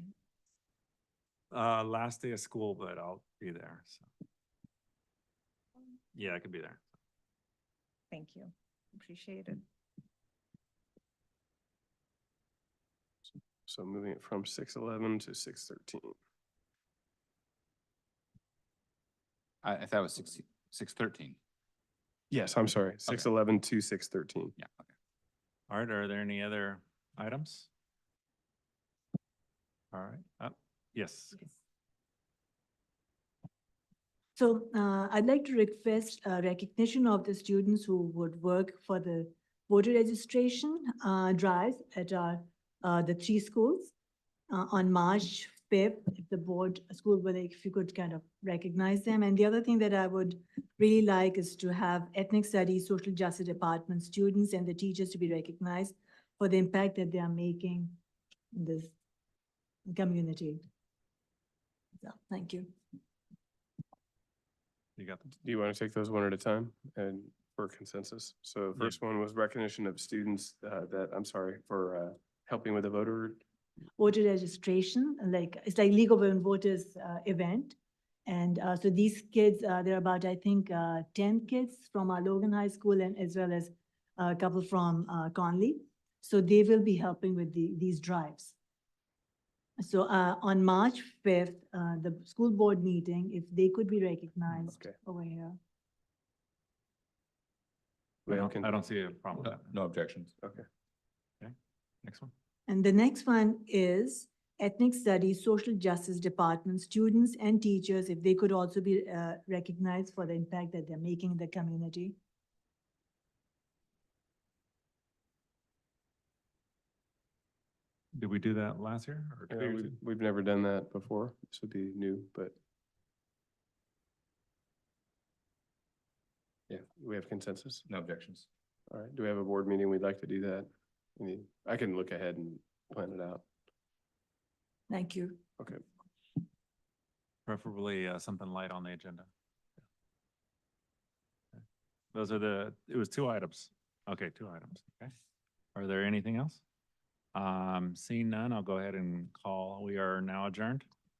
Last day of school, but I'll be there, so. Yeah, I could be there. Thank you. Appreciate it. So moving it from 6:11 to 6:13. I thought it was 6:13. Yes, I'm sorry, 6:11 to 6:13. Yeah, okay. All right, are there any other items? All right, yes. So I'd like to request recognition of the students who would work for the voter registration drive at the 3 schools on March 5th. If the board, school board, if you could kind of recognize them. And the other thing that I would really like is to have ethnic studies, social justice department students and the teachers to be recognized for the impact that they are making in this community. So, thank you. You got them? Do you want to take those one at a time and for consensus? So the first one was recognition of students for helping with the voter. Voter registration, it's like League of Women Voters event. And so these kids, there are about, I think, 10 kids from our Logan High School and as well as a couple from Conley. So they will be helping with these drives. So on March 5th, the school board meeting, if they could be recognized Okay. over here. I don't see a problem with that. No objections. Okay. Next one. And the next one is ethnic studies, social justice department, students and teachers, if they could also be recognized for the impact that they're making in the community. Did we do that last year or 2 Yeah, years? we've never done that before. This would be new, but yeah, we have consensus. No objections. All right, do we have a board meeting? We'd like to do that. I can look ahead and plan it out. Thank you. Okay. Preferably something light on the agenda. Okay. Those are it was 2 items. Okay, 2 items. Okay. Are there anything else? Seeing none, I'll go ahead and call. We are now adjourned.